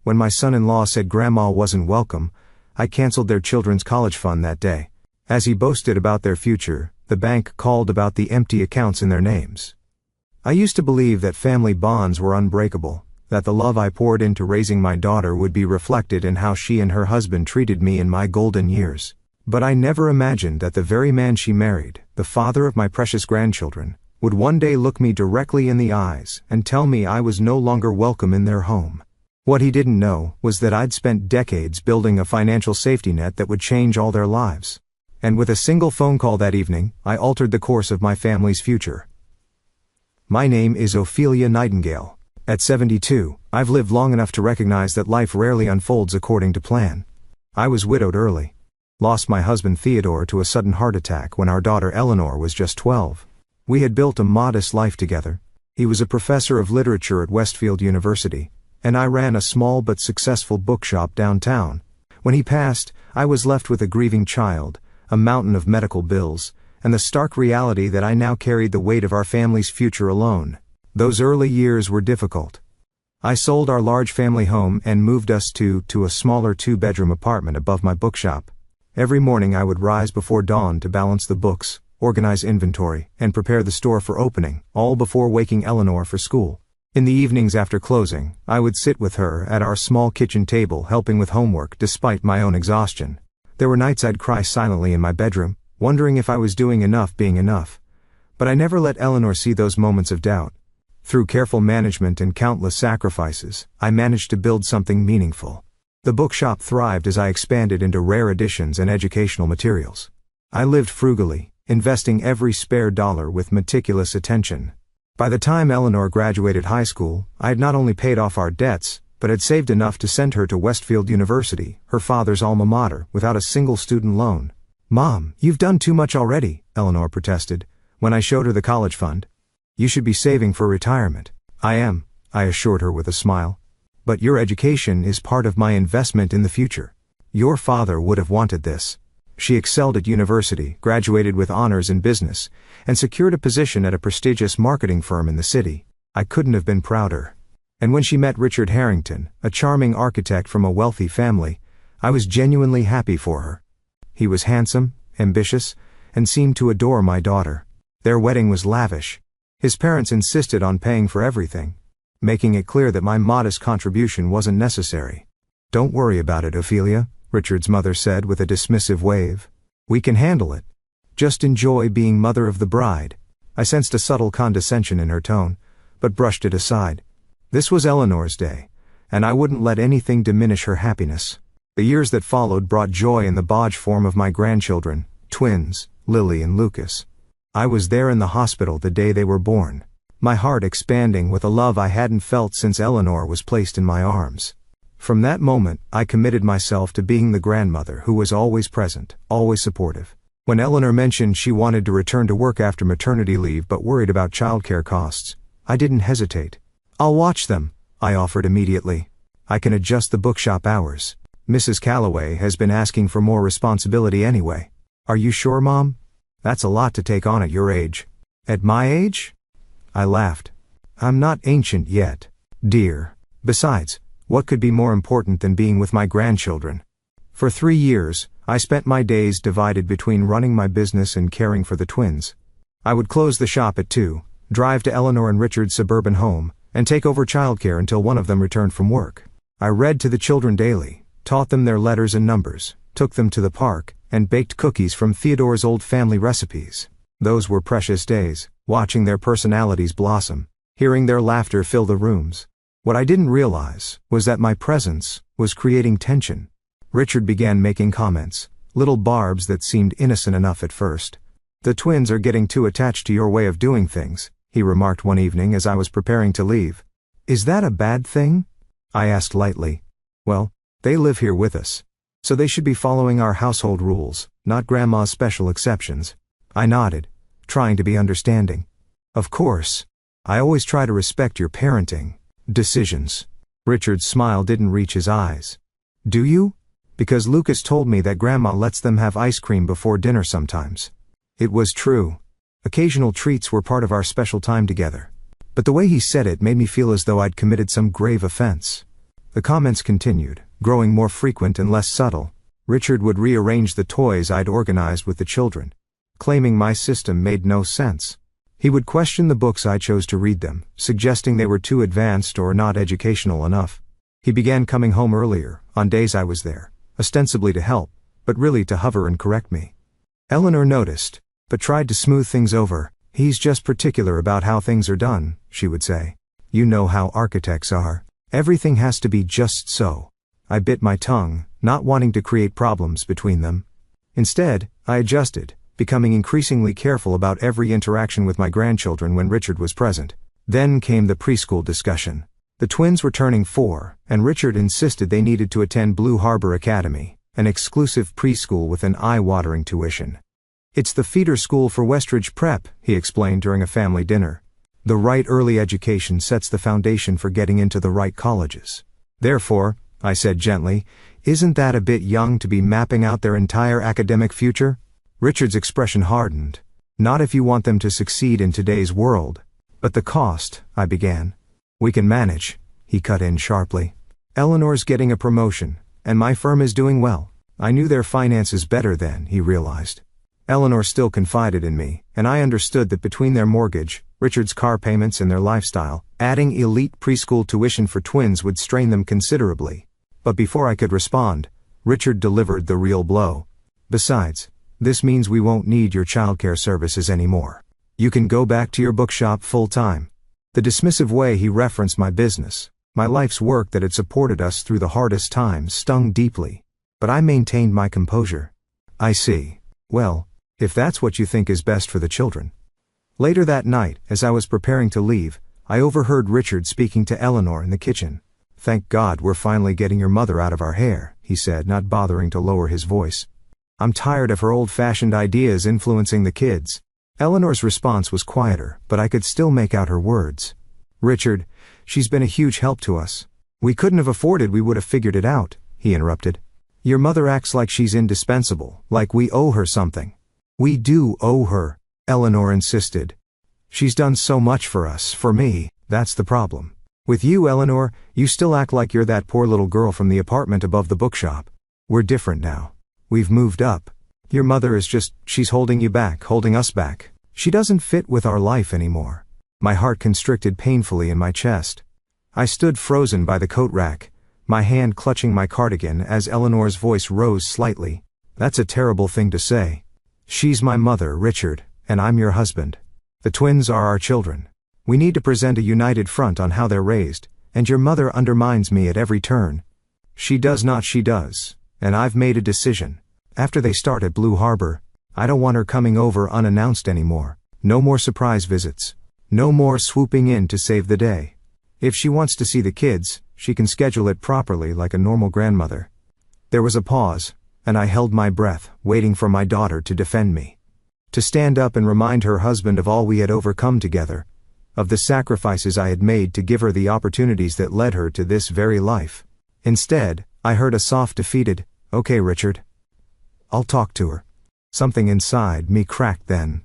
When my son-in-law said Grandma wasn't welcome, I canceled their children's college fund that day. As he boasted about their future, the bank called about the empty accounts in their names. I used to believe that family bonds were unbreakable, that the love I poured into raising my daughter would be reflected in how she and her husband treated me in my golden years. But I never imagined that the very man she married, the father of my precious grandchildren, would one day look me directly in the eyes and tell me I was no longer welcome in their home. What he didn't know was that I'd spent decades building a financial safety net that would change all their lives. And with a single phone call that evening, I altered the course of my family's future. My name is Ophelia Nightingale. At 72, I've lived long enough to recognize that life rarely unfolds according to plan. I was widowed early. Lost my husband Theodore to a sudden heart attack when our daughter Eleanor was just 12. We had built a modest life together. He was a professor of literature at Westfield University, and I ran a small but successful bookshop downtown. When he passed, I was left with a grieving child, a mountain of medical bills, and the stark reality that I now carried the weight of our family's future alone. Those early years were difficult. I sold our large family home and moved us to a smaller 2-bedroom apartment above my bookshop. Every morning I would rise before dawn to balance the books, organize inventory, and prepare the store for opening, all before waking Eleanor for school. In the evenings after closing, I would sit with her at our small kitchen table helping with homework despite my own exhaustion. There were nights I'd cry silently in my bedroom, wondering if I was doing enough being enough. But I never let Eleanor see those moments of doubt. Through careful management and countless sacrifices, I managed to build something meaningful. The bookshop thrived as I expanded into rare editions and educational materials. I lived frugally, investing every spare dollar with meticulous attention. By the time Eleanor graduated high school, I had not only paid off our debts, but had saved enough to send her to Westfield University, her father's alma mater, without a single student loan. "Mom, you've done too much already," Eleanor protested, when I showed her the college fund. "You should be saving for retirement." "I am," I assured her with a smile. "But your education is part of my investment in the future. Your father would have wanted this." She excelled at university, graduated with honors in business, and secured a position at a prestigious marketing firm in the city. I couldn't have been prouder. And when she met Richard Harrington, a charming architect from a wealthy family, I was genuinely happy for her. He was handsome, ambitious, and seemed to adore my daughter. Their wedding was lavish. His parents insisted on paying for everything, making it clear that my modest contribution wasn't necessary. "Don't worry about it, Ophelia," Richard's mother said with a dismissive wave. "We can handle it. Just enjoy being mother of the bride." I sensed a subtle condescension in her tone, but brushed it aside. This was Eleanor's day, and I wouldn't let anything diminish her happiness. The years that followed brought joy in the bodge form of my grandchildren, twins, Lily and Lucas. I was there in the hospital the day they were born, my heart expanding with a love I hadn't felt since Eleanor was placed in my arms. From that moment, I committed myself to being the grandmother who was always present, always supportive. When Eleanor mentioned she wanted to return to work after maternity leave but worried about childcare costs, I didn't hesitate. "I'll watch them," I offered immediately. "I can adjust the bookshop hours. Mrs. Calloway has been asking for more responsibility anyway." "Are you sure, Mom? That's a lot to take on at your age." "At my age?" I laughed. "I'm not ancient yet, dear. Besides, what could be more important than being with my grandchildren?" For 3 years, I spent my days divided between running my business and caring for the twins. I would close the shop at 2, drive to Eleanor and Richard's suburban home, and take over childcare until one of them returned from work. I read to the children daily, taught them their letters and numbers, took them to the park, and baked cookies from Theodore's old family recipes. Those were precious days, watching their personalities blossom, hearing their laughter fill the rooms. What I didn't realize was that my presence was creating tension. Richard began making comments, little barbs that seemed innocent enough at first. "The twins are getting too attached to your way of doing things," he remarked one evening as I was preparing to leave. "Is that a bad thing?" I asked lightly. "Well, they live here with us, so they should be following our household rules, not Grandma's special exceptions." I nodded, trying to be understanding. "Of course. I always try to respect your parenting decisions." Richard's smile didn't reach his eyes. "Do you? Because Lucas told me that Grandma lets them have ice cream before dinner sometimes." It was true. Occasional treats were part of our special time together. But the way he said it made me feel as though I'd committed some grave offense. The comments continued, growing more frequent and less subtle. Richard would rearrange the toys I'd organized with the children, claiming my system made no sense. He would question the books I chose to read them, suggesting they were too advanced or not educational enough. He began coming home earlier, on days I was there, ostensibly to help, but really to hover and correct me. Eleanor noticed, but tried to smooth things over. "He's just particular about how things are done," she would say. "You know how architects are. Everything has to be just so." I bit my tongue, not wanting to create problems between them. Instead, I adjusted, becoming increasingly careful about every interaction with my grandchildren when Richard was present. Then came the preschool discussion. The twins were turning 4, and Richard insisted they needed to attend Blue Harbor Academy, an exclusive preschool with an eye-watering tuition. "It's the feeder school for Westridge Prep," he explained during a family dinner. "The right early education sets the foundation for getting into the right colleges. Therefore," I said gently, "isn't that a bit young to be mapping out their entire academic future?" Richard's expression hardened. "Not if you want them to succeed in today's world." "But the cost," I began. "We can manage," he cut in sharply. "Eleanor's getting a promotion, and my firm is doing well." I knew their finances better than he realized. Eleanor still confided in me, and I understood that between their mortgage, Richard's car payments and their lifestyle, adding elite preschool tuition for twins would strain them considerably. But before I could respond, Richard delivered the real blow. "Besides, this means we won't need your childcare services anymore. You can go back to your bookshop full-time." The dismissive way he referenced my business, my life's work that had supported us through the hardest times, stung deeply. But I maintained my composure. "I see. Well, if that's what you think is best for the children." Later that night, as I was preparing to leave, I overheard Richard speaking to Eleanor in the kitchen. "Thank God we're finally getting your mother out of our hair," he said, not bothering to lower his voice. "I'm tired of her old-fashioned ideas influencing the kids." Eleanor's response was quieter, but I could still make out her words. "Richard, she's been a huge help to us. We couldn't have afforded we would have figured it out," he interrupted. "Your mother acts like she's indispensable, like we owe her something." "We do owe her," Eleanor insisted. "She's done so much for us, for me, that's the problem. With you, Eleanor, you still act like you're that poor little girl from the apartment above the bookshop. We're different now. We've moved up. Your mother is she's holding you back, holding us back. She doesn't fit with our life anymore." My heart constricted painfully in my chest. I stood frozen by the coat rack, my hand clutching my cardigan as Eleanor's voice rose slightly. "That's a terrible thing to say. She's my mother, Richard, and I'm your husband. The twins are our children. We need to present a united front on how they're raised, and your mother undermines me at every turn." She does, and I've made a decision. After they start at Blue Harbor, I don't want her coming over unannounced anymore. No more surprise visits. No more swooping in to save the day. If she wants to see the kids, she can schedule it properly like a normal grandmother. There was a pause, and I held my breath, waiting for my daughter to defend me. To stand up and remind her husband of all we had overcome together, of the sacrifices I had made to give her the opportunities that led her to this very life. Instead, I heard a soft, defeated, "Okay, Richard. I'll talk to her." Something inside me cracked then.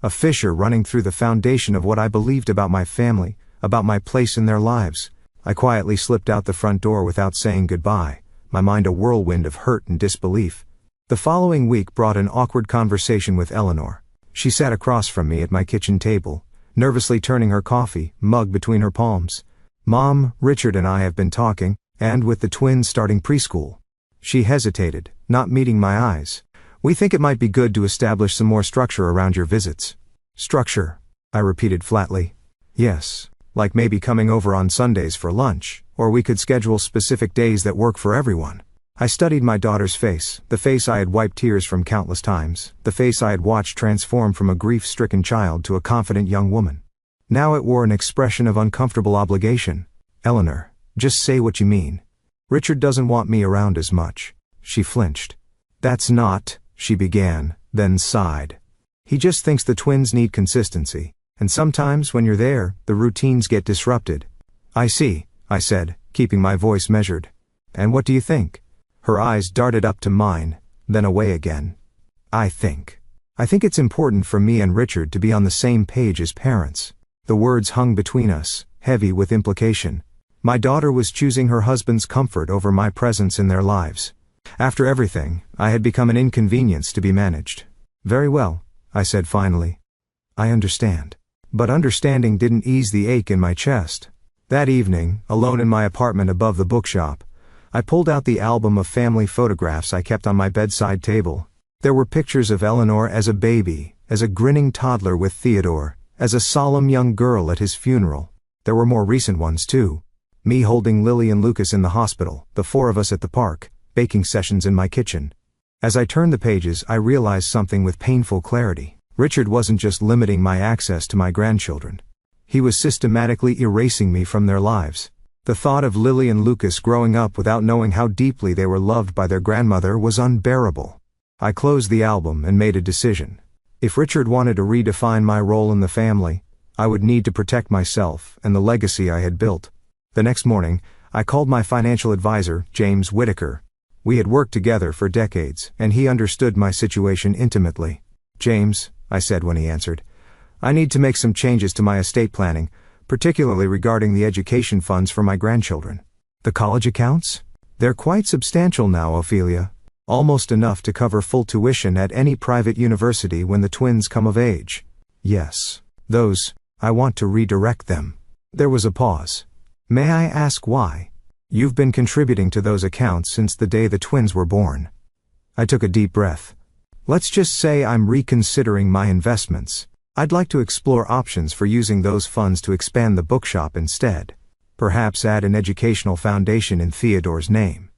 A fissure running through the foundation of what I believed about my family, about my place in their lives. I quietly slipped out the front door without saying goodbye, my mind a whirlwind of hurt and disbelief. The following week brought an awkward conversation with Eleanor. She sat across from me at my kitchen table, nervously turning her coffee mug between her palms. "Mom, Richard and I have been talking, and with the twins starting preschool." She hesitated, not meeting my eyes. "We think it might be good to establish some more structure around your visits." "Structure?" I repeated flatly. "Yes, like maybe coming over on Sundays for lunch, or we could schedule specific days that work for everyone." I studied my daughter's face, the face I had wiped tears from countless times, the face I had watched transform from a grief-stricken child to a confident young woman. Now it wore an expression of uncomfortable obligation. "Eleanor, just say what you mean. Richard doesn't want me around as much." She flinched. "That's not," she began, then sighed. "He just thinks the twins need consistency, and sometimes when you're there, the routines get disrupted." "I see," I said, keeping my voice measured. "And what do you think?" Her eyes darted up to mine, then away again. I think it's important for me and Richard to be on the same page as parents." The words hung between us, heavy with implication. My daughter was choosing her husband's comfort over my presence in their lives. After everything, I had become an inconvenience to be managed. Very well, I said finally. I understand. But understanding didn't ease the ache in my chest. That evening, alone in my apartment above the bookshop, I pulled out the album of family photographs I kept on my bedside table. There were pictures of Eleanor as a baby, as a grinning toddler with Theodore, as a solemn young girl at his funeral. There were more recent ones too. Me holding Lily and Lucas in the hospital, the four of us at the park, baking sessions in my kitchen. As I turned the pages, I realized something with painful clarity. Richard wasn't just limiting my access to my grandchildren. He was systematically erasing me from their lives. The thought of Lily and Lucas growing up without knowing how deeply they were loved by their grandmother was unbearable. I closed the album and made a decision. If Richard wanted to redefine my role in the family, I would need to protect myself and the legacy I had built. The next morning, I called my financial advisor, James Whitaker. We had worked together for decades, and he understood my situation intimately. James, I said when he answered, I need to make some changes to my estate planning, particularly regarding the education funds for my grandchildren. The college accounts? They're quite substantial now, Ophelia. Almost enough to cover full tuition at any private university when the twins come of age. Yes. Those, I want to redirect them. There was a pause. May I ask why? You've been contributing to those accounts since the day the twins were born. I took a deep breath. Let's just say I'm reconsidering my investments. I'd like to explore options for using those funds to expand the bookshop instead. Perhaps add an educational foundation in Theodore's name.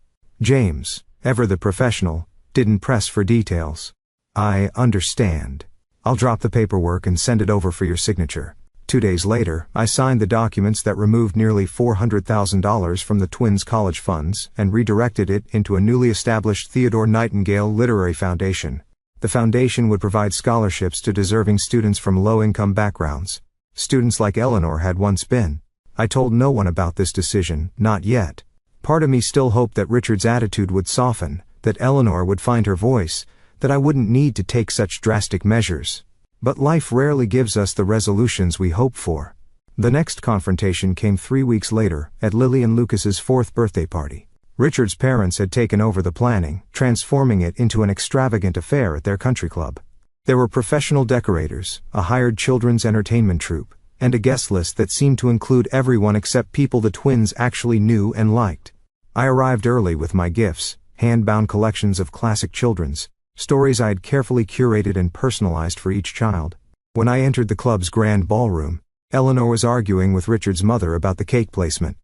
James, ever the professional, didn't press for details. I understand. I'll drop the paperwork and send it over for your signature. 2 days later, I signed the documents that removed nearly $400,000 from the twins' college funds and redirected it into a newly established Theodore Nightingale Literary Foundation. The foundation would provide scholarships to deserving students from low-income backgrounds. Students like Eleanor had once been. I told no one about this decision, not yet. Part of me still hoped that Richard's attitude would soften, that Eleanor would find her voice, that I wouldn't need to take such drastic measures. But life rarely gives us the resolutions we hope for. The next confrontation came 3 weeks later, at Lily and Lucas's 4th birthday party. Richard's parents had taken over the planning, transforming it into an extravagant affair at their country club. There were professional decorators, a hired children's entertainment troupe, and a guest list that seemed to include everyone except people the twins actually knew and liked. I arrived early with my gifts, hand-bound collections of classic children's stories I had carefully curated and personalized for each child. When I entered the club's grand ballroom, Eleanor was arguing with Richard's mother about the cake placement.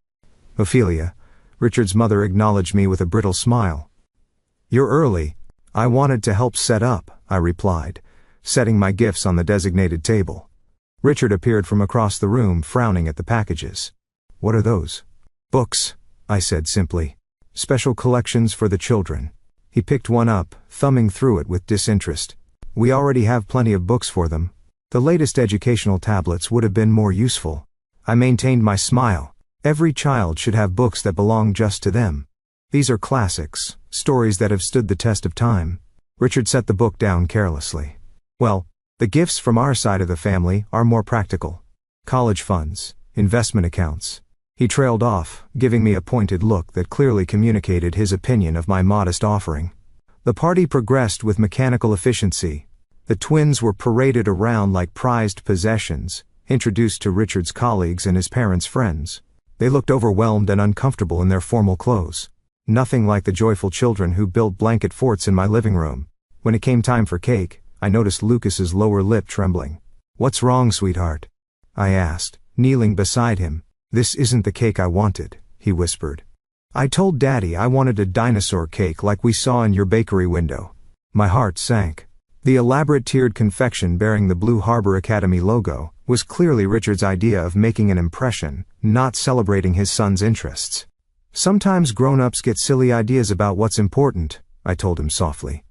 Ophelia, Richard's mother acknowledged me with a brittle smile. You're early. I wanted to help set up, I replied, setting my gifts on the designated table. Richard appeared from across the room, frowning at the packages. What are those? Books, I said simply. Special collections for the children. He picked one up, thumbing through it with disinterest. We already have plenty of books for them. The latest educational tablets would have been more useful. I maintained my smile. Every child should have books that belong just to them. These are classics, stories that have stood the test of time. Richard set the book down carelessly. Well, the gifts from our side of the family are more practical. College funds, investment accounts. He trailed off, giving me a pointed look that clearly communicated his opinion of my modest offering. The party progressed with mechanical efficiency. The twins were paraded around like prized possessions, introduced to Richard's colleagues and his parents' friends. They looked overwhelmed and uncomfortable in their formal clothes. Nothing like the joyful children who built blanket forts in my living room. When it came time for cake, I noticed Lucas's lower lip trembling. What's wrong, sweetheart? I asked, kneeling beside him. This isn't the cake I wanted, he whispered. I told Daddy I wanted a dinosaur cake like we saw in your bakery window. My heart sank. The elaborate tiered confection bearing the Blue Harbor Academy logo was clearly Richard's idea of making an impression, not celebrating his son's interests. Sometimes grown-ups get silly ideas about what's important, I told him softly.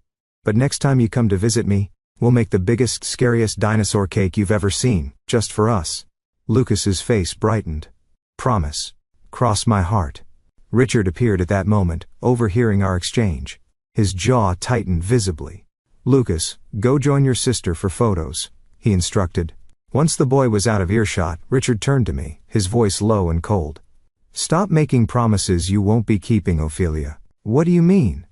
But next time you come to visit me, we'll make the biggest, scariest dinosaur cake you've ever seen, just for us. Lucas's face brightened. Promise. Cross my heart. Richard appeared at that moment, overhearing our exchange. His jaw tightened visibly. Lucas, go join your sister for photos, he instructed. Once the boy was out of earshot, Richard turned to me, his voice low and cold. Stop making promises you won't be keeping, Ophelia. What do you mean?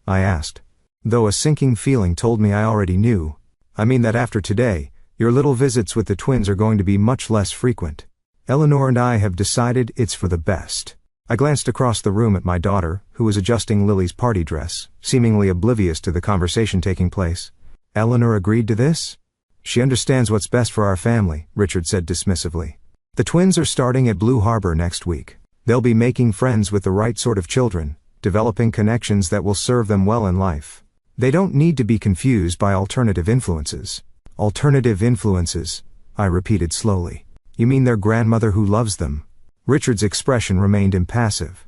I asked. Though a sinking feeling told me I already knew. I mean that after today, your little visits with the twins are going to be much less frequent. Eleanor and I have decided it's for the best. I glanced across the room at my daughter, who was adjusting Lily's party dress, seemingly oblivious to the conversation taking place. Eleanor agreed to this? She understands what's best for our family, Richard said dismissively. The twins are starting at Blue Harbor next week. They'll be making friends with the right sort of children, developing connections that will serve them well in life. They don't need to be confused by alternative influences. Alternative influences, I repeated slowly. You mean their grandmother who loves them? Richard's expression remained impassive.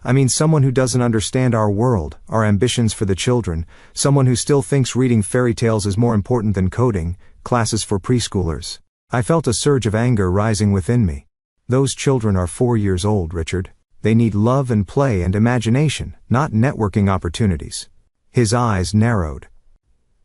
I mean someone who doesn't understand our world, our ambitions for the children, someone who still thinks reading fairy tales is more important than coding, classes for preschoolers. I felt a surge of anger rising within me. Those children are 4 years old, Richard. They need love and play and imagination, not networking opportunities. His eyes narrowed.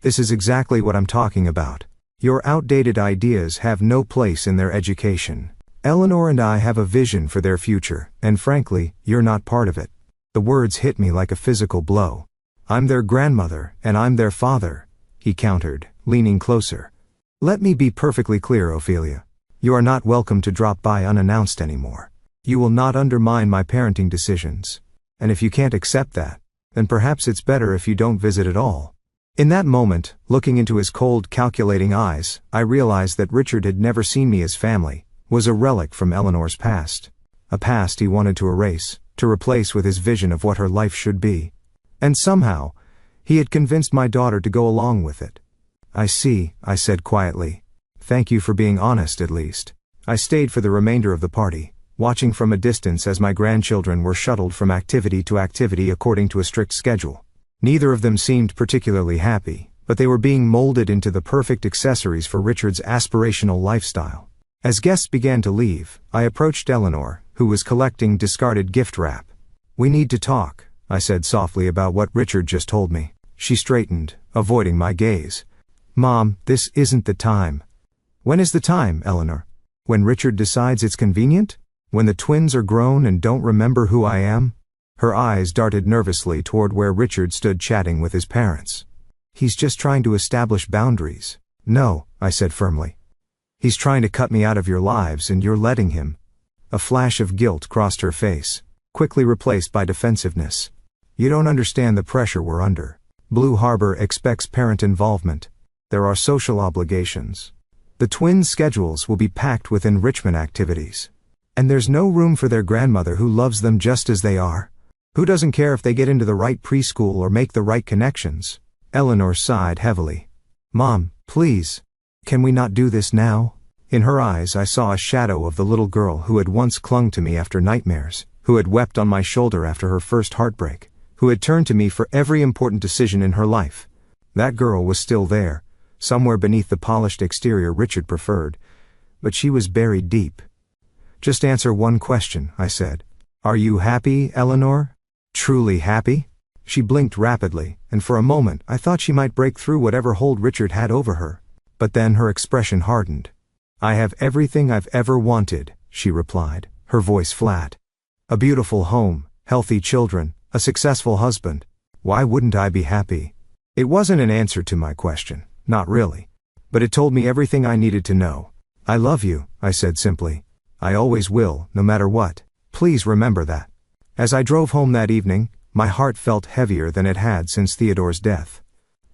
This is exactly what I'm talking about. Your outdated ideas have no place in their education. Eleanor and I have a vision for their future, and frankly, you're not part of it. The words hit me like a physical blow. I'm their grandmother, and I'm their father, he countered, leaning closer. Let me be perfectly clear, Ophelia. You are not welcome to drop by unannounced anymore. You will not undermine my parenting decisions. And if you can't accept that, then perhaps it's better if you don't visit at all. In that moment, looking into his cold, calculating eyes, I realized that Richard had never seen me as family, was a relic from Eleanor's past. A past he wanted to erase, to replace with his vision of what her life should be. And somehow, he had convinced my daughter to go along with it. I see, I said quietly. Thank you for being honest at least. I stayed for the remainder of the party, watching from a distance as my grandchildren were shuttled from activity to activity according to a strict schedule. Neither of them seemed particularly happy, but they were being molded into the perfect accessories for Richard's aspirational lifestyle. As guests began to leave, I approached Eleanor, who was collecting discarded gift wrap. We need to talk, I said softly about what Richard just told me. She straightened, avoiding my gaze. Mom, this isn't the time. When is the time, Eleanor? When Richard decides it's convenient? When the twins are grown and don't remember who I am? Her eyes darted nervously toward where Richard stood chatting with his parents. He's just trying to establish boundaries. No, I said firmly. He's trying to cut me out of your lives and you're letting him. A flash of guilt crossed her face, quickly replaced by defensiveness. You don't understand the pressure we're under. Blue Harbor expects parent involvement. There are social obligations. The twins' schedules will be packed with enrichment activities. And there's no room for their grandmother who loves them just as they are. Who doesn't care if they get into the right preschool or make the right connections? Eleanor sighed heavily. Mom, please. Can we not do this now? In her eyes I saw a shadow of the little girl who had once clung to me after nightmares, who had wept on my shoulder after her first heartbreak, who had turned to me for every important decision in her life. That girl was still there, somewhere beneath the polished exterior Richard preferred, but she was buried deep. Just answer one question, I said. Are you happy, Eleanor? Truly happy? She blinked rapidly, and for a moment I thought she might break through whatever hold Richard had over her. But then her expression hardened. I have everything I've ever wanted, she replied, her voice flat. A beautiful home, healthy children, a successful husband. Why wouldn't I be happy? It wasn't an answer to my question, not really. But it told me everything I needed to know. I love you, I said simply. I always will, no matter what. Please remember that. As I drove home that evening, my heart felt heavier than it had since Theodore's death.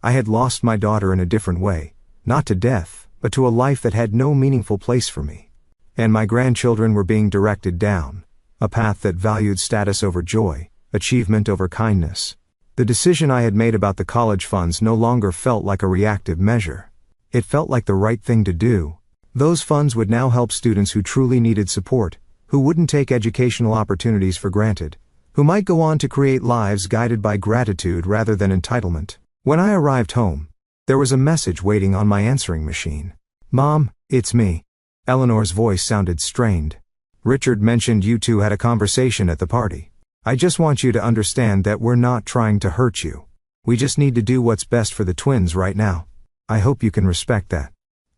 I had lost my daughter in a different way, not to death, but to a life that had no meaningful place for me. And my grandchildren were being directed down a path that valued status over joy, achievement over kindness. The decision I had made about the college funds no longer felt like a reactive measure. It felt like the right thing to do. Those funds would now help students who truly needed support, who wouldn't take educational opportunities for granted, who might go on to create lives guided by gratitude rather than entitlement. When I arrived home, there was a message waiting on my answering machine. Mom, it's me. Eleanor's voice sounded strained. Richard mentioned you two had a conversation at the party. I just want you to understand that we're not trying to hurt you. We just need to do what's best for the twins right now. I hope you can respect that.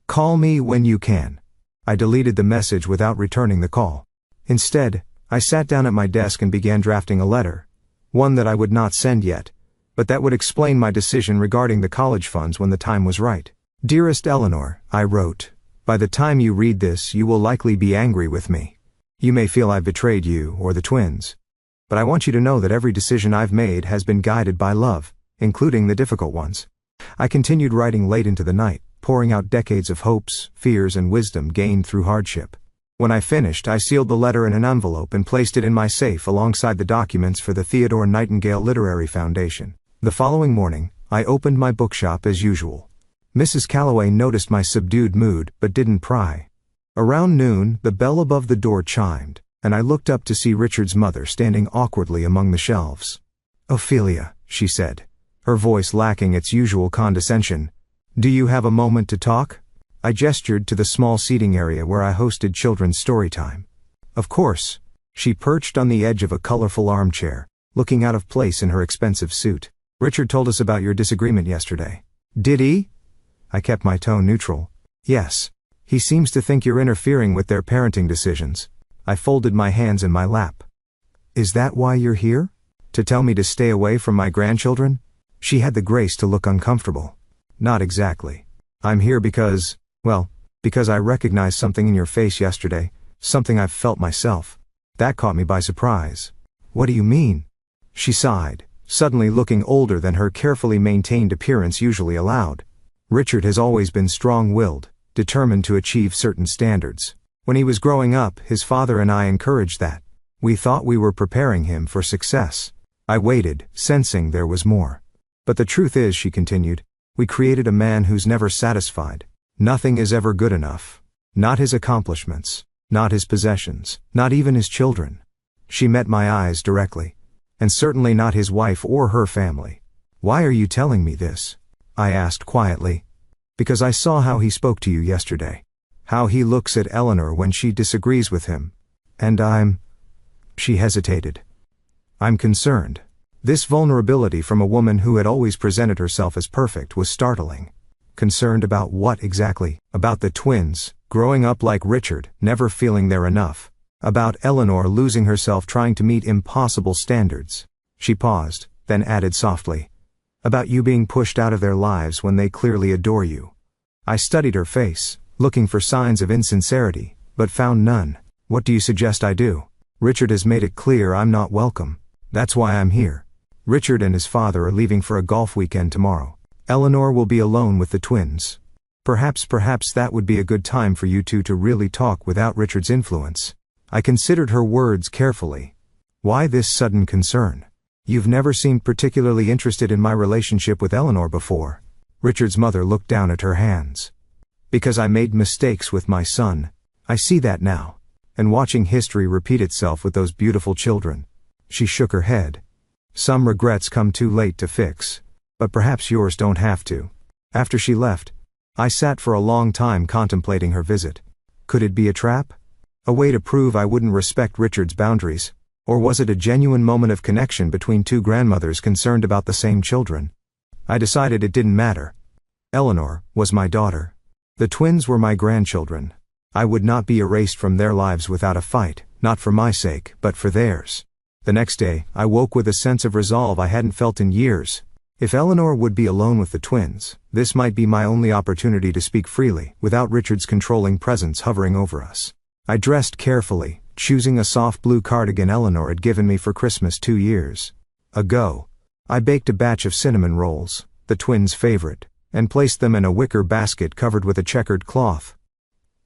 Call me when you can. I deleted the message without returning the call. Instead, I sat down at my desk and began drafting a letter. One that I would not send yet, but that would explain my decision regarding the college funds when the time was right. Dearest Eleanor, I wrote, by the time you read this, you will likely be angry with me. You may feel I've betrayed you or the twins. But I want you to know that every decision I've made has been guided by love, including the difficult ones. I continued writing late into the night, pouring out decades of hopes, fears, and wisdom gained through hardship. When I finished, I sealed the letter in an envelope and placed it in my safe alongside the documents for the Theodore Nightingale Literary Foundation. The following morning, I opened my bookshop as usual. Mrs. Calloway noticed my subdued mood but didn't pry. Around noon, the bell above the door chimed, and I looked up to see Richard's mother standing awkwardly among the shelves. "Ophelia," she said, her voice lacking its usual condescension. "Do you have a moment to talk?" I gestured to the small seating area where I hosted children's story time. "Of course." She perched on the edge of a colorful armchair, looking out of place in her expensive suit. "Richard told us about your disagreement yesterday." "Did he?" I kept my tone neutral. "Yes. He seems to think you're interfering with their parenting decisions." I folded my hands in my lap. "Is that why you're here? To tell me to stay away from my grandchildren?" She had the grace to look uncomfortable. "Not exactly. I'm here because I recognized something in your face yesterday, something I've felt myself. That caught me by surprise." "What do you mean?" She sighed, suddenly looking older than her carefully maintained appearance usually allowed. "Richard has always been strong-willed, determined to achieve certain standards. When he was growing up, his father and I encouraged that. We thought we were preparing him for success." I waited, sensing there was more. "But the truth is," she continued, "we created a man who's never satisfied. Nothing is ever good enough. Not his accomplishments, not his possessions, not even his children." She met my eyes directly. "And certainly not his wife or her family." "Why are you telling me this?" I asked quietly. "Because I saw how he spoke to you yesterday. How he looks at Eleanor when she disagrees with him. And She hesitated. "I'm concerned." This vulnerability from a woman who had always presented herself as perfect was startling. "Concerned about what exactly?" "About the twins, growing up like Richard, never feeling they're enough. About Eleanor losing herself trying to meet impossible standards." She paused, then added softly, "About you being pushed out of their lives when they clearly adore you." I studied her face, looking for signs of insincerity, but found none. "What do you suggest I do?" "Richard has made it clear I'm not welcome. That's why I'm here. Richard and his father are leaving for a golf weekend tomorrow. Eleanor will be alone with the twins. Perhaps that would be a good time for you two to really talk without Richard's influence." I considered her words carefully. "Why this sudden concern? You've never seemed particularly interested in my relationship with Eleanor before." Richard's mother looked down at her hands. "Because I made mistakes with my son. I see that now. And watching history repeat itself with those beautiful children." She shook her head. "Some regrets come too late to fix. But perhaps yours don't have to." After she left, I sat for a long time contemplating her visit. Could it be a trap? A way to prove I wouldn't respect Richard's boundaries? Or was it a genuine moment of connection between two grandmothers concerned about the same children? I decided it didn't matter. Eleanor was my daughter. The twins were my grandchildren. I would not be erased from their lives without a fight, not for my sake, but for theirs. The next day, I woke with a sense of resolve I hadn't felt in years. If Eleanor would be alone with the twins, this might be my only opportunity to speak freely, without Richard's controlling presence hovering over us. I dressed carefully, choosing a soft blue cardigan Eleanor had given me for Christmas 2 years ago. I baked a batch of cinnamon rolls, the twins' favorite, and placed them in a wicker basket covered with a checkered cloth.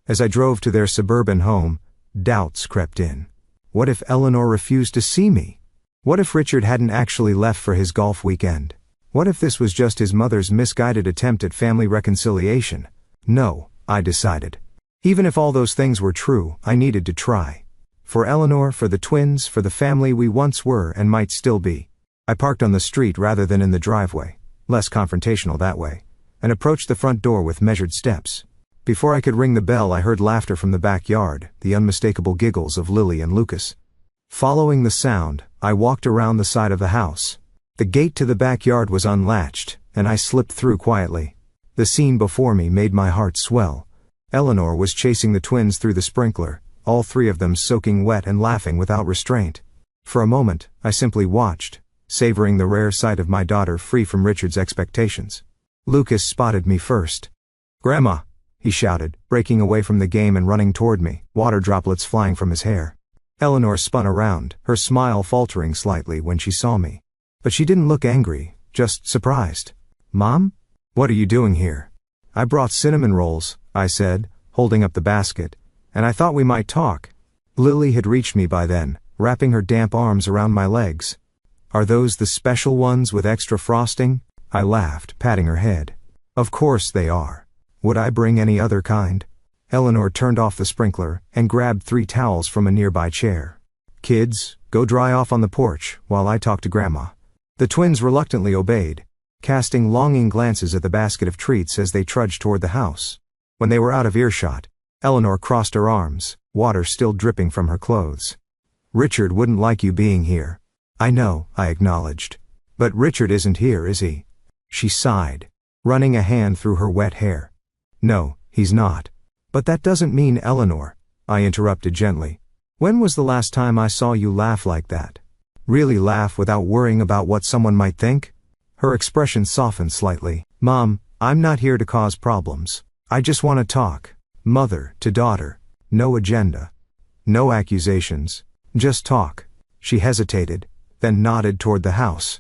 As I drove to their suburban home, doubts crept in. What if Eleanor refused to see me? What if Richard hadn't actually left for his golf weekend? What if this was just his mother's misguided attempt at family reconciliation? No, I decided. Even if all those things were true, I needed to try. For Eleanor, for the twins, for the family we once were and might still be. I parked on the street rather than in the driveway, less confrontational that way, and approached the front door with measured steps. Before I could ring the bell, I heard laughter from the backyard, the unmistakable giggles of Lily and Lucas. Following the sound, I walked around the side of the house. The gate to the backyard was unlatched, and I slipped through quietly. The scene before me made my heart swell. Eleanor was chasing the twins through the sprinkler, all three of them soaking wet and laughing without restraint. For a moment, I simply watched, savoring the rare sight of my daughter free from Richard's expectations. Lucas spotted me first. "Grandma!" he shouted, breaking away from the game and running toward me, water droplets flying from his hair. Eleanor spun around, her smile faltering slightly when she saw me. But she didn't look angry, just surprised. "Mom? What are you doing here?" "I brought cinnamon rolls," I said, holding up the basket, "and I thought we might talk." Lily had reached me by then, wrapping her damp arms around my legs. "Are those the special ones with extra frosting?" I laughed, patting her head. "Of course they are. Would I bring any other kind?" Eleanor turned off the sprinkler and grabbed 3 towels from a nearby chair. "Kids, go dry off on the porch while I talk to Grandma." The twins reluctantly obeyed, casting longing glances at the basket of treats as they trudged toward the house. When they were out of earshot, Eleanor crossed her arms, water still dripping from her clothes. "Richard wouldn't like you being here." "I know," I acknowledged. "But Richard isn't here, is he?" She sighed, running a hand through her wet hair. "No, he's not." "But that doesn't mean, Eleanor," I interrupted gently. "When was the last time I saw you laugh like that? Really laugh without worrying about what someone might think?" Her expression softened slightly. "Mom, I'm not here to cause problems. I just want to talk. Mother to daughter. No agenda. No accusations. Just talk." She hesitated, then nodded toward the house.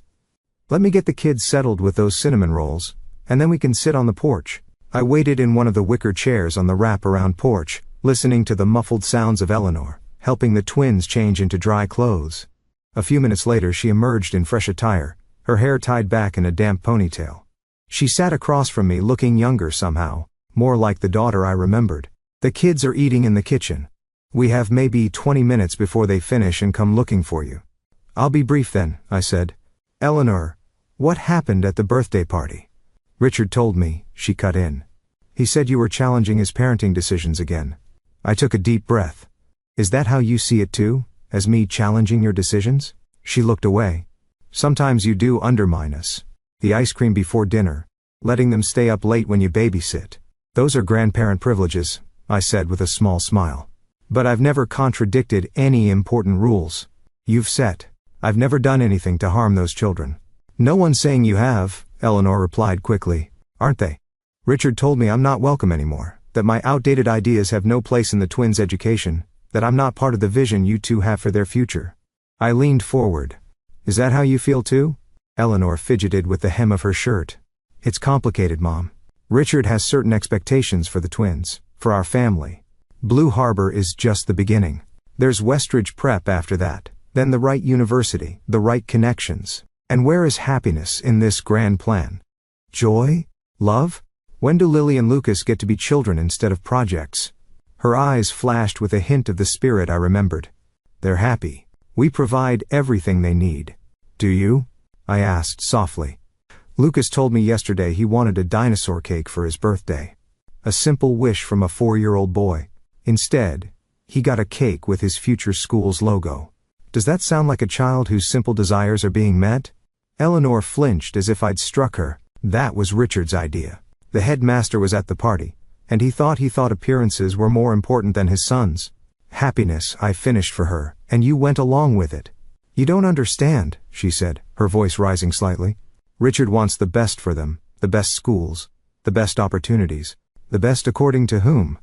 "Let me get the kids settled with those cinnamon rolls, and then we can sit on the porch." I waited in one of the wicker chairs on the wrap-around porch, listening to the muffled sounds of Eleanor, helping the twins change into dry clothes. A few minutes later she emerged in fresh attire, her hair tied back in a damp ponytail. She sat across from me looking younger somehow, more like the daughter I remembered. "The kids are eating in the kitchen. We have maybe 20 minutes before they finish and come looking for you." "I'll be brief then," I said. "Eleanor, what happened at the birthday party?" "Richard told me," she cut in. "He said you were challenging his parenting decisions again." I took a deep breath. "Is that how you see it too, as me challenging your decisions?" She looked away. "Sometimes you do undermine us. The ice cream before dinner, letting them stay up late when you babysit. Those are grandparent privileges," I said with a small smile. "But I've never contradicted any important rules you've set. I've never done anything to harm those children." "No one's saying you have," Eleanor replied quickly. "Aren't they? Richard told me I'm not welcome anymore, that my outdated ideas have no place in the twins' education, that I'm not part of the vision you two have for their future." I leaned forward. "Is that how you feel too?" Eleanor fidgeted with the hem of her shirt. "It's complicated, Mom. Richard has certain expectations for the twins, for our family. Blue Harbor is just the beginning. There's Westridge Prep after that, then the right university, the right connections. And where is happiness in this grand plan? Joy? Love? When do Lily and Lucas get to be children instead of projects?" Her eyes flashed with a hint of the spirit I remembered. "They're happy. We provide everything they need. Do you?" I asked softly. "Lucas told me yesterday he wanted a dinosaur cake for his birthday. A simple wish from a 4-year-old boy. Instead, he got a cake with his future school's logo. Does that sound like a child whose simple desires are being met?" Eleanor flinched as if I'd struck her. "That was Richard's idea. The headmaster was at the party, and he thought appearances were more important than his son's. Happiness, I finished for her, and you went along with it." "You don't understand," she said, her voice rising slightly. "Richard wants the best for them, the best schools, the best opportunities. The best according to whom?"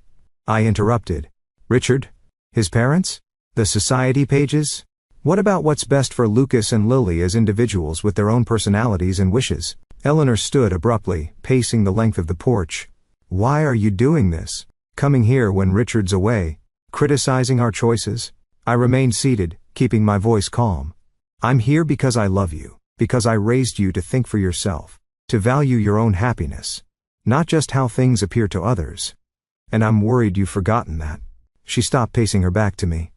I interrupted. "Richard? His parents? The society pages? What about what's best for Lucas and Lily as individuals with their own personalities and wishes?" Eleanor stood abruptly, pacing the length of the porch. "Why are you doing this? Coming here when Richard's away? Criticizing our choices?" I remained seated, keeping my voice calm. "I'm here because I love you, because I raised you to think for yourself, to value your own happiness, not just how things appear to others. And I'm worried you've forgotten that." She stopped pacing her back to me.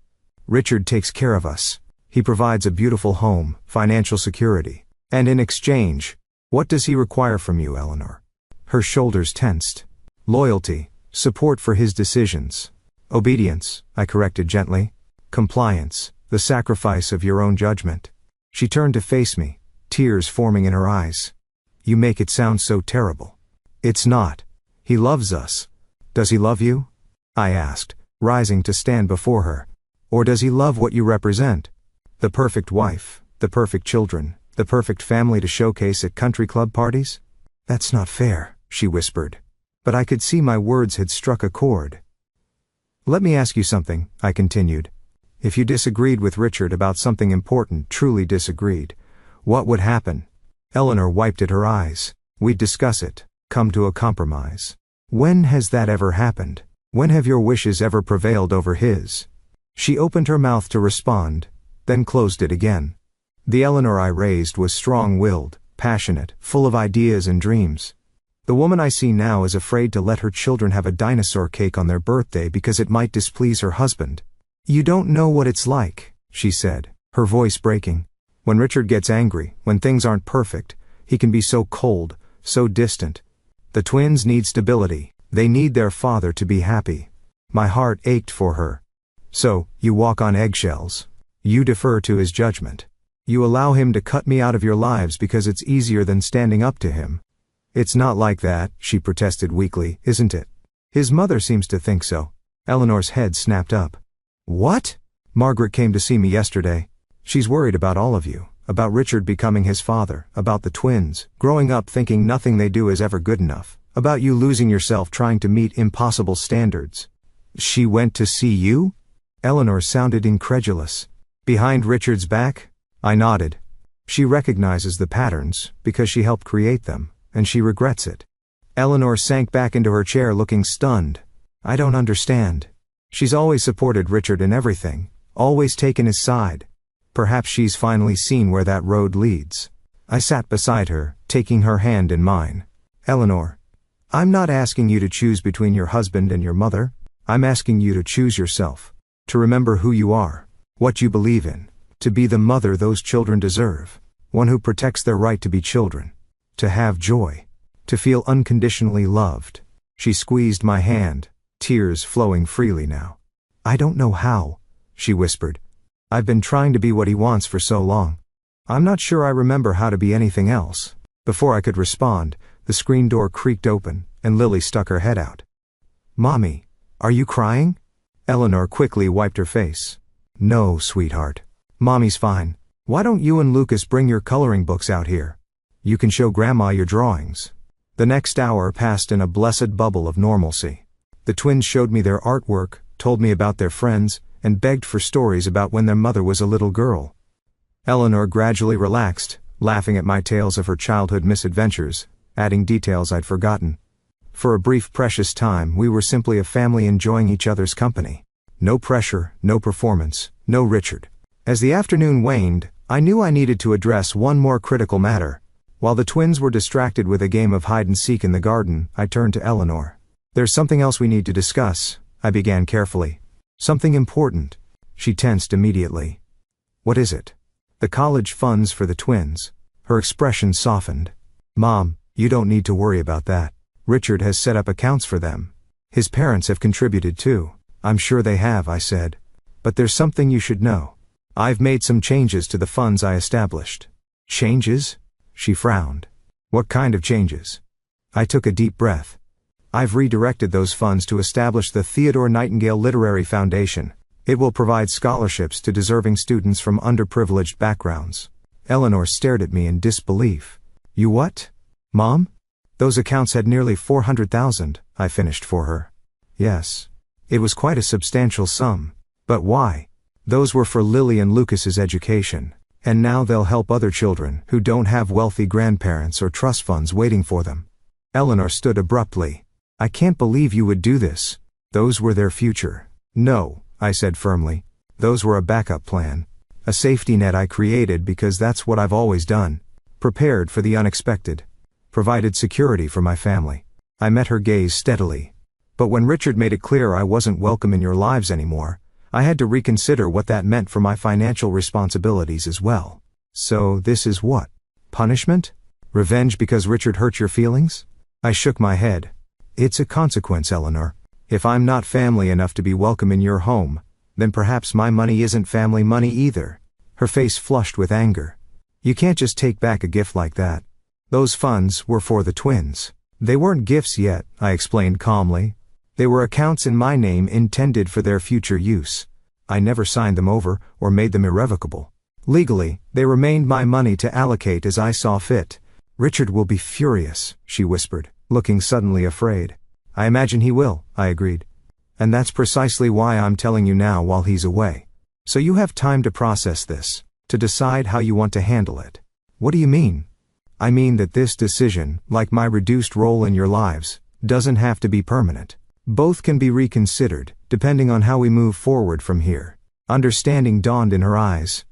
"Richard takes care of us. He provides a beautiful home, financial security. And in exchange, what does he require from you, Eleanor?" Her shoulders tensed. "Loyalty, support for his decisions. Obedience," I corrected gently. "Compliance, the sacrifice of your own judgment." She turned to face me, tears forming in her eyes. "You make it sound so terrible." "It's not. He loves us." "Does he love you?" I asked, rising to stand before her. Or does he love what you represent? The perfect wife, the perfect children, the perfect family to showcase at country club parties? That's not fair, she whispered. But I could see my words had struck a chord. Let me ask you something, I continued. If you disagreed with Richard about something important, truly disagreed, what would happen? Eleanor wiped at her eyes. We'd discuss it, come to a compromise. When has that ever happened? When have your wishes ever prevailed over his? She opened her mouth to respond, then closed it again. The Eleanor I raised was strong-willed, passionate, full of ideas and dreams. The woman I see now is afraid to let her children have a dinosaur cake on their birthday because it might displease her husband. You don't know what it's like, she said, her voice breaking. When Richard gets angry, when things aren't perfect, he can be so cold, so distant. The twins need stability. They need their father to be happy. My heart ached for her. So, you walk on eggshells. You defer to his judgment. You allow him to cut me out of your lives because it's easier than standing up to him. It's not like that, she protested weakly, isn't it? His mother seems to think so. Eleanor's head snapped up. What? Margaret came to see me yesterday. She's worried about all of you, about Richard becoming his father, about the twins, growing up thinking nothing they do is ever good enough, about you losing yourself trying to meet impossible standards. She went to see you? Eleanor sounded incredulous. Behind Richard's back? I nodded. She recognizes the patterns, because she helped create them, and she regrets it. Eleanor sank back into her chair looking stunned. I don't understand. She's always supported Richard in everything, always taken his side. Perhaps she's finally seen where that road leads. I sat beside her, taking her hand in mine. Eleanor, I'm not asking you to choose between your husband and your mother. I'm asking you to choose yourself. To remember who you are, what you believe in, to be the mother those children deserve, one who protects their right to be children, to have joy, to feel unconditionally loved. She squeezed my hand, tears flowing freely now. I don't know how, she whispered. I've been trying to be what he wants for so long. I'm not sure I remember how to be anything else. Before I could respond, the screen door creaked open, and Lily stuck her head out. Mommy, are you crying? Eleanor quickly wiped her face. No, sweetheart. Mommy's fine. Why don't you and Lucas bring your coloring books out here? You can show Grandma your drawings. The next hour passed in a blessed bubble of normalcy. The twins showed me their artwork, told me about their friends, and begged for stories about when their mother was a little girl. Eleanor gradually relaxed, laughing at my tales of her childhood misadventures, adding details I'd forgotten. For a brief precious time we were simply a family enjoying each other's company. No pressure, no performance, no Richard. As the afternoon waned, I knew I needed to address one more critical matter. While the twins were distracted with a game of hide-and-seek in the garden, I turned to Eleanor. There's something else we need to discuss, I began carefully. Something important. She tensed immediately. What is it? The college funds for the twins. Her expression softened. Mom, you don't need to worry about that. Richard has set up accounts for them. His parents have contributed too. I'm sure they have, I said. But there's something you should know. I've made some changes to the funds I established. Changes? She frowned. What kind of changes? I took a deep breath. I've redirected those funds to establish the Theodore Nightingale Literary Foundation. It will provide scholarships to deserving students from underprivileged backgrounds. Eleanor stared at me in disbelief. You what? Mom? Those accounts had nearly 400,000, I finished for her. Yes. It was quite a substantial sum. But why? Those were for Lily and Lucas's education. And now they'll help other children who don't have wealthy grandparents or trust funds waiting for them. Eleanor stood abruptly. I can't believe you would do this. Those were their future. No, I said firmly. Those were a backup plan. A safety net I created because that's what I've always done. Prepared for the unexpected. Provided security for my family. I met her gaze steadily. But when Richard made it clear I wasn't welcome in your lives anymore, I had to reconsider what that meant for my financial responsibilities as well. So this is what? Punishment? Revenge because Richard hurt your feelings? I shook my head. It's a consequence, Eleanor. If I'm not family enough to be welcome in your home, then perhaps my money isn't family money either. Her face flushed with anger. You can't just take back a gift like that. Those funds were for the twins. They weren't gifts yet, I explained calmly. They were accounts in my name intended for their future use. I never signed them over or made them irrevocable. Legally, they remained my money to allocate as I saw fit. Richard will be furious, she whispered, looking suddenly afraid. I imagine he will, I agreed. And that's precisely why I'm telling you now while he's away. So you have time to process this, to decide how you want to handle it. What do you mean? I mean that this decision, like my reduced role in your lives, doesn't have to be permanent. Both can be reconsidered, depending on how we move forward from here. Understanding dawned in her eyes.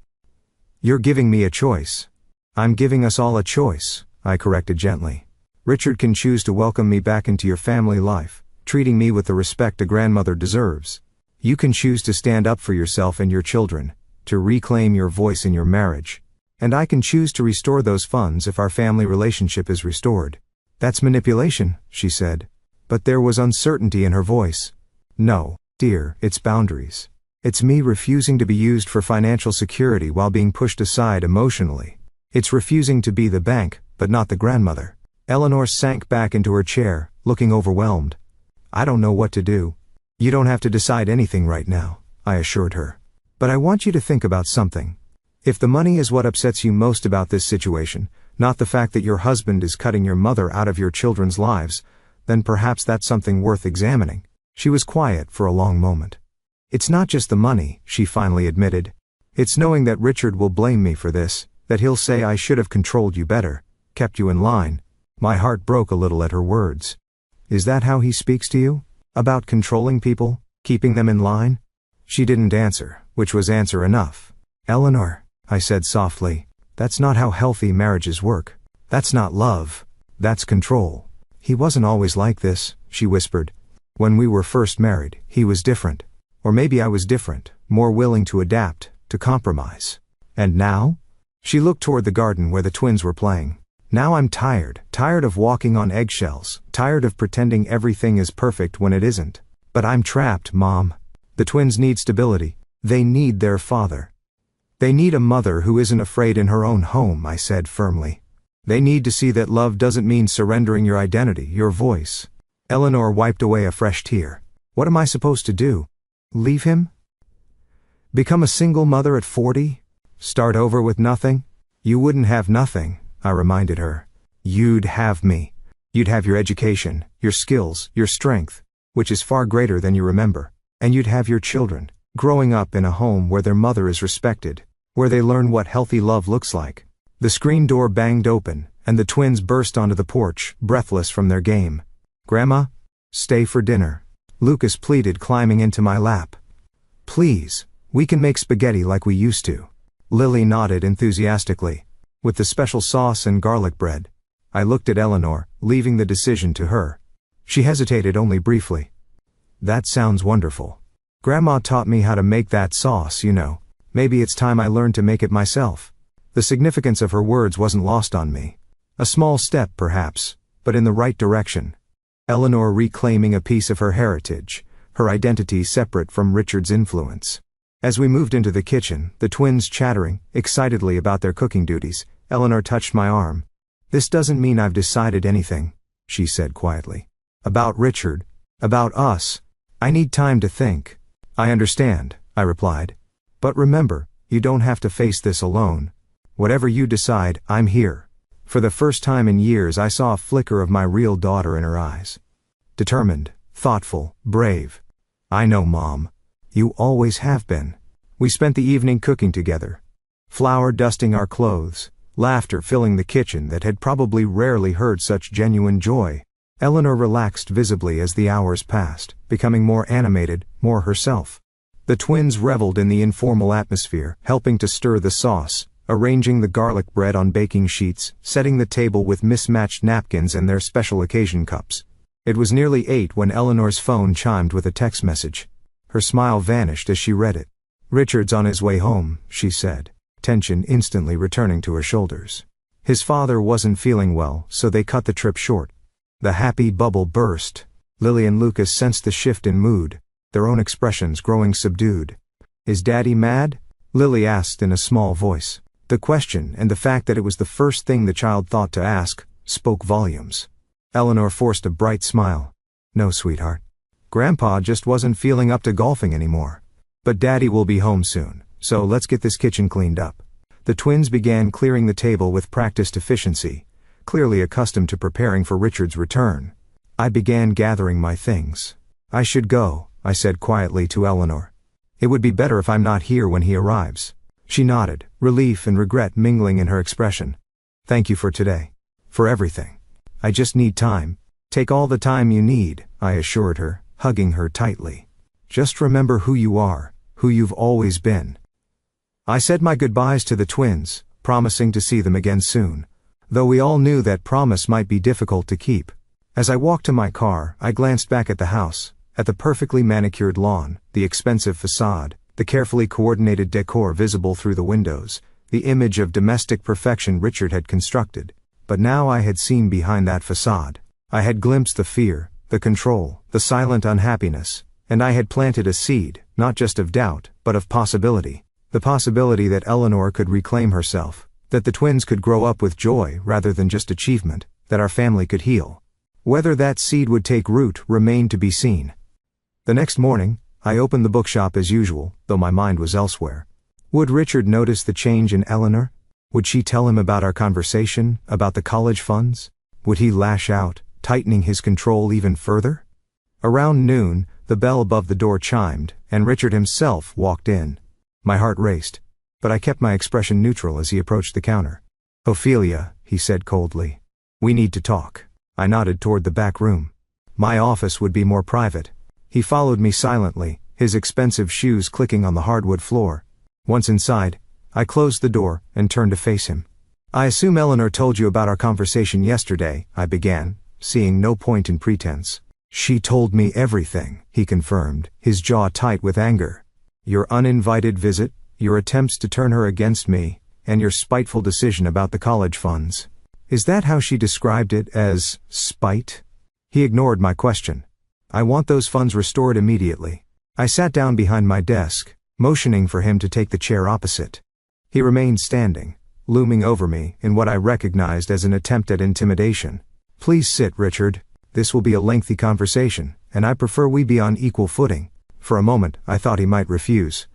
You're giving me a choice. I'm giving us all a choice, I corrected gently. Richard can choose to welcome me back into your family life, treating me with the respect a grandmother deserves. You can choose to stand up for yourself and your children, to reclaim your voice in your marriage. And I can choose to restore those funds if our family relationship is restored. That's manipulation, she said. But there was uncertainty in her voice. No, dear, it's boundaries. It's me refusing to be used for financial security while being pushed aside emotionally. It's refusing to be the bank, but not the grandmother. Eleanor sank back into her chair, looking overwhelmed. I don't know what to do. You don't have to decide anything right now, I assured her. But I want you to think about something. If the money is what upsets you most about this situation, not the fact that your husband is cutting your mother out of your children's lives, then perhaps that's something worth examining. She was quiet for a long moment. It's not just the money, she finally admitted. It's knowing that Richard will blame me for this, that he'll say I should have controlled you better, kept you in line. My heart broke a little at her words. Is that how he speaks to you? About controlling people, keeping them in line? She didn't answer, which was answer enough. Eleanor, I said softly, that's not how healthy marriages work. That's not love. That's control. He wasn't always like this, she whispered. When we were first married, he was different. Or maybe I was different, more willing to adapt, to compromise. And now? She looked toward the garden where the twins were playing. Now I'm tired of walking on eggshells, tired of pretending everything is perfect when it isn't. But I'm trapped, Mom. The twins need stability. They need their father. They need a mother who isn't afraid in her own home, I said firmly. They need to see that love doesn't mean surrendering your identity, your voice. Eleanor wiped away a fresh tear. What am I supposed to do? Leave him? Become a single mother at 40? Start over with nothing? You wouldn't have nothing, I reminded her. You'd have me. You'd have your education, your skills, your strength, which is far greater than you remember. And you'd have your children, growing up in a home where their mother is respected, where they learn what healthy love looks like. The screen door banged open, and the twins burst onto the porch, breathless from their game. Grandma? Stay for dinner. Lucas pleaded, climbing into my lap. Please, we can make spaghetti like we used to. Lily nodded enthusiastically. With the special sauce and garlic bread. I looked at Eleanor, leaving the decision to her. She hesitated only briefly. That sounds wonderful. Grandma taught me how to make that sauce, you know. Maybe it's time I learned to make it myself. The significance of her words wasn't lost on me. A small step, perhaps, but in the right direction. Eleanor reclaiming a piece of her heritage, her identity separate from Richard's influence. As we moved into the kitchen, the twins chattering excitedly about their cooking duties, Eleanor touched my arm. This doesn't mean I've decided anything, she said quietly. About Richard, about us. I need time to think. I understand, I replied. But remember, you don't have to face this alone. Whatever you decide, I'm here. For the first time in years I saw a flicker of my real daughter in her eyes. Determined, thoughtful, brave. I know, Mom. You always have been. We spent the evening cooking together. Flour dusting our clothes, laughter filling the kitchen that had probably rarely heard such genuine joy. Eleanor relaxed visibly as the hours passed, becoming more animated, more herself. The twins reveled in the informal atmosphere, helping to stir the sauce, arranging the garlic bread on baking sheets, setting the table with mismatched napkins and their special occasion cups. It was nearly 8 when Eleanor's phone chimed with a text message. Her smile vanished as she read it. Richard's on his way home, she said, tension instantly returning to her shoulders. His father wasn't feeling well, so they cut the trip short. The happy bubble burst. Lily and Lucas sensed the shift in mood, their own expressions growing subdued. Is Daddy mad? Lily asked in a small voice. The question, and the fact that it was the first thing the child thought to ask, spoke volumes. Eleanor forced a bright smile. No, sweetheart. Grandpa just wasn't feeling up to golfing anymore. But Daddy will be home soon, so let's get this kitchen cleaned up. The twins began clearing the table with practiced efficiency, clearly accustomed to preparing for Richard's return. I began gathering my things. I should go, I said quietly to Eleanor. It would be better if I'm not here when he arrives. She nodded, relief and regret mingling in her expression. Thank you for today. For everything. I just need time. Take all the time you need, I assured her, hugging her tightly. Just remember who you are, who you've always been. I said my goodbyes to the twins, promising to see them again soon, though we all knew that promise might be difficult to keep. As I walked to my car, I glanced back at the house, at the perfectly manicured lawn, the expensive facade, the carefully coordinated decor visible through the windows, the image of domestic perfection Richard had constructed. But now I had seen behind that facade. I had glimpsed the fear, the control, the silent unhappiness, and I had planted a seed, not just of doubt, but of possibility. The possibility that Eleanor could reclaim herself, that the twins could grow up with joy rather than just achievement, that our family could heal. Whether that seed would take root remained to be seen. The next morning, I opened the bookshop as usual, though my mind was elsewhere. Would Richard notice the change in Eleanor? Would she tell him about our conversation, about the college funds? Would he lash out, tightening his control even further? Around noon, the bell above the door chimed, and Richard himself walked in. My heart raced, but I kept my expression neutral as he approached the counter. Ophelia, he said coldly. We need to talk. I nodded toward the back room. My office would be more private. He followed me silently, his expensive shoes clicking on the hardwood floor. Once inside, I closed the door and turned to face him. I assume Eleanor told you about our conversation yesterday, I began, seeing no point in pretense. She told me everything, he confirmed, his jaw tight with anger. Your uninvited visit, your attempts to turn her against me, and your spiteful decision about the college funds. Is that how she described it, as spite? He ignored my question. I want those funds restored immediately. I sat down behind my desk, motioning for him to take the chair opposite. He remained standing, looming over me in what I recognized as an attempt at intimidation. Please sit, Richard. This will be a lengthy conversation, and I prefer we be on equal footing. For a moment, I thought he might refuse,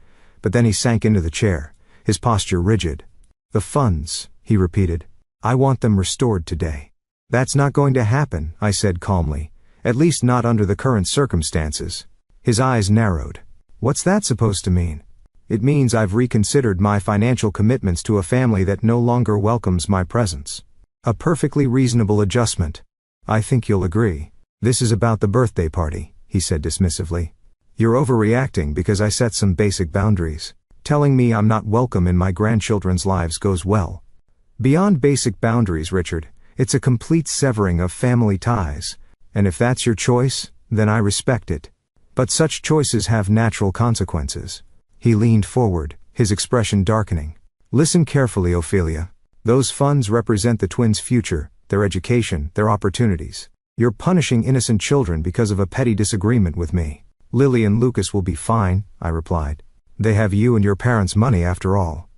but then he sank into the chair, his posture rigid. The funds, he repeated. I want them restored today. That's not going to happen, I said calmly, at least not under the current circumstances. His eyes narrowed. What's that supposed to mean? It means I've reconsidered my financial commitments to a family that no longer welcomes my presence. A perfectly reasonable adjustment. I think you'll agree. This is about the birthday party, he said dismissively. You're overreacting because I set some basic boundaries. Telling me I'm not welcome in my grandchildren's lives goes well. Beyond basic boundaries, Richard, it's a complete severing of family ties. And if that's your choice, then I respect it. But such choices have natural consequences. He leaned forward, his expression darkening. Listen carefully, Ophelia. Those funds represent the twins' future, their education, their opportunities. You're punishing innocent children because of a petty disagreement with me. Lily and Lucas will be fine, I replied. They have you and your parents' money after all.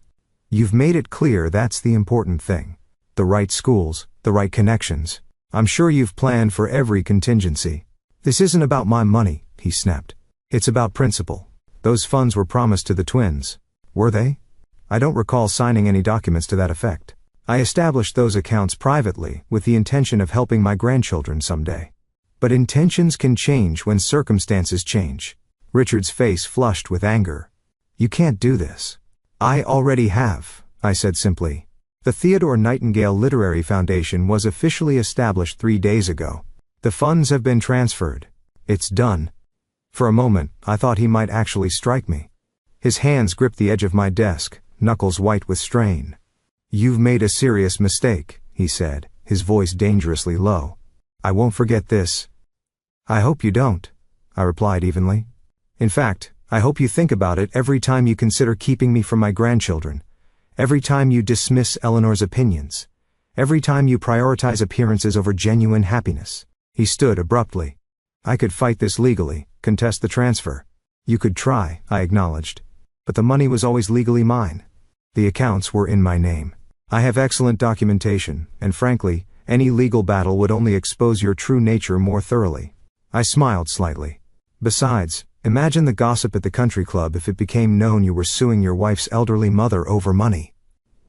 You've made it clear that's the important thing. The right schools, the right connections. I'm sure you've planned for every contingency. This isn't about my money, he snapped. It's about principle. Those funds were promised to the twins. Were they? I don't recall signing any documents to that effect. I established those accounts privately with the intention of helping my grandchildren someday. But intentions can change when circumstances change. Richard's face flushed with anger. You can't do this. I already have, I said simply. The Theodore Nightingale Literary Foundation was officially established 3 days ago. The funds have been transferred. It's done. For a moment, I thought he might actually strike me. His hands gripped the edge of my desk, knuckles white with strain. You've made a serious mistake, he said, his voice dangerously low. I won't forget this. I hope you don't, I replied evenly. In fact, I hope you think about it every time you consider keeping me from my grandchildren. Every time you dismiss Eleanor's opinions. Every time you prioritize appearances over genuine happiness. He stood abruptly. I could fight this legally, contest the transfer. You could try, I acknowledged. But the money was always legally mine. The accounts were in my name. I have excellent documentation, and frankly, any legal battle would only expose your true nature more thoroughly. I smiled slightly. Besides, imagine the gossip at the country club if it became known you were suing your wife's elderly mother over money.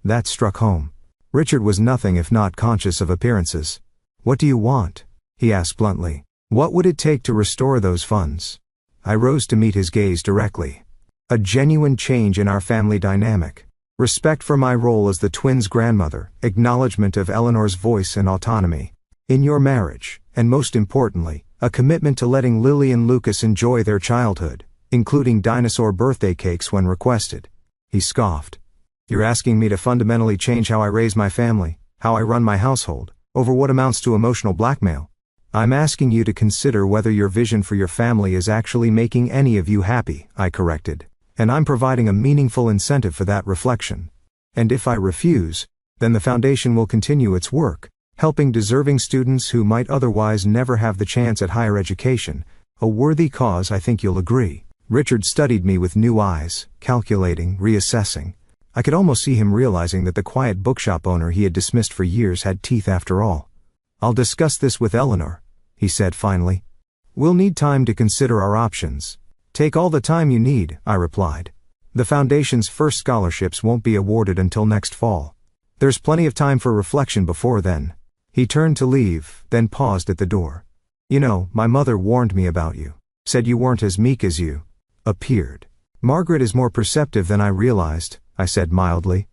That struck home. Richard was nothing if not conscious of appearances. "What do you want?" he asked bluntly. "What would it take to restore those funds?" I rose to meet his gaze directly. A genuine change in our family dynamic. Respect for my role as the twins' grandmother, acknowledgement of Eleanor's voice and autonomy in your marriage, and most importantly, a commitment to letting Lily and Lucas enjoy their childhood, including dinosaur birthday cakes when requested. He scoffed. "You're asking me to fundamentally change how I raise my family, how I run my household, over what amounts to emotional blackmail? I'm asking you to consider whether your vision for your family is actually making any of you happy," I corrected. "And I'm providing a meaningful incentive for that reflection. And if I refuse, then the foundation will continue its work, helping deserving students who might otherwise never have the chance at higher education, a worthy cause, I think you'll agree." Richard studied me with new eyes, calculating, reassessing. I could almost see him realizing that the quiet bookshop owner he had dismissed for years had teeth after all. "I'll discuss this with Eleanor," he said finally. "We'll need time to consider our options." "Take all the time you need," I replied. "The foundation's first scholarships won't be awarded until next fall. There's plenty of time for reflection before then." He turned to leave, then paused at the door. "You know, my mother warned me about you. Said you weren't as meek as you appeared." "Margaret is more perceptive than I realized," I said mildly.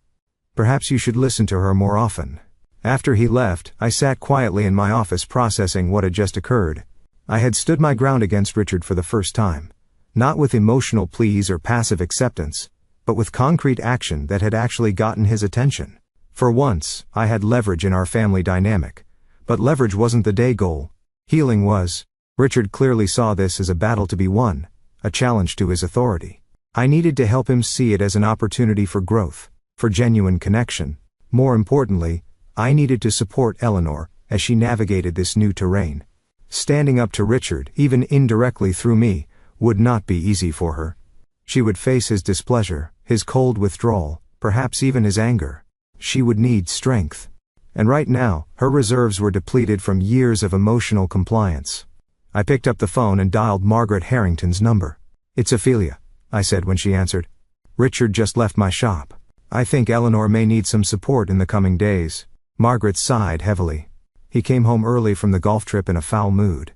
"Perhaps you should listen to her more often." After he left, I sat quietly in my office processing what had just occurred. I had stood my ground against Richard for the first time. Not with emotional pleas or passive acceptance, but with concrete action that had actually gotten his attention. For once, I had leverage in our family dynamic. But leverage wasn't the day goal. Healing was. Richard clearly saw this as a battle to be won, a challenge to his authority. I needed to help him see it as an opportunity for growth, for genuine connection. More importantly, I needed to support Eleanor as she navigated this new terrain. Standing up to Richard, even indirectly through me, would not be easy for her. She would face his displeasure, his cold withdrawal, perhaps even his anger. She would need strength. And right now, her reserves were depleted from years of emotional compliance. I picked up the phone and dialed Margaret Harrington's number. "It's Ophelia," I said when she answered. "Richard just left my shop. I think Eleanor may need some support in the coming days." Margaret sighed heavily. "He came home early from the golf trip in a foul mood.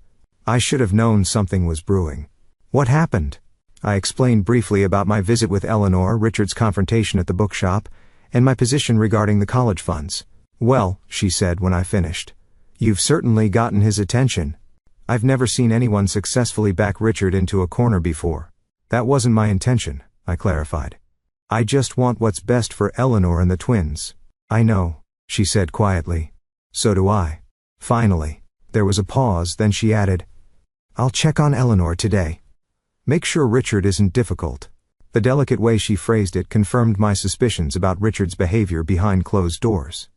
I should have known something was brewing." "What happened?" I explained briefly about my visit with Eleanor, Richard's confrontation at the bookshop, and my position regarding the college funds. "Well," she said when I finished, "you've certainly gotten his attention. I've never seen anyone successfully back Richard into a corner before." "That wasn't my intention," I clarified. "I just want what's best for Eleanor and the twins." "I know," she said quietly. "So do I." Finally, there was a pause, then she added, "I'll check on Eleanor today. Make sure Richard isn't difficult." The delicate way she phrased it confirmed my suspicions about Richard's behavior behind closed doors.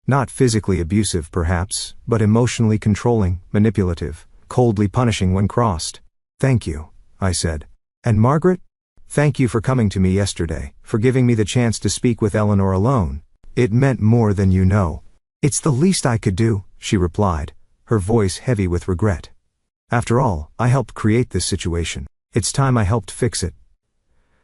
Not physically abusive, perhaps, but emotionally controlling, manipulative, coldly punishing when crossed. "Thank you," I said. "And Margaret? Thank you for coming to me yesterday, for giving me the chance to speak with Eleanor alone. It meant more than you know." "It's the least I could do," she replied, her voice heavy with regret. "After all, I helped create this situation. It's time I helped fix it."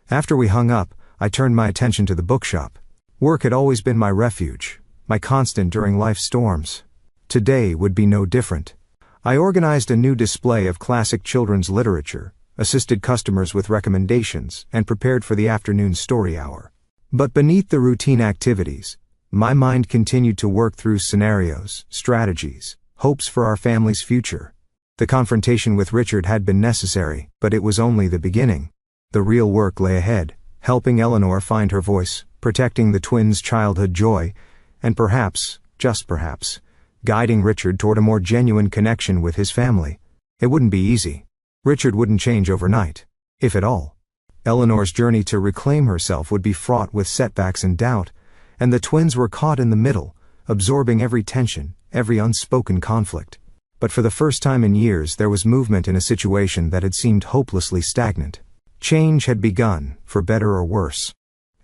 After we hung up, I turned my attention to the bookshop. Work had always been my refuge, my constant during life's storms. Today would be no different. I organized a new display of classic children's literature, assisted customers with recommendations, and prepared for the afternoon story hour. But beneath the routine activities, my mind continued to work through scenarios, strategies, hopes for our family's future. The confrontation with Richard had been necessary, but it was only the beginning. The real work lay ahead, helping Eleanor find her voice, protecting the twins' childhood joy, and perhaps, just perhaps, guiding Richard toward a more genuine connection with his family. It wouldn't be easy. Richard wouldn't change overnight, if at all. Eleanor's journey to reclaim herself would be fraught with setbacks and doubt, and the twins were caught in the middle, absorbing every tension, every unspoken conflict. But for the first time in years there was movement in a situation that had seemed hopelessly stagnant. Change had begun, for better or worse.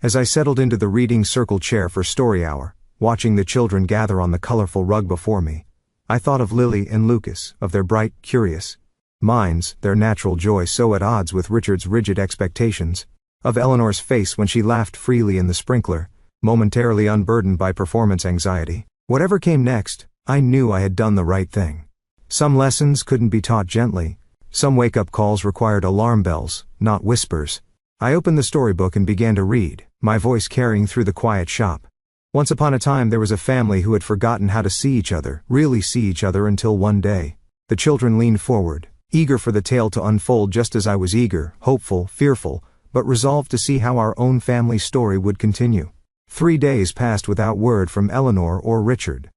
As I settled into the reading circle chair for story hour, watching the children gather on the colorful rug before me, I thought of Lily and Lucas, of their bright, curious, Mine's, their natural joy so at odds with Richard's rigid expectations. Of Eleanor's face when she laughed freely in the sprinkler, momentarily unburdened by performance anxiety. Whatever came next, I knew I had done the right thing. Some lessons couldn't be taught gently. Some wake-up calls required alarm bells, not whispers. I opened the storybook and began to read, my voice carrying through the quiet shop. Once upon a time there was a family who had forgotten how to see each other, really see each other, until one day. The children leaned forward, eager for the tale to unfold just as I was eager, hopeful, fearful, but resolved to see how our own family story would continue. 3 days passed without word from Eleanor or Richard.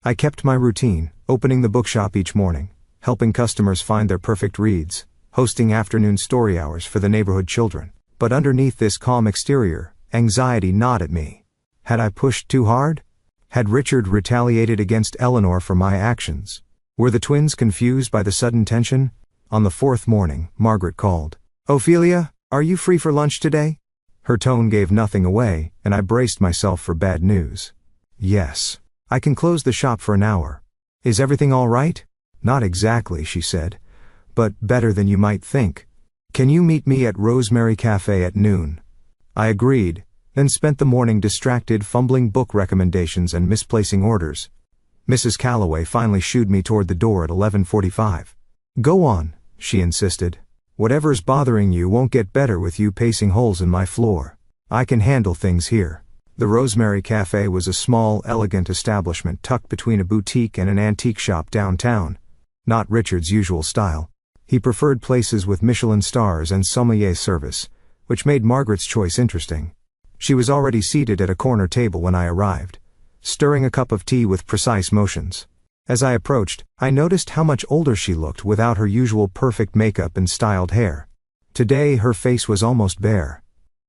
I kept my routine, opening the bookshop each morning, helping customers find their perfect reads, hosting afternoon story hours for the neighborhood children. But underneath this calm exterior, anxiety gnawed at me. Had I pushed too hard? Had Richard retaliated against Eleanor for my actions? Were the twins confused by the sudden tension? On the 4th morning, Margaret called. "Ophelia, are you free for lunch today?" Her tone gave nothing away, and I braced myself for bad news. "Yes. I can close the shop for an hour. Is everything all right?" "Not exactly," she said, "but better than you might think. Can you meet me at Rosemary Cafe at noon?" I agreed, then spent the morning distracted fumbling book recommendations and misplacing orders. Mrs. Calloway finally shooed me toward the door at 11:45. "Go on," she insisted. "Whatever's bothering you won't get better with you pacing holes in my floor. I can handle things here." The Rosemary Cafe was a small, elegant establishment tucked between a boutique and an antique shop downtown. Not Richard's usual style. He preferred places with Michelin stars and sommelier service, which made Margaret's choice interesting. She was already seated at a corner table when I arrived, stirring a cup of tea with precise motions. As I approached, I noticed how much older she looked without her usual perfect makeup and styled hair. Today her face was almost bare.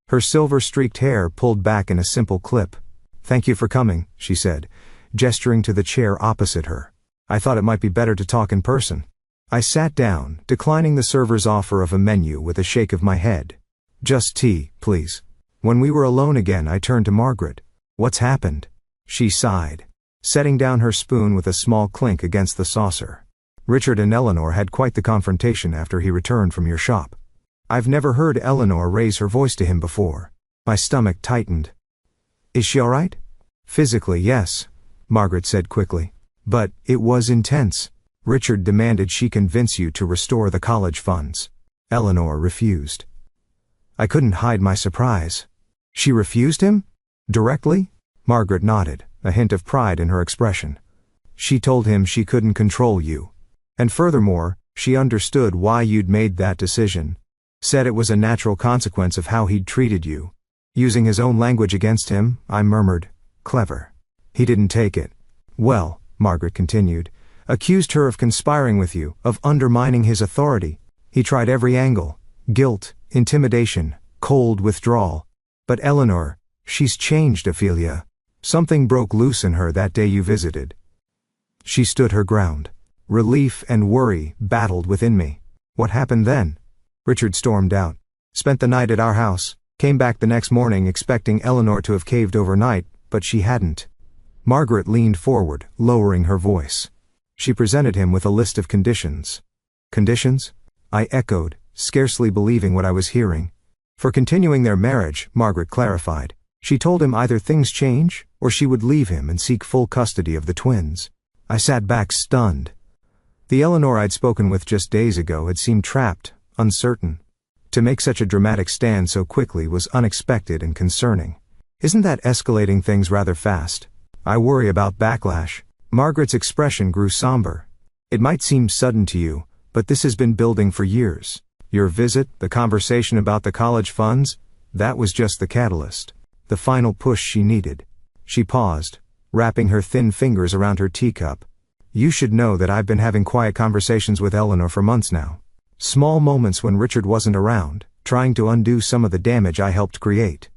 Her silver-streaked hair pulled back in a simple clip. "Thank you for coming," she said, gesturing to the chair opposite her. "I thought it might be better to talk in person." I sat down, declining the server's offer of a menu with a shake of my head. "Just tea, please." When we were alone again, I turned to Margaret. "What's happened?" She sighed, setting down her spoon with a small clink against the saucer. "Richard and Eleanor had quite the confrontation after he returned from your shop. I've never heard Eleanor raise her voice to him before." My stomach tightened. "Is she all right?" "Physically, yes," Margaret said quickly. "But it was intense. Richard demanded she convince you to restore the college funds. Eleanor refused." I couldn't hide my surprise. "She refused him? Directly?" Margaret nodded, a hint of pride in her expression. "She told him she couldn't control you. And furthermore, she understood why you'd made that decision. Said it was a natural consequence of how he'd treated you." Using his own language against him, I murmured, "Clever." "He didn't take it." "Well," Margaret continued, "accused her of conspiring with you, of undermining his authority. He tried every angle. Guilt, intimidation, cold withdrawal. But Eleanor, she's changed, Ophelia. Something broke loose in her that day you visited." She stood her ground. Relief and worry battled within me. "What happened then?" Richard stormed out. "Spent the night at our house. Came back the next morning expecting Eleanor to have caved overnight, but she hadn't." Margaret leaned forward, lowering her voice. She presented him with a list of conditions. "Conditions?" I echoed, scarcely believing what I was hearing. "For continuing their marriage," Margaret clarified. "She told him either things change, or she would leave him and seek full custody of the twins." I sat back stunned. The Eleanor I'd spoken with just days ago had seemed trapped, uncertain. To make such a dramatic stand so quickly was unexpected and concerning. "Isn't that escalating things rather fast? I worry about backlash." Margaret's expression grew somber. "It might seem sudden to you, but this has been building for years. Your visit, the conversation about the college funds, that was just the catalyst. The final push she needed." She paused, wrapping her thin fingers around her teacup. "You should know that I've been having quiet conversations with Eleanor for months now. Small moments when Richard wasn't around, trying to undo some of the damage I helped create.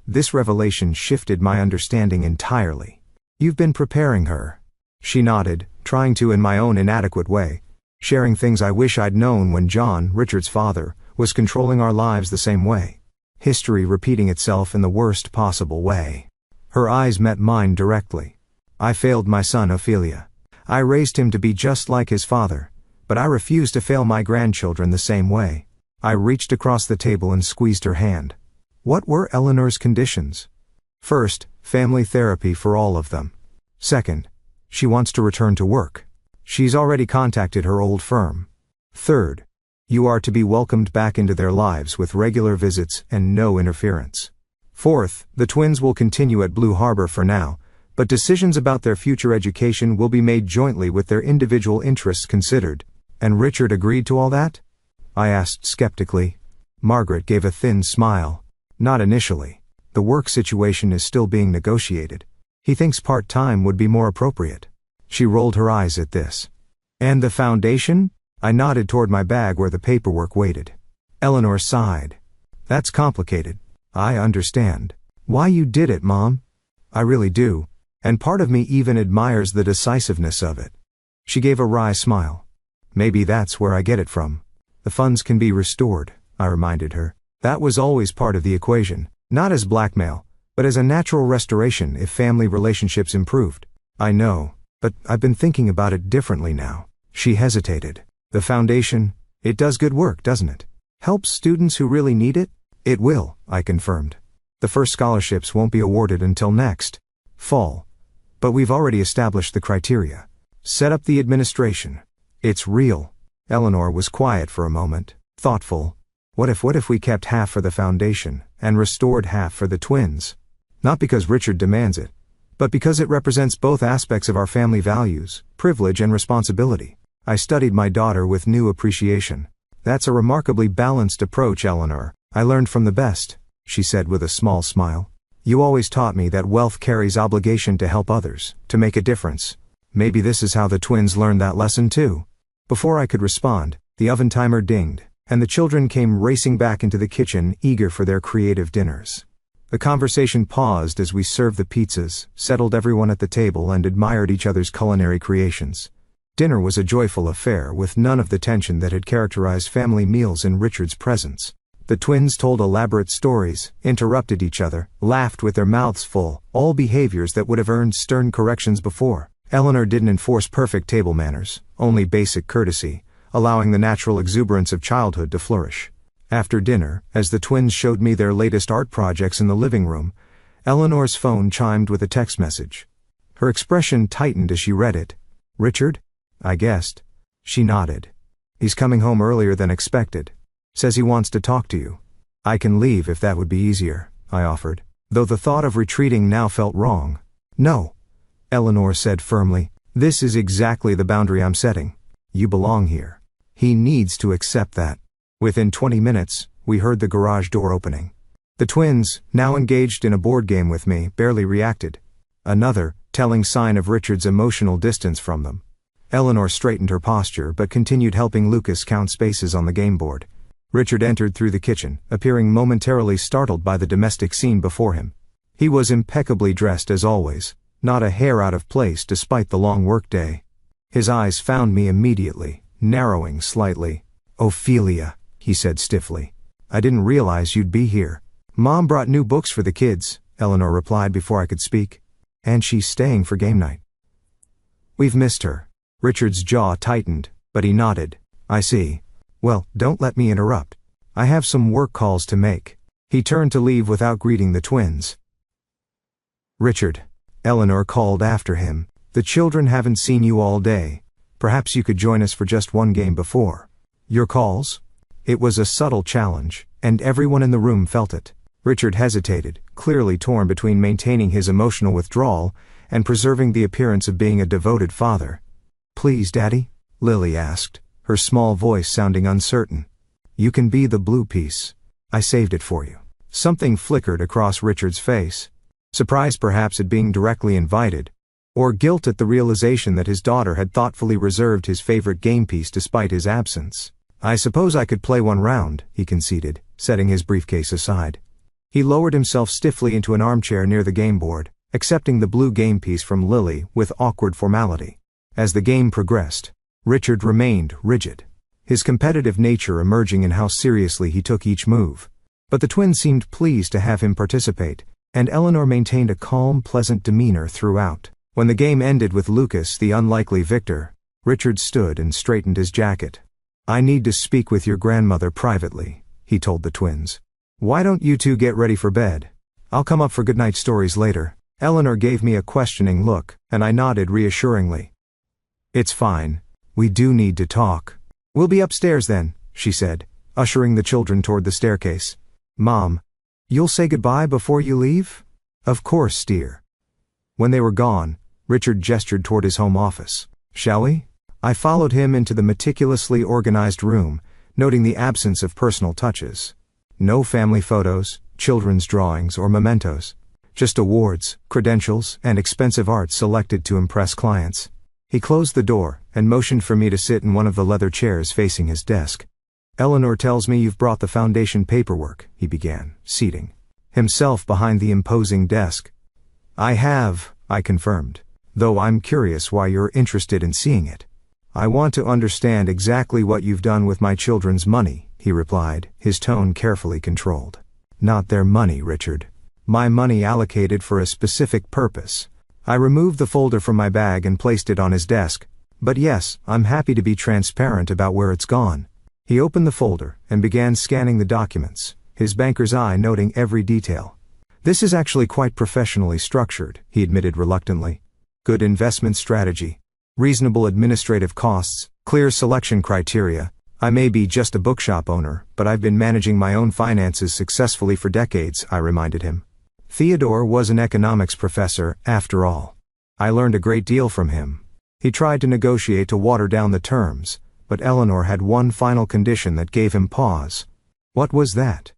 This revelation shifted my understanding entirely." "You've been preparing her." She nodded, trying to in my own inadequate way, sharing things I wish I'd known when John, Richard's father, was controlling our lives the same way. History repeating itself in the worst possible way. Her eyes met mine directly. "I failed my son, Ophelia. I raised him to be just like his father, but I refuse to fail my grandchildren the same way. I reached across the table and squeezed her hand. What were Eleanor's conditions? First, family therapy for all of them. Second, she wants to return to work. She's already contacted her old firm. Third, you are to be welcomed back into their lives with regular visits and no interference. Fourth, the twins will continue at Blue Harbor for now, but decisions about their future education will be made jointly with their individual interests considered. And Richard agreed to all that? I asked skeptically. Margaret gave a thin smile. Not initially. The work situation is still being negotiated. He thinks part-time would be more appropriate. She rolled her eyes at this. And the foundation? I nodded toward my bag where the paperwork waited. Eleanor sighed. That's complicated. I understand. Why you did it, Mom? I really do. And part of me even admires the decisiveness of it. She gave a wry smile. Maybe that's where I get it from. The funds can be restored, I reminded her. That was always part of the equation, not as blackmail, but as a natural restoration if family relationships improved. I know, but I've been thinking about it differently now. She hesitated. The foundation, it does good work, doesn't it? Helps students who really need it? It will, I confirmed. The first scholarships won't be awarded until next fall. But we've already established the criteria. Set up the administration. It's real. Eleanor was quiet for a moment, thoughtful. What if we kept half for the foundation, and restored half for the twins? Not because Richard demands it, but because it represents both aspects of our family values, privilege and responsibility. I studied my daughter with new appreciation. That's a remarkably balanced approach, Eleanor. I learned from the best, she said with a small smile. You always taught me that wealth carries obligation to help others, to make a difference. Maybe this is how the twins learned that lesson too. Before I could respond, the oven timer dinged, and the children came racing back into the kitchen, eager for their creative dinners. The conversation paused as we served the pizzas, settled everyone at the table, and admired each other's culinary creations. Dinner was a joyful affair with none of the tension that had characterized family meals in Richard's presence. The twins told elaborate stories, interrupted each other, laughed with their mouths full, all behaviors that would have earned stern corrections before. Eleanor didn't enforce perfect table manners, only basic courtesy, allowing the natural exuberance of childhood to flourish. After dinner, as the twins showed me their latest art projects in the living room, Eleanor's phone chimed with a text message. Her expression tightened as she read it. Richard? I guessed. She nodded. He's coming home earlier than expected. Says he wants to talk to you. I can leave if that would be easier, I offered, though the thought of retreating now felt wrong. No, Eleanor said firmly. This is exactly the boundary I'm setting. You belong here. He needs to accept that. Within 20 minutes, we heard the garage door opening. The twins, now engaged in a board game with me, barely reacted. Another, telling sign of Richard's emotional distance from them. Eleanor straightened her posture but continued helping Lucas count spaces on the game board. Richard entered through the kitchen, appearing momentarily startled by the domestic scene before him. He was impeccably dressed as always, not a hair out of place despite the long workday. His eyes found me immediately, narrowing slightly. Ophelia, he said stiffly. I didn't realize you'd be here. Mom brought new books for the kids, Eleanor replied before I could speak. And she's staying for game night. We've missed her. Richard's jaw tightened, but he nodded. I see. Well, don't let me interrupt. I have some work calls to make. He turned to leave without greeting the twins. Richard, Eleanor called after him, the children haven't seen you all day. Perhaps you could join us for just one game before your calls? It was a subtle challenge, and everyone in the room felt it. Richard hesitated, clearly torn between maintaining his emotional withdrawal and preserving the appearance of being a devoted father. Please, Daddy? Lily asked, her small voice sounding uncertain. You can be the blue piece. I saved it for you. Something flickered across Richard's face. Surprise perhaps at being directly invited, or guilt at the realization that his daughter had thoughtfully reserved his favorite game piece despite his absence. I suppose I could play one round, he conceded, setting his briefcase aside. He lowered himself stiffly into an armchair near the game board, accepting the blue game piece from Lily with awkward formality. As the game progressed, Richard remained rigid, his competitive nature emerging in how seriously he took each move. But the twins seemed pleased to have him participate, and Eleanor maintained a calm, pleasant demeanor throughout. When the game ended with Lucas the unlikely victor, Richard stood and straightened his jacket. "I need to speak with your grandmother privately," he told the twins. "Why don't you two get ready for bed? I'll come up for goodnight stories later." Eleanor gave me a questioning look, and I nodded reassuringly. "It's fine. We do need to talk." "We'll be upstairs then," she said, ushering the children toward the staircase. "Mom, you'll say goodbye before you leave?" "Of course, dear." When they were gone, Richard gestured toward his home office. "Shall we?" I followed him into the meticulously organized room, noting the absence of personal touches. No family photos, children's drawings, or mementos. Just awards, credentials, and expensive art selected to impress clients. He closed the door and motioned for me to sit in one of the leather chairs facing his desk. "Eleanor tells me you've brought the foundation paperwork," he began, seating himself behind the imposing desk. "I have," I confirmed, "though I'm curious why you're interested in seeing it." "I want to understand exactly what you've done with my children's money," he replied, his tone carefully controlled. "Not their money, Richard. My money allocated for a specific purpose." I removed the folder from my bag and placed it on his desk. "But yes, I'm happy to be transparent about where it's gone." He opened the folder and began scanning the documents, his banker's eye noting every detail. "This is actually quite professionally structured," he admitted reluctantly. "Good investment strategy. Reasonable administrative costs, clear selection criteria. I may be just a bookshop owner, but I've been managing my own finances successfully for decades," I reminded him. Theodore was an economics professor, after all. I learned a great deal from him. He tried to negotiate to water down the terms, but Eleanor had one final condition that gave him pause. What was that?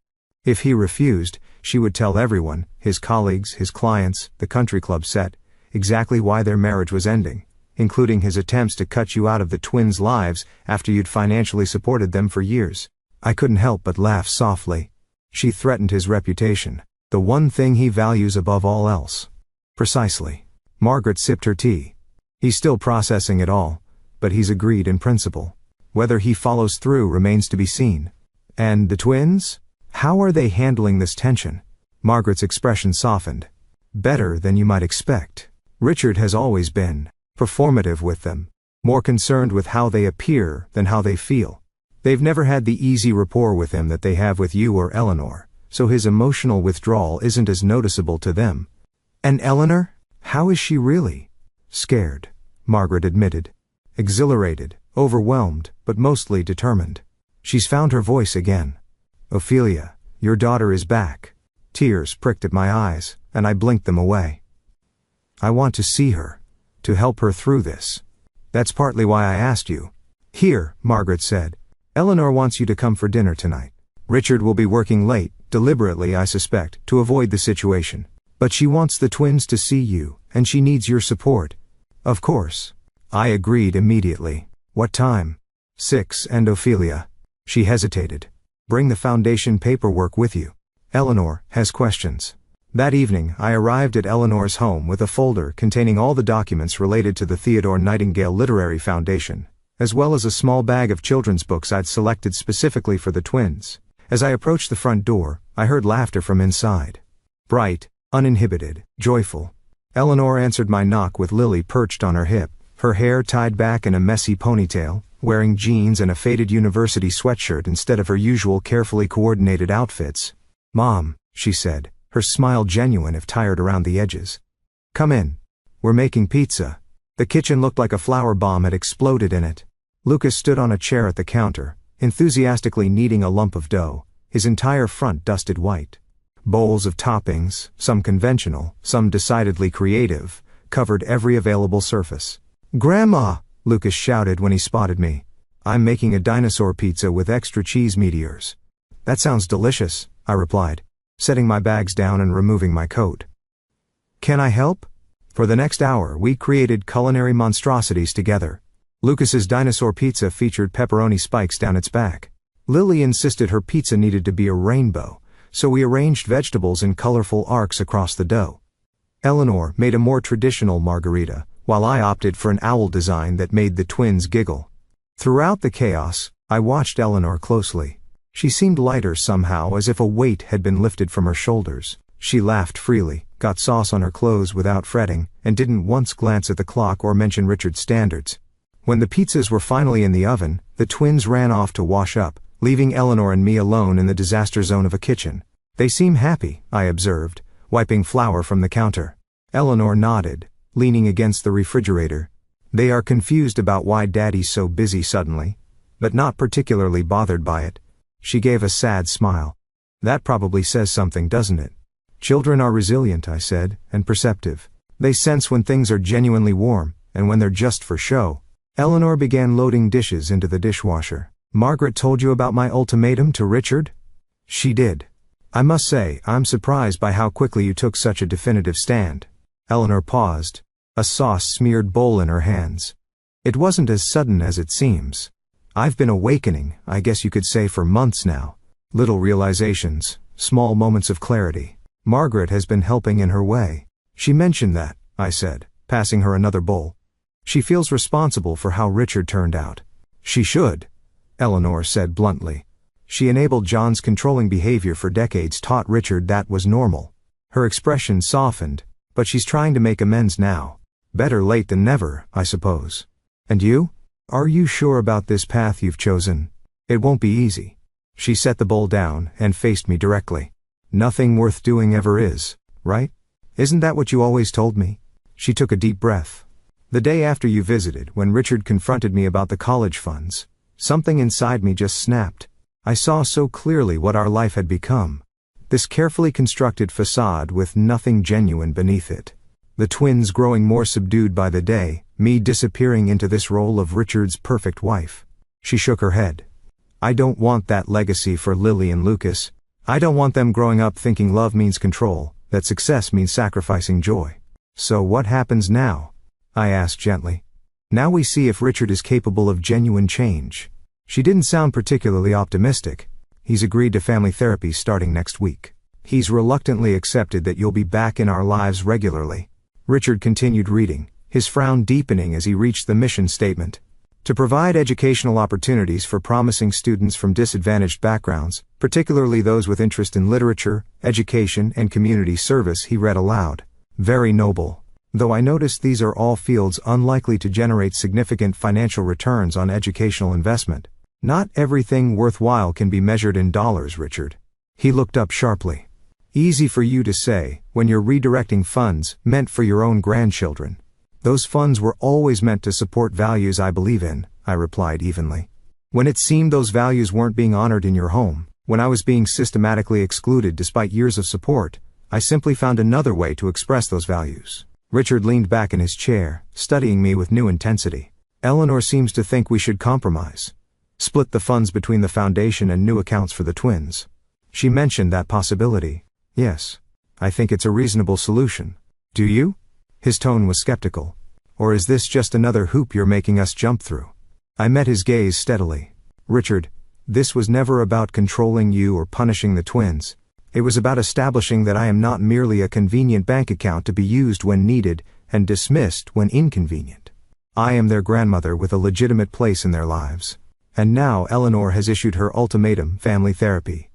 If he refused, she would tell everyone, his colleagues, his clients, the country club set, exactly why their marriage was ending, including his attempts to cut you out of the twins' lives after you'd financially supported them for years. I couldn't help but laugh softly. She threatened his reputation, the one thing he values above all else. Precisely. Margaret sipped her tea. He's still processing it all, but he's agreed in principle. Whether he follows through remains to be seen. And the twins? How are they handling this tension? Margaret's expression softened. Better than you might expect. Richard has always been performative with them, more concerned with how they appear than how they feel. They've never had the easy rapport with him that they have with you or Eleanor, so his emotional withdrawal isn't as noticeable to them. And Eleanor? How is she really? Scared, Margaret admitted. Exhilarated, overwhelmed, but mostly determined. She's found her voice again. "Ophelia, your daughter is back." Tears pricked at my eyes, and I blinked them away. "I want to see her. To help her through this. That's partly why I asked you." "Here," Margaret said. "Eleanor wants you to come for dinner tonight. Richard will be working late, deliberately I suspect, to avoid the situation. But she wants the twins to see you, and she needs your support." "Of course." I agreed immediately. "What time?" 6 and Ophelia. She hesitated. "Bring the foundation paperwork with you. Eleanor has questions." That evening, I arrived at Eleanor's home with a folder containing all the documents related to the Theodore Nightingale Literary Foundation, as well as a small bag of children's books I'd selected specifically for the twins. As I approached the front door, I heard laughter from inside. Bright, uninhibited, joyful. Eleanor answered my knock with Lily perched on her hip, her hair tied back in a messy ponytail, wearing jeans and a faded university sweatshirt instead of her usual carefully coordinated outfits. "Mom," she said, her smile genuine if tired around the edges. "Come in. We're making pizza." The kitchen looked like a flower bomb had exploded in it. Lucas stood on a chair at the counter, enthusiastically kneading a lump of dough, his entire front dusted white. Bowls of toppings, some conventional, some decidedly creative, covered every available surface. "Grandma!" Lucas shouted when he spotted me. "I'm making a dinosaur pizza with extra cheese meteors." "That sounds delicious," I replied, setting my bags down and removing my coat. "Can I help?" For the next hour we created culinary monstrosities together. Lucas's dinosaur pizza featured pepperoni spikes down its back. Lily insisted her pizza needed to be a rainbow, so we arranged vegetables in colorful arcs across the dough. Eleanor made a more traditional margarita, while I opted for an owl design that made the twins giggle. Throughout the chaos, I watched Eleanor closely. She seemed lighter somehow, as if a weight had been lifted from her shoulders. She laughed freely, got sauce on her clothes without fretting, and didn't once glance at the clock or mention Richard's standards. When the pizzas were finally in the oven, the twins ran off to wash up, leaving Eleanor and me alone in the disaster zone of a kitchen. They seem happy, I observed, wiping flour from the counter. Eleanor nodded, leaning against the refrigerator. They are confused about why Daddy's so busy suddenly, but not particularly bothered by it. She gave a sad smile. That probably says something, doesn't it? Children are resilient, I said, and perceptive. They sense when things are genuinely warm, and when they're just for show. Eleanor began loading dishes into the dishwasher. Margaret told you about my ultimatum to Richard? She did. I must say, I'm surprised by how quickly you took such a definitive stand. Eleanor paused, a sauce-smeared bowl in her hands. It wasn't as sudden as it seems. I've been awakening, I guess you could say, for months now. Little realizations, small moments of clarity. Margaret has been helping in her way. She mentioned that, I said, passing her another bowl. She feels responsible for how Richard turned out. She should, Eleanor said bluntly. She enabled John's controlling behavior for decades, taught Richard that was normal. Her expression softened, but she's trying to make amends now. Better late than never, I suppose. And you? Are you sure about this path you've chosen? It won't be easy. She set the bowl down and faced me directly. Nothing worth doing ever is, right? Isn't that what you always told me? She took a deep breath. The day after you visited, when Richard confronted me about the college funds, something inside me just snapped. I saw so clearly what our life had become. This carefully constructed facade with nothing genuine beneath it. The twins growing more subdued by the day, me disappearing into this role of Richard's perfect wife. She shook her head. I don't want that legacy for Lily and Lucas. I don't want them growing up thinking love means control, that success means sacrificing joy. So what happens now? I asked gently. Now we see if Richard is capable of genuine change. She didn't sound particularly optimistic. He's agreed to family therapy starting next week. He's reluctantly accepted that you'll be back in our lives regularly. Richard continued reading, his frown deepening as he reached the mission statement. To provide educational opportunities for promising students from disadvantaged backgrounds, particularly those with interest in literature, education, and community service, he read aloud. Very noble. Though I noticed these are all fields unlikely to generate significant financial returns on educational investment. Not everything worthwhile can be measured in dollars, Richard. He looked up sharply. Easy for you to say, when you're redirecting funds meant for your own grandchildren. Those funds were always meant to support values I believe in, I replied evenly. When it seemed those values weren't being honored in your home, when I was being systematically excluded despite years of support, I simply found another way to express those values. Richard leaned back in his chair, studying me with new intensity. Eleanor seems to think we should compromise. Split the funds between the foundation and new accounts for the twins. She mentioned that possibility. Yes. I think it's a reasonable solution. Do you? His tone was skeptical. Or is this just another hoop you're making us jump through? I met his gaze steadily. Richard, this was never about controlling you or punishing the twins. It was about establishing that I am not merely a convenient bank account to be used when needed and dismissed when inconvenient. I am their grandmother with a legitimate place in their lives. And now Eleanor has issued her ultimatum, family therapy.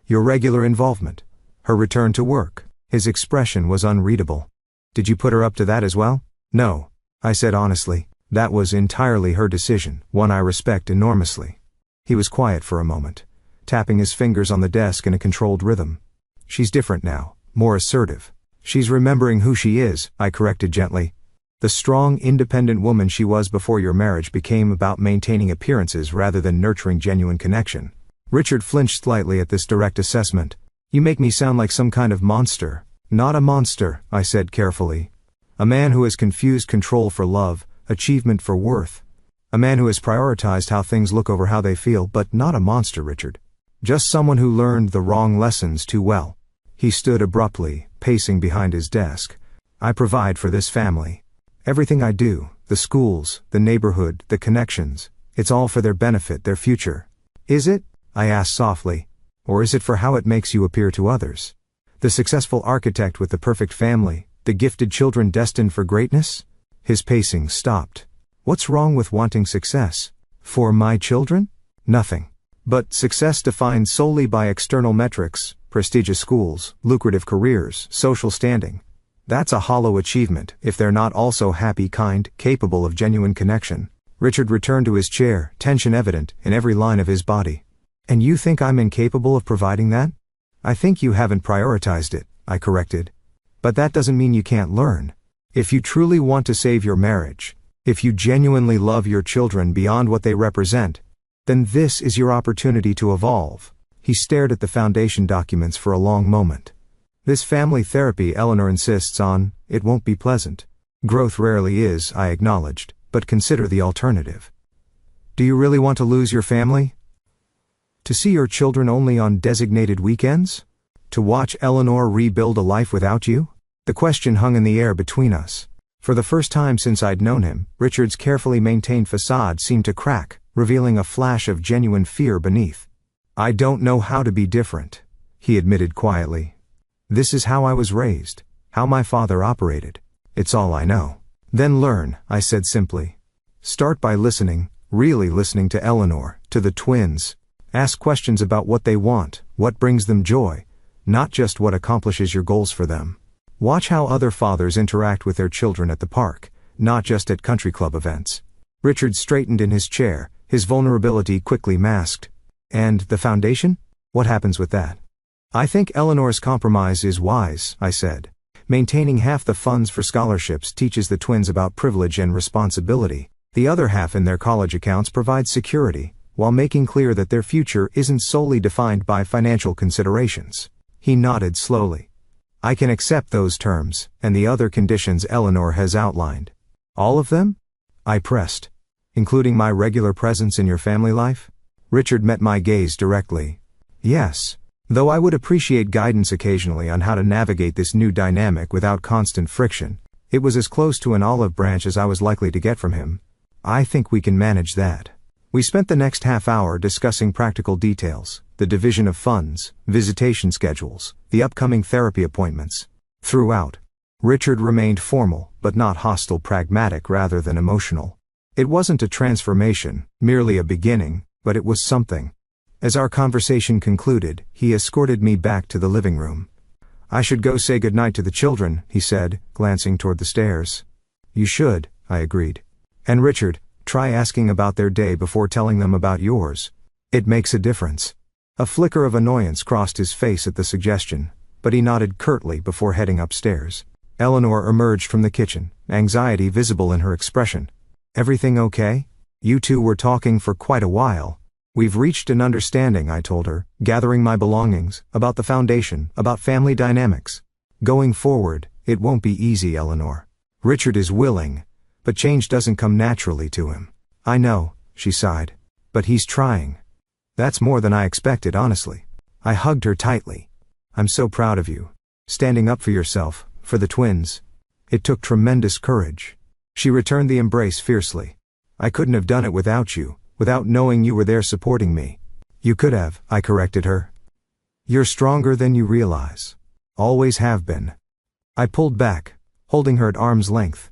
Your regular involvement. Her return to work. His expression was unreadable. Did you put her up to that as well? No, I said honestly. That was entirely her decision, one I respect enormously. He was quiet for a moment, tapping his fingers on the desk in a controlled rhythm. She's different now, more assertive. She's remembering who she is, I corrected gently. The strong, independent woman she was before your marriage became about maintaining appearances rather than nurturing genuine connection. Richard flinched slightly at this direct assessment. You make me sound like some kind of monster. Not a monster, I said carefully. A man who has confused control for love, achievement for worth. A man who has prioritized how things look over how they feel, but not a monster, Richard. Just someone who learned the wrong lessons too well. He stood abruptly, pacing behind his desk. I provide for this family. Everything I do, the schools, the neighborhood, the connections, it's all for their benefit, their future. Is it? I asked softly. Or is it for how it makes you appear to others? The successful architect with the perfect family, the gifted children destined for greatness? His pacing stopped. What's wrong with wanting success? For my children? Nothing. But success defined solely by external metrics, prestigious schools, lucrative careers, social standing. That's a hollow achievement if they're not also happy, kind, capable of genuine connection. Richard returned to his chair, tension evident in every line of his body. And you think I'm incapable of providing that? I think you haven't prioritized it, I corrected. But that doesn't mean you can't learn. If you truly want to save your marriage, if you genuinely love your children beyond what they represent, then this is your opportunity to evolve. He stared at the foundation documents for a long moment. This family therapy Eleanor insists on, it won't be pleasant. Growth rarely is, I acknowledged, but consider the alternative. Do you really want to lose your family? To see your children only on designated weekends? To watch Eleanor rebuild a life without you? The question hung in the air between us. For the first time since I'd known him, Richard's carefully maintained facade seemed to crack, revealing a flash of genuine fear beneath. I don't know how to be different, he admitted quietly. This is how I was raised, how my father operated. It's all I know. Then learn, I said simply. Start by listening, really listening to Eleanor, to the twins. Ask questions about what they want, what brings them joy, not just what accomplishes your goals for them. Watch how other fathers interact with their children at the park, not just at country club events. Richard straightened in his chair, his vulnerability quickly masked. And the foundation? What happens with that? I think Eleanor's compromise is wise, I said. Maintaining half the funds for scholarships teaches the twins about privilege and responsibility. The other half in their college accounts provides security, while making clear that their future isn't solely defined by financial considerations. He nodded slowly. I can accept those terms, and the other conditions Eleanor has outlined. All of them? I pressed. Including my regular presence in your family life? Richard met my gaze directly. Yes. Though I would appreciate guidance occasionally on how to navigate this new dynamic without constant friction. It was as close to an olive branch as I was likely to get from him. I think we can manage that. We spent the next half hour discussing practical details, the division of funds, visitation schedules, the upcoming therapy appointments. Throughout, Richard remained formal, but not hostile, pragmatic rather than emotional. It wasn't a transformation, merely a beginning, but it was something. As our conversation concluded, he escorted me back to the living room. I should go say goodnight to the children, he said, glancing toward the stairs. You should, I agreed. And Richard, try asking about their day before telling them about yours. It makes a difference. A flicker of annoyance crossed his face at the suggestion, but he nodded curtly before heading upstairs. Eleanor emerged from the kitchen, anxiety visible in her expression. Everything okay? You two were talking for quite a while. We've reached an understanding, I told her, gathering my belongings, about the foundation, about family dynamics. Going forward, it won't be easy, Eleanor. Richard is willing, but change doesn't come naturally to him. I know, she sighed. But he's trying. That's more than I expected, honestly. I hugged her tightly. I'm so proud of you. Standing up for yourself, for the twins. It took tremendous courage. She returned the embrace fiercely. I couldn't have done it without you, without knowing you were there supporting me. You could have, I corrected her. You're stronger than you realize. Always have been. I pulled back, holding her at arm's length.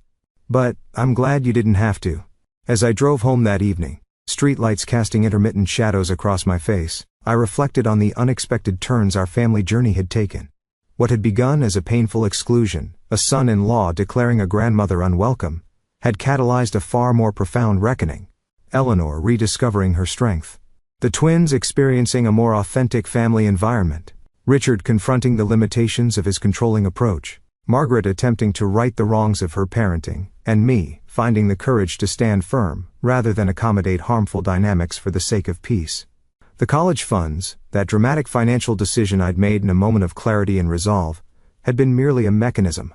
But, I'm glad you didn't have to. As I drove home that evening, streetlights casting intermittent shadows across my face, I reflected on the unexpected turns our family journey had taken. What had begun as a painful exclusion, a son-in-law declaring a grandmother unwelcome, had catalyzed a far more profound reckoning. Eleanor rediscovering her strength. The twins experiencing a more authentic family environment. Richard confronting the limitations of his controlling approach. Margaret attempting to right the wrongs of her parenting, and me finding the courage to stand firm, rather than accommodate harmful dynamics for the sake of peace. The college funds, that dramatic financial decision I'd made in a moment of clarity and resolve, had been merely a mechanism,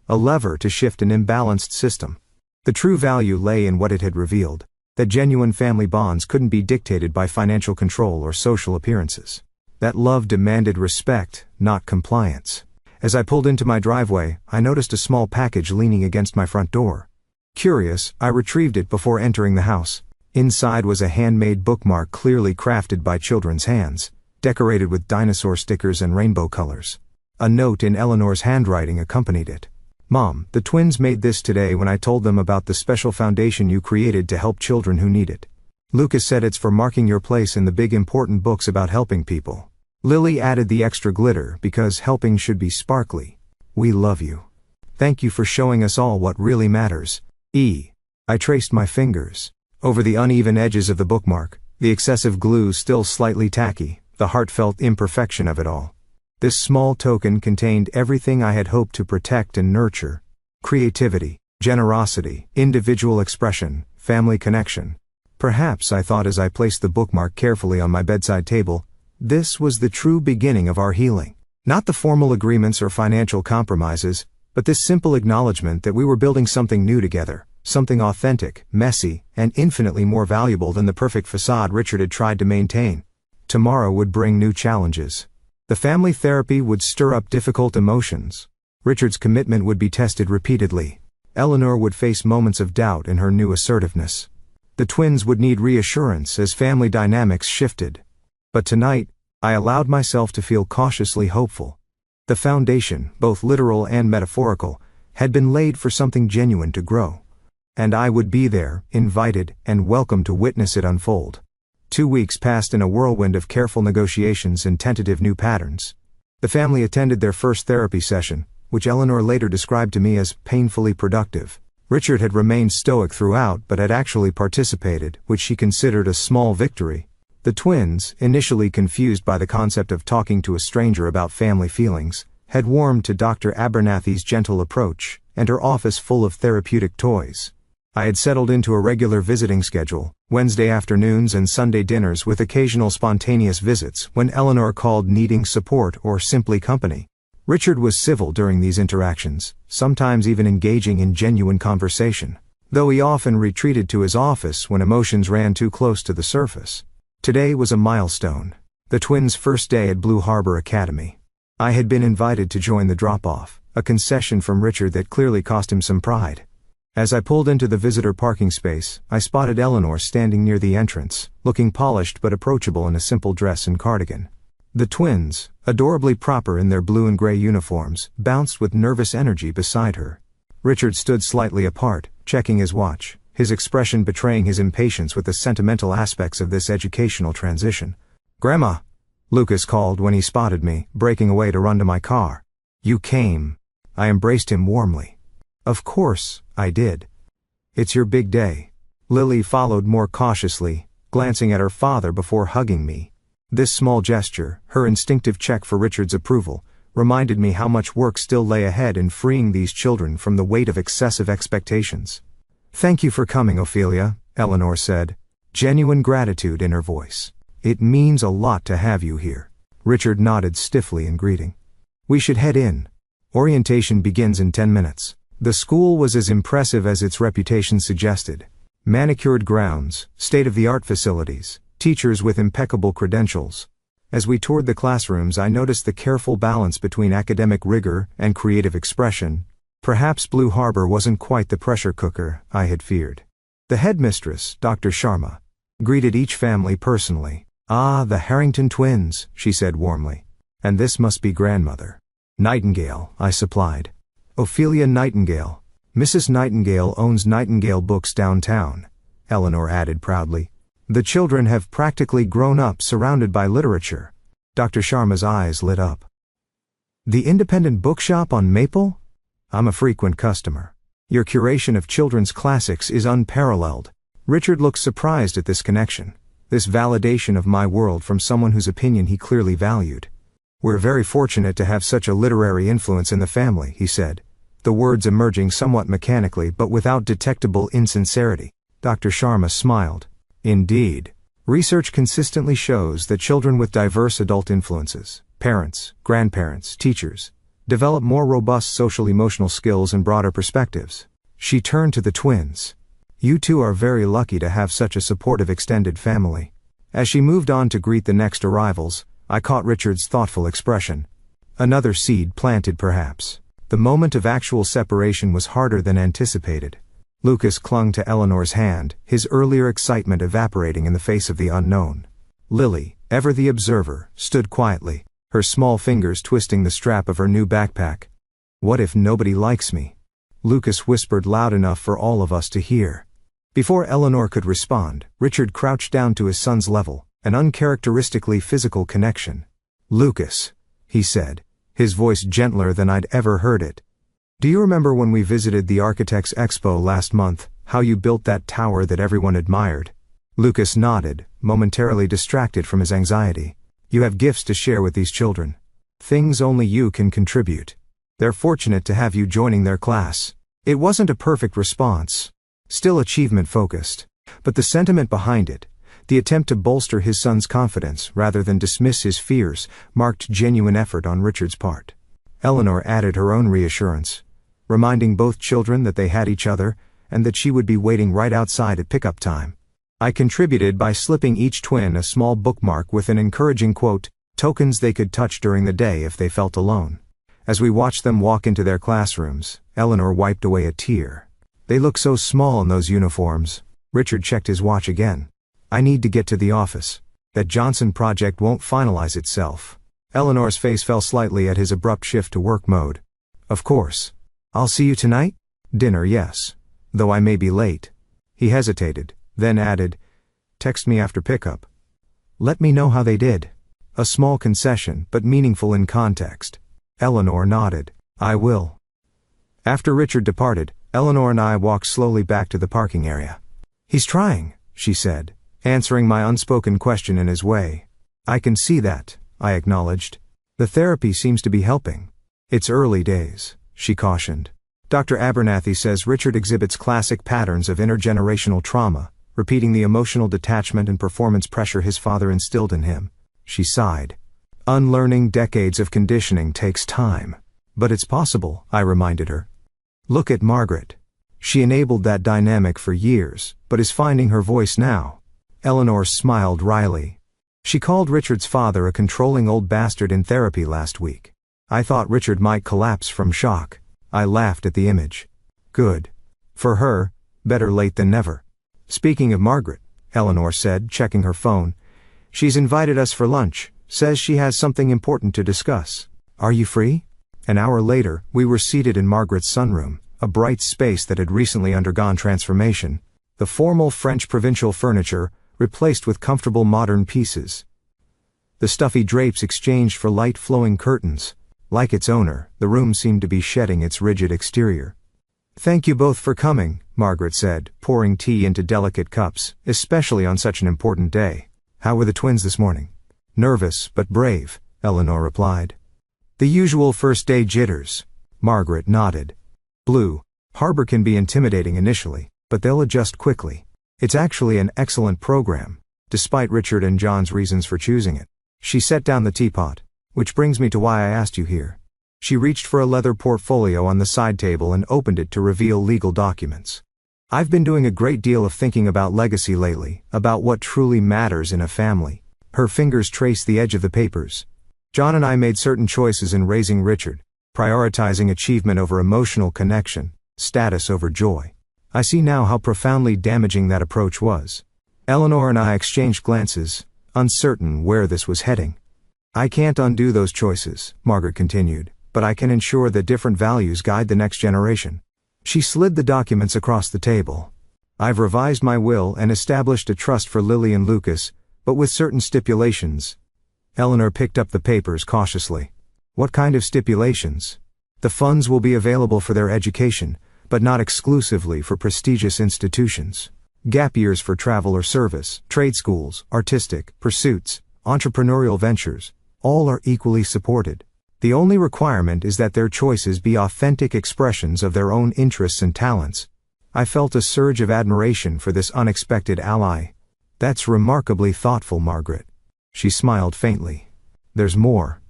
a lever to shift an imbalanced system. The true value lay in what it had revealed. That genuine family bonds couldn't be dictated by financial control or social appearances. That love demanded respect, not compliance. As I pulled into my driveway, I noticed a small package leaning against my front door. Curious, I retrieved it before entering the house. Inside was a handmade bookmark clearly crafted by children's hands, decorated with dinosaur stickers and rainbow colors. A note in Eleanor's handwriting accompanied it. Mom, the twins made this today when I told them about the special foundation you created to help children who need it. Lucas said it's for marking your place in the big important books about helping people. Lily added the extra glitter because helping should be sparkly. We love you. Thank you for showing us all what really matters. I traced my fingers. Over the uneven edges of the bookmark, the excessive glue still slightly tacky, the heartfelt imperfection of it all. This small token contained everything I had hoped to protect and nurture: creativity, generosity, individual expression, family connection. Perhaps, I thought as I placed the bookmark carefully on my bedside table, this was the true beginning of our healing. Not the formal agreements or financial compromises, but this simple acknowledgement that we were building something new together, something authentic, messy, and infinitely more valuable than the perfect facade Richard had tried to maintain. Tomorrow would bring new challenges. The family therapy would stir up difficult emotions. Richard's commitment would be tested repeatedly. Eleanor would face moments of doubt in her new assertiveness. The twins would need reassurance as family dynamics shifted. But tonight, I allowed myself to feel cautiously hopeful. The foundation, both literal and metaphorical, had been laid for something genuine to grow. And I would be there, invited and welcome to witness it unfold. 2 weeks passed in a whirlwind of careful negotiations and tentative new patterns. The family attended their first therapy session, which Eleanor later described to me as painfully productive. Richard had remained stoic throughout but had actually participated, which she considered a small victory. The twins, initially confused by the concept of talking to a stranger about family feelings, had warmed to Dr. Abernathy's gentle approach, and her office full of therapeutic toys. I had settled into a regular visiting schedule, Wednesday afternoons and Sunday dinners with occasional spontaneous visits when Eleanor called needing support or simply company. Richard was civil during these interactions, sometimes even engaging in genuine conversation, though he often retreated to his office when emotions ran too close to the surface. Today was a milestone, the twins' first day at Blue Harbor Academy. I had been invited to join the drop-off, a concession from Richard that clearly cost him some pride. As I pulled into the visitor parking space, I spotted Eleanor standing near the entrance, looking polished but approachable in a simple dress and cardigan. The twins, adorably proper in their blue and gray uniforms, bounced with nervous energy beside her. Richard stood slightly apart, checking his watch, his expression betraying his impatience with the sentimental aspects of this educational transition. "Grandma," Lucas called when he spotted me, breaking away to run to my car. "You came." I embraced him warmly. "Of course, I did. It's your big day." Lily followed more cautiously, glancing at her father before hugging me. This small gesture, her instinctive check for Richard's approval, reminded me how much work still lay ahead in freeing these children from the weight of excessive expectations. "Thank you for coming, Ophelia," Eleanor said, genuine gratitude in her voice. "It means a lot to have you here." Richard nodded stiffly in greeting. "We should head in. Orientation begins in 10 minutes. The school was as impressive as its reputation suggested. Manicured grounds, state-of-the-art facilities, teachers with impeccable credentials. As we toured the classrooms, I noticed the careful balance between academic rigor and creative expression. Perhaps Blue Harbor wasn't quite the pressure cooker I had feared. The headmistress, Dr. Sharma, greeted each family personally. "Ah, the Harrington twins," she said warmly. "And this must be grandmother." "Nightingale," I supplied. "Ophelia Nightingale. Mrs. Nightingale owns Nightingale Books downtown," Eleanor added proudly. "The children have practically grown up surrounded by literature." Dr. Sharma's eyes lit up. "The independent bookshop on Maple? I'm a frequent customer. Your curation of children's classics is unparalleled." Richard looked surprised at this connection, this validation of my world from someone whose opinion he clearly valued. "We're very fortunate to have such a literary influence in the family," he said, the words emerging somewhat mechanically but without detectable insincerity. Dr. Sharma smiled. "Indeed. Research consistently shows that children with diverse adult influences, parents, grandparents, teachers, develop more robust social-emotional skills and broader perspectives." She turned to the twins. "You two are very lucky to have such a supportive extended family." As she moved on to greet the next arrivals, I caught Richard's thoughtful expression. Another seed planted, perhaps. The moment of actual separation was harder than anticipated. Lucas clung to Eleanor's hand, his earlier excitement evaporating in the face of the unknown. Lily, ever the observer, stood quietly, her small fingers twisting the strap of her new backpack. "What if nobody likes me?" Lucas whispered loud enough for all of us to hear. Before Eleanor could respond, Richard crouched down to his son's level, an uncharacteristically physical connection. "Lucas," he said, his voice gentler than I'd ever heard it. "Do you remember when we visited the Architects Expo last month, How you built that tower that everyone admired. Lucas nodded, momentarily distracted from his anxiety. You have gifts to share with these children. Things only you can contribute. They're fortunate to have you joining their class. It wasn't a perfect response. Still achievement-focused. But the sentiment behind it, the attempt to bolster his son's confidence rather than dismiss his fears, marked genuine effort on Richard's part. Eleanor added her own reassurance, reminding both children that they had each other and that she would be waiting right outside at pickup time. I contributed by slipping each twin a small bookmark with an encouraging quote, tokens they could touch during the day if they felt alone. As we watched them walk into their classrooms, Eleanor wiped away a tear. They look so small in those uniforms. Richard checked his watch again. I need to get to the office. That Johnson project won't finalize itself. Eleanor's face fell slightly at his abrupt shift to work mode. Of course. I'll see you tonight? Dinner, yes. Though I may be late. He hesitated, then added, text me after pickup. Let me know how they did. A small concession, but meaningful in context. Eleanor nodded. I will. After Richard departed, Eleanor and I walked slowly back to the parking area. He's trying, she said, answering my unspoken question in his way. I can see that, I acknowledged. The therapy seems to be helping. It's early days, she cautioned. Dr. Abernathy says Richard exhibits classic patterns of intergenerational trauma, repeating the emotional detachment and performance pressure his father instilled in him. She sighed. Unlearning decades of conditioning takes time. But it's possible, I reminded her. Look at Margaret. She enabled that dynamic for years, but is finding her voice now. Eleanor smiled wryly. She called Richard's father a controlling old bastard in therapy last week. I thought Richard might collapse from shock. I laughed at the image. Good. For her, better late than never. Speaking of Margaret, Eleanor said, checking her phone, she's invited us for lunch, says she has something important to discuss. Are you free? An hour later, we were seated in Margaret's sunroom, a bright space that had recently undergone transformation. The formal French provincial furniture, replaced with comfortable modern pieces. The stuffy drapes exchanged for light flowing curtains. Like its owner, the room seemed to be shedding its rigid exterior. Thank you both for coming, Margaret said, pouring tea into delicate cups, especially on such an important day. How were the twins this morning? Nervous, but brave, Eleanor replied. The usual first-day jitters. Margaret nodded. Blue. Harbor can be intimidating initially, but they'll adjust quickly. It's actually an excellent program, despite Richard and John's reasons for choosing it. She set down the teapot, which brings me to why I asked you here. She reached for a leather portfolio on the side table and opened it to reveal legal documents. I've been doing a great deal of thinking about legacy lately, about what truly matters in a family. Her fingers traced the edge of the papers. John and I made certain choices in raising Richard, prioritizing achievement over emotional connection, status over joy. I see now how profoundly damaging that approach was. Eleanor and I exchanged glances, uncertain where this was heading. I can't undo those choices, Margaret continued, but I can ensure that different values guide the next generation. She slid the documents across the table. I've revised my will and established a trust for Lily and Lucas, but with certain stipulations. Eleanor picked up the papers cautiously. What kind of stipulations? The funds will be available for their education, but not exclusively for prestigious institutions. Gap years for travel or service, trade schools, artistic pursuits, entrepreneurial ventures, all are equally supported. The only requirement is that their choices be authentic expressions of their own interests and talents. I felt a surge of admiration for this unexpected ally. That's remarkably thoughtful, Margaret. She smiled faintly. There's more.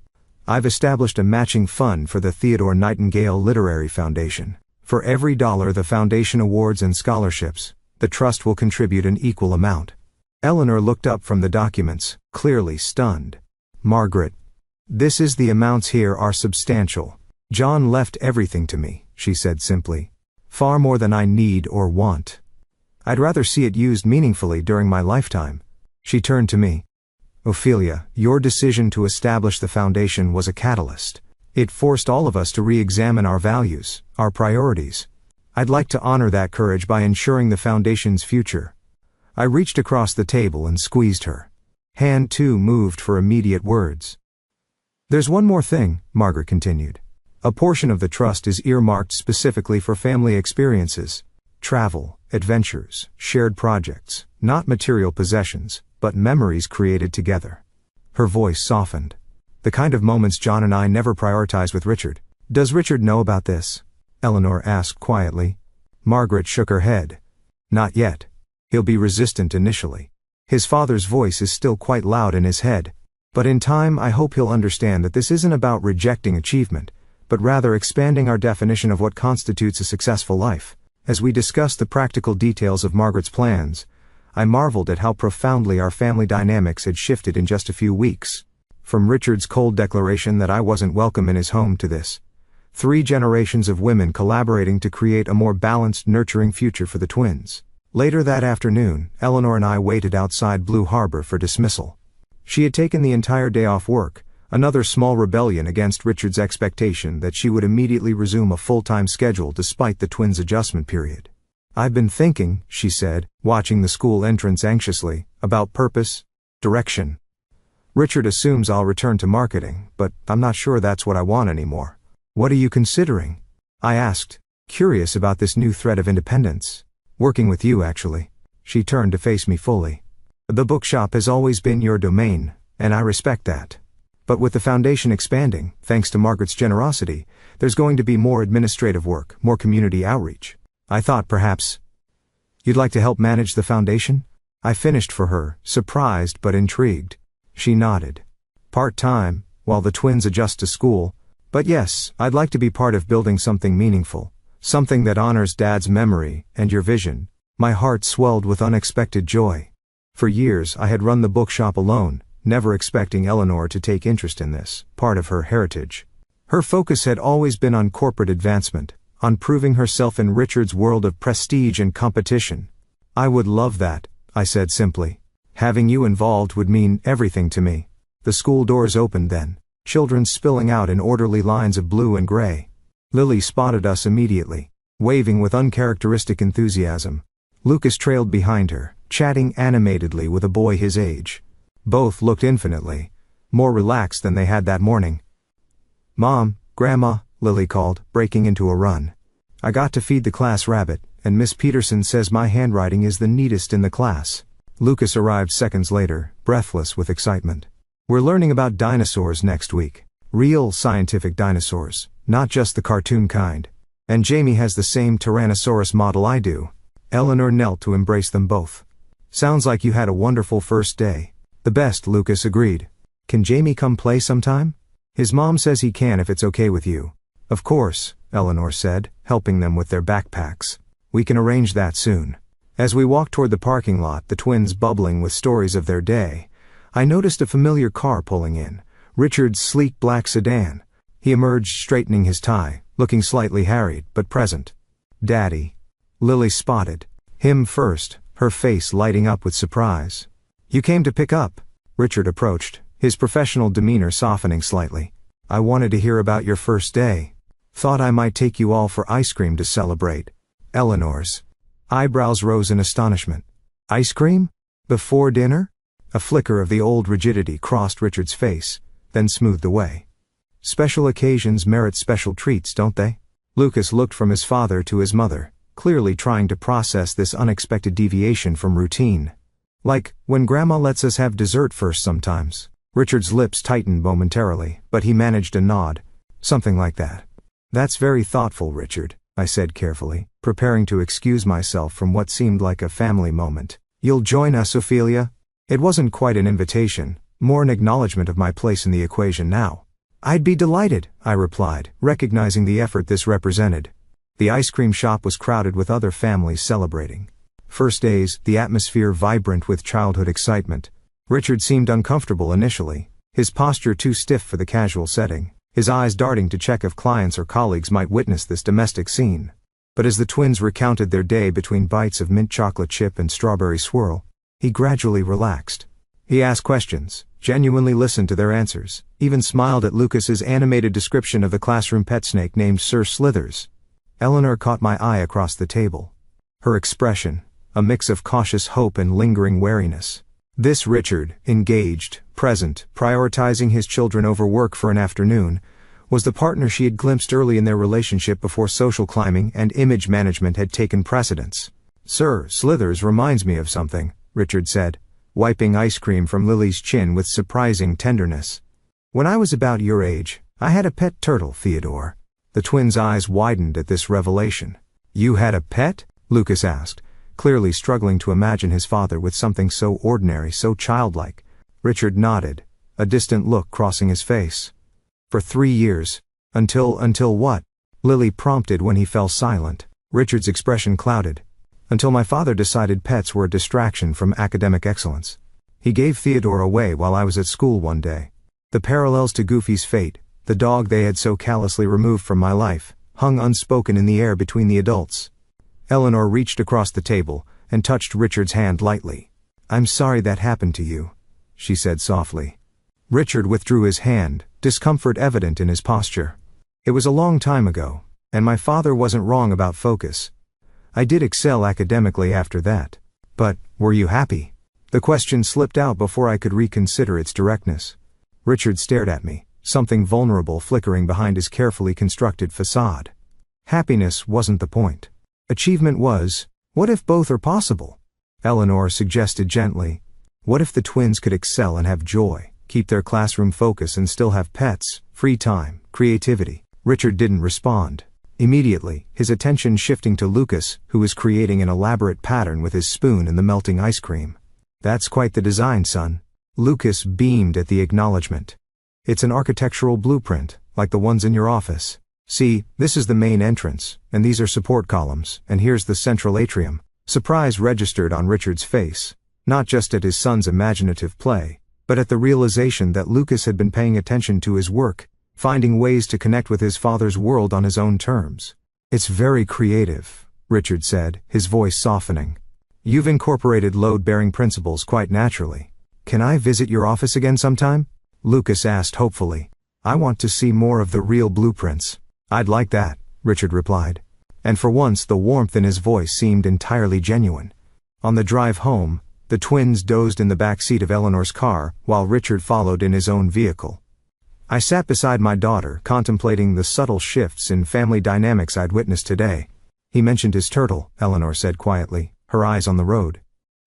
I've established a matching fund for the Theodore Nightingale Literary Foundation. For every dollar the foundation awards in scholarships, the trust will contribute an equal amount. Eleanor looked up from the documents, clearly stunned. Margaret, this is the amounts here are substantial. John left everything to me, she said simply. Far more than I need or want. I'd rather see it used meaningfully during my lifetime. She turned to me. Ophelia, your decision to establish the foundation was a catalyst. It forced all of us to re-examine our values, our priorities. I'd like to honor that courage by ensuring the foundation's future. I reached across the table and squeezed her. Hand too moved for immediate words. There's one more thing, Margaret continued. A portion of the trust is earmarked specifically for family experiences, travel, adventures, shared projects, not material possessions, but memories created together. Her voice softened. The kind of moments John and I never prioritized with Richard. Does Richard know about this? Eleanor asked quietly. Margaret shook her head. Not yet. He'll be resistant initially. His father's voice is still quite loud in his head. But in time I hope he'll understand that this isn't about rejecting achievement, but rather expanding our definition of what constitutes a successful life. As we discussed the practical details of Margaret's plans, I marveled at how profoundly our family dynamics had shifted in just a few weeks. From Richard's cold declaration that I wasn't welcome in his home to this. 3 generations of women collaborating to create a more balanced, nurturing future for the twins. Later that afternoon, Eleanor and I waited outside Blue Harbor for dismissal. She had taken the entire day off work, another small rebellion against Richard's expectation that she would immediately resume a full-time schedule despite the twins' adjustment period. I've been thinking, she said, watching the school entrance anxiously, about purpose, direction. Richard assumes I'll return to marketing, but I'm not sure that's what I want anymore. What are you considering? I asked, curious about this new thread of independence. Working with you, actually. She turned to face me fully. The bookshop has always been your domain, and I respect that. But with the foundation expanding, thanks to Margaret's generosity, there's going to be more administrative work, more community outreach. I thought perhaps you'd like to help manage the foundation? I finished for her, surprised but intrigued. She nodded. Part-time, while the twins adjust to school. But yes, I'd like to be part of building something meaningful. Something that honors Dad's memory and your vision. My heart swelled with unexpected joy. For years I had run the bookshop alone, never expecting Eleanor to take interest in this, part of her heritage. Her focus had always been on corporate advancement, on proving herself in Richard's world of prestige and competition. I would love that, I said simply. Having you involved would mean everything to me. The school doors opened then, children spilling out in orderly lines of blue and gray. Lily spotted us immediately, waving with uncharacteristic enthusiasm. Lucas trailed behind her, chatting animatedly with a boy his age. Both looked infinitely more relaxed than they had that morning. Mom, Grandma, Lily called, breaking into a run. I got to feed the class rabbit, and Miss Peterson says my handwriting is the neatest in the class. Lucas arrived seconds later, breathless with excitement. We're learning about dinosaurs next week. Real scientific dinosaurs, not just the cartoon kind. And Jamie has the same Tyrannosaurus model I do. Eleanor knelt to embrace them both. Sounds like you had a wonderful first day. The best, Lucas agreed. Can Jamie come play sometime? His mom says he can if it's okay with you. Of course, Eleanor said, helping them with their backpacks. We can arrange that soon. As we walked toward the parking lot, the twins bubbling with stories of their day, I noticed a familiar car pulling in, Richard's sleek black sedan. He emerged straightening his tie, looking slightly harried, but present. Daddy. Lily spotted him first, her face lighting up with surprise. You came to pick up? Richard approached, his professional demeanor softening slightly. I wanted to hear about your first day. Thought I might take you all for ice cream to celebrate. Eleanor's eyebrows rose in astonishment. Ice cream? Before dinner? A flicker of the old rigidity crossed Richard's face, then smoothed away. Special occasions merit special treats, don't they? Lucas looked from his father to his mother, clearly trying to process this unexpected deviation from routine. Like, when Grandma lets us have dessert first sometimes. Richard's lips tightened momentarily, but he managed a nod. Something like that. That's very thoughtful, Richard, I said carefully, preparing to excuse myself from what seemed like a family moment. You'll join us, Ophelia? It wasn't quite an invitation, more an acknowledgement of my place in the equation now. I'd be delighted, I replied, recognizing the effort this represented. The ice cream shop was crowded with other families celebrating. First days, the atmosphere vibrant with childhood excitement. Richard seemed uncomfortable initially, his posture too stiff for the casual setting, his eyes darting to check if clients or colleagues might witness this domestic scene. But as the twins recounted their day between bites of mint chocolate chip and strawberry swirl, he gradually relaxed. He asked questions, genuinely listened to their answers, even smiled at Lucas's animated description of the classroom pet snake named Sir Slithers. Eleanor caught my eye across the table. Her expression, a mix of cautious hope and lingering wariness. This Richard, engaged, present, prioritizing his children over work for an afternoon, was the partner she had glimpsed early in their relationship before social climbing and image management had taken precedence. "Sir, Slithers reminds me of something," Richard said, wiping ice cream from Lily's chin with surprising tenderness. "When I was about your age, I had a pet turtle, Theodore." The twins' eyes widened at this revelation. "You had a pet?" Lucas asked, clearly struggling to imagine his father with something so ordinary, so childlike. Richard nodded, a distant look crossing his face. "For 3 years. Until what?" Lily prompted when he fell silent. Richard's expression clouded. "Until my father decided pets were a distraction from academic excellence. He gave Theodore away while I was at school one day." The parallels to Goofy's fate, the dog they had so callously removed from my life, hung unspoken in the air between the adults. Eleanor reached across the table and touched Richard's hand lightly. "I'm sorry that happened to you," she said softly. Richard withdrew his hand, discomfort evident in his posture. "It was a long time ago, and my father wasn't wrong about focus. I did excel academically after that. But, were you happy?" The question slipped out before I could reconsider its directness. Richard stared at me, something vulnerable flickering behind his carefully constructed facade. Happiness wasn't the point. Achievement was. What if both are possible? Eleanor suggested gently. What if the twins could excel and have joy, keep their classroom focus and still have pets, free time, creativity? Richard didn't respond. Immediately, his attention shifting to Lucas, who was creating an elaborate pattern with his spoon in the melting ice cream. "That's quite the design, son." Lucas beamed at the acknowledgement. "It's an architectural blueprint, like the ones in your office. See, this is the main entrance, and these are support columns, and here's the central atrium." Surprise registered on Richard's face, not just at his son's imaginative play, but at the realization that Lucas had been paying attention to his work, finding ways to connect with his father's world on his own terms. "It's very creative," Richard said, his voice softening. "You've incorporated load-bearing principles quite naturally. Can I visit your office again sometime?" Lucas asked hopefully. "I want to see more of the real blueprints." "I'd like that," Richard replied. And for once the warmth in his voice seemed entirely genuine. On the drive home, the twins dozed in the back seat of Eleanor's car, while Richard followed in his own vehicle. I sat beside my daughter, contemplating the subtle shifts in family dynamics I'd witnessed today. "He mentioned his turtle," Eleanor said quietly, her eyes on the road.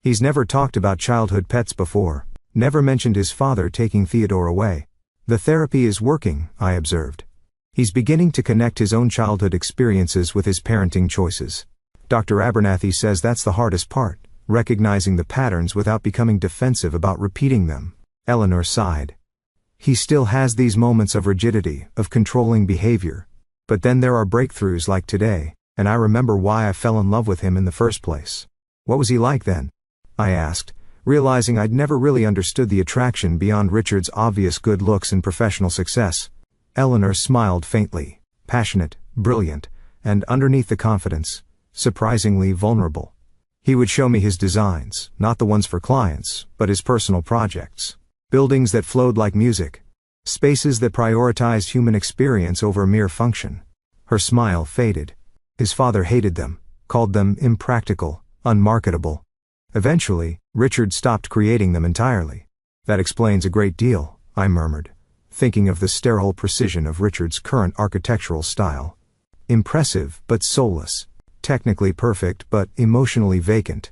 "He's never talked about childhood pets before, never mentioned his father taking Theodore away." "The therapy is working," I observed. "He's beginning to connect his own childhood experiences with his parenting choices. Dr. Abernathy says that's the hardest part, recognizing the patterns without becoming defensive about repeating them." Eleanor sighed. "He still has these moments of rigidity, of controlling behavior. But then there are breakthroughs like today, and I remember why I fell in love with him in the first place." "What was he like then?" I asked, realizing I'd never really understood the attraction beyond Richard's obvious good looks and professional success. Eleanor smiled faintly, passionate, brilliant, and underneath the confidence, surprisingly vulnerable. "He would show me his designs, not the ones for clients, but his personal projects. Buildings that flowed like music. Spaces that prioritized human experience over mere function." Her smile faded. "His father hated them, called them impractical, unmarketable. Eventually, Richard stopped creating them entirely." "That explains a great deal," I murmured, thinking of the sterile precision of Richard's current architectural style. Impressive but soulless. Technically perfect but emotionally vacant.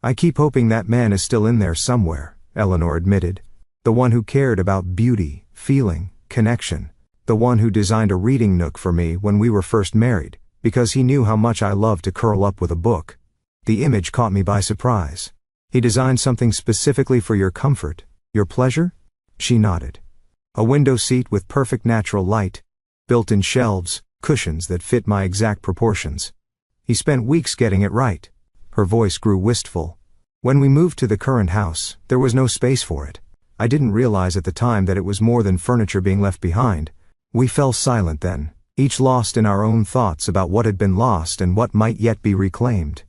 "I keep hoping that man is still in there somewhere," Eleanor admitted. "The one who cared about beauty, feeling, connection. The one who designed a reading nook for me when we were first married, because he knew how much I loved to curl up with a book." The image caught me by surprise. "He designed something specifically for your comfort, your pleasure?" She nodded. "A window seat with perfect natural light, built-in shelves, cushions that fit my exact proportions. He spent weeks getting it right." Her voice grew wistful. "When we moved to the current house, there was no space for it. I didn't realize at the time that it was more than furniture being left behind." We fell silent then, each lost in our own thoughts about what had been lost and what might yet be reclaimed.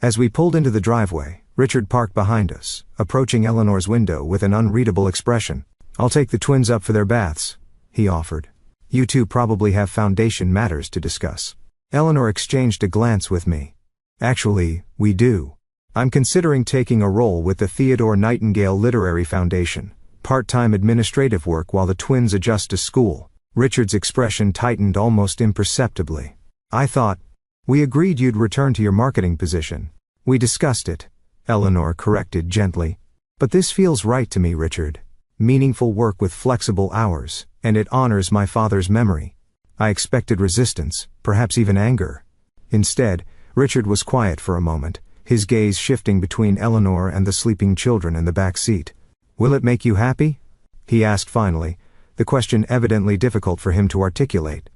As we pulled into the driveway, Richard parked behind us, approaching Eleanor's window with an unreadable expression. "I'll take the twins up for their baths," he offered. "You two probably have foundation matters to discuss." Eleanor exchanged a glance with me. "Actually, we do. I'm considering taking a role with the Theodore Nightingale Literary Foundation, part-time administrative work while the twins adjust to school. Richard's expression tightened almost imperceptibly. I thought, we agreed you'd return to your marketing position. We discussed it, Eleanor corrected gently. But this feels right to me, Richard. Meaningful work with flexible hours, and it honors my father's memory. I expected resistance, perhaps even anger. Instead, Richard was quiet for a moment, his gaze shifting between Eleanor and the sleeping children in the back seat. Will it make you happy? He asked finally, the question evidently difficult for him to articulate.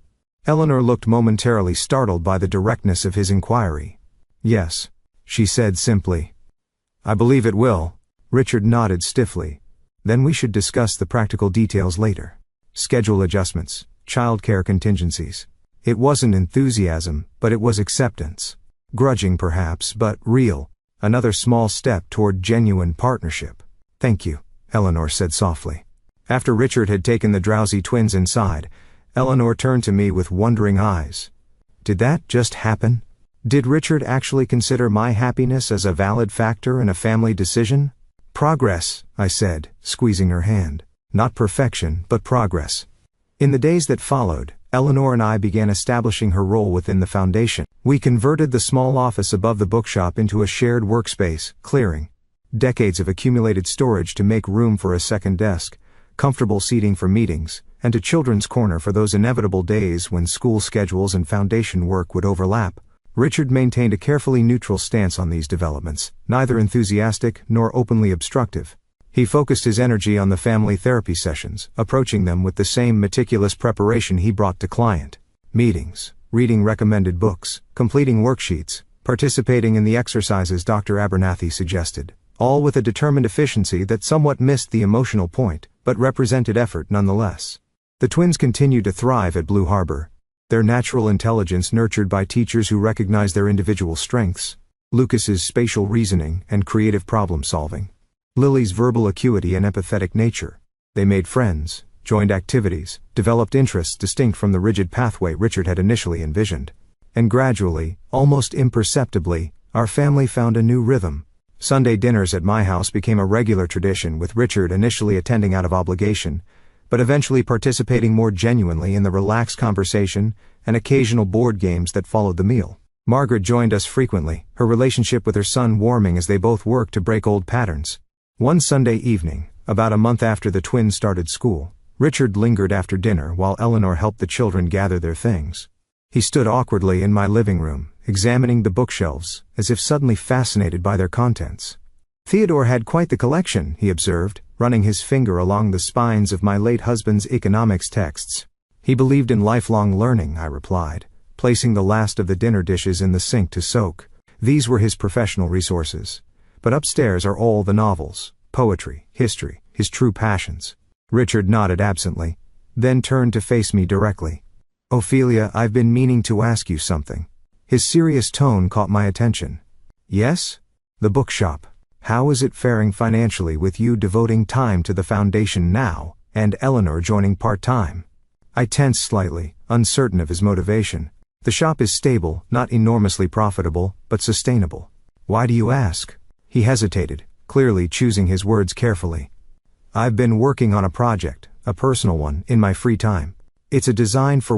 Eleanor looked momentarily startled by the directness of his inquiry. Yes, she said simply. I believe it will. Richard nodded stiffly. Then we should discuss the practical details later. Schedule adjustments, childcare contingencies. It wasn't enthusiasm, but it was acceptance. Grudging perhaps, but real. Another small step toward genuine partnership. Thank you, Eleanor said softly. After Richard had taken the drowsy twins inside, Eleanor turned to me with wondering eyes. Did that just happen? Did Richard actually consider my happiness as a valid factor in a family decision? Progress, I said, squeezing her hand. Not perfection, but progress. In the days that followed, Eleanor and I began establishing her role within the foundation. We converted the small office above the bookshop into a shared workspace, clearing decades of accumulated storage to make room for a second desk, comfortable seating for meetings, and a children's corner for those inevitable days when school schedules and foundation work would overlap. Richard maintained a carefully neutral stance on these developments, neither enthusiastic nor openly obstructive. He focused his energy on the family therapy sessions, approaching them with the same meticulous preparation he brought to client meetings, reading recommended books, completing worksheets, participating in the exercises Dr. Abernathy suggested, all with a determined efficiency that somewhat missed the emotional point, but represented effort nonetheless. The twins continued to thrive at Blue Harbor, their natural intelligence nurtured by teachers who recognized their individual strengths, Lucas's spatial reasoning and creative problem-solving, Lily's verbal acuity and empathetic nature. They made friends, joined activities, developed interests distinct from the rigid pathway Richard had initially envisioned. And gradually, almost imperceptibly, our family found a new rhythm. Sunday dinners at my house became a regular tradition, with Richard initially attending out of obligation, but eventually participating more genuinely in the relaxed conversation and occasional board games that followed the meal. Margaret joined us frequently, her relationship with her son warming as they both worked to break old patterns. One Sunday evening, about a month after the twins started school, Richard lingered after dinner while Eleanor helped the children gather their things. He stood awkwardly in my living room, examining the bookshelves, as if suddenly fascinated by their contents. Theodore had quite the collection, he observed, running his finger along the spines of my late husband's economics texts. He believed in lifelong learning, I replied, placing the last of the dinner dishes in the sink to soak. These were his professional resources. But upstairs are all the novels, poetry, history, his true passions. Richard nodded absently, then turned to face me directly. Ophelia, I've been meaning to ask you something. His serious tone caught my attention. Yes? The bookshop. How is it faring financially with you devoting time to the foundation now, and Eleanor joining part-time? I tensed slightly, uncertain of his motivation. The shop is stable, not enormously profitable, but sustainable. Why do you ask? He hesitated, clearly choosing his words carefully. I've been working on a project, a personal one, in my free time. It's a design for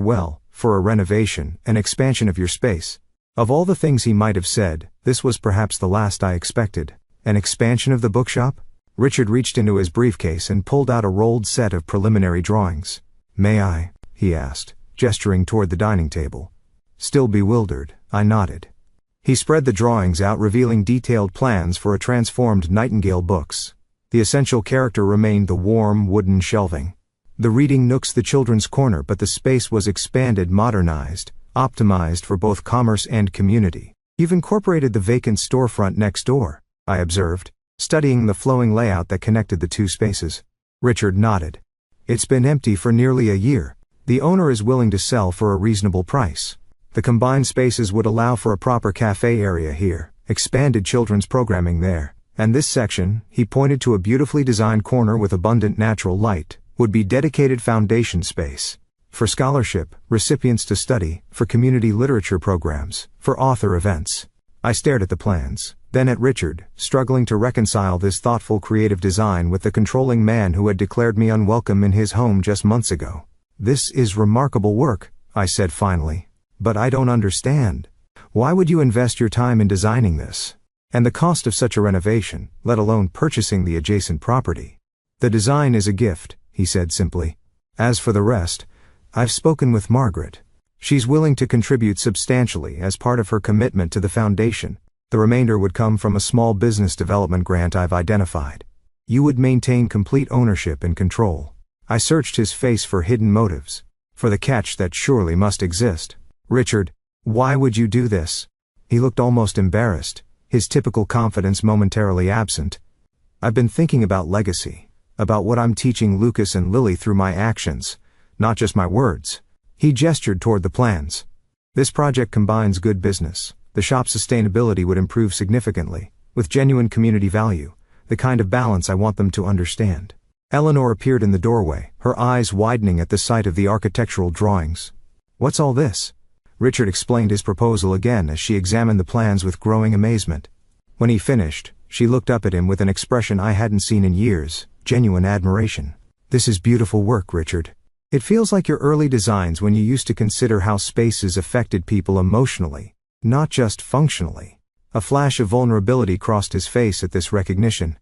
a renovation, an expansion of your space. Of all the things he might have said, this was perhaps the last I expected. An expansion of the bookshop? Richard reached into his briefcase and pulled out a rolled set of preliminary drawings. May I? He asked, gesturing toward the dining table. Still bewildered, I nodded. He spread the drawings out, revealing detailed plans for a transformed Nightingale Books. The essential character remained the warm wooden shelving. The reading nooks, the children's corner, but the space was expanded, modernized, optimized for both commerce and community. You've incorporated the vacant storefront next door, I observed, studying the flowing layout that connected the two spaces. Richard nodded. It's been empty for nearly a year. The owner is willing to sell for a reasonable price. The combined spaces would allow for a proper cafe area here, expanded children's programming there, and this section, he pointed to a beautifully designed corner with abundant natural light, would be dedicated foundation space. For scholarship, recipients to study, for community literature programs, for author events. I stared at the plans, then at Richard, struggling to reconcile this thoughtful creative design with the controlling man who had declared me unwelcome in his home just months ago. "This is remarkable work," I said finally. "But I don't understand. Why would you invest your time in designing this? And the cost of such a renovation, let alone purchasing the adjacent property?" "The design is a gift," he said simply. "As for the rest, I've spoken with Margaret. She's willing to contribute substantially as part of her commitment to the foundation. The remainder would come from a small business development grant I've identified. You would maintain complete ownership and control." I searched his face for hidden motives, for the catch that surely must exist. "Richard, why would you do this?" He looked almost embarrassed, his typical confidence momentarily absent. "I've been thinking about legacy, about what I'm teaching Lucas and Lily through my actions, not just my words." He gestured toward the plans. "This project combines good business. The shop's sustainability would improve significantly, with genuine community value, the kind of balance I want them to understand." Eleanor appeared in the doorway, her eyes widening at the sight of the architectural drawings. "What's all this?" Richard explained his proposal again as she examined the plans with growing amazement. When he finished, she looked up at him with an expression I hadn't seen in years, genuine admiration. "This is beautiful work, Richard. It feels like your early designs when you used to consider how spaces affected people emotionally, not just functionally." A flash of vulnerability crossed his face at this recognition.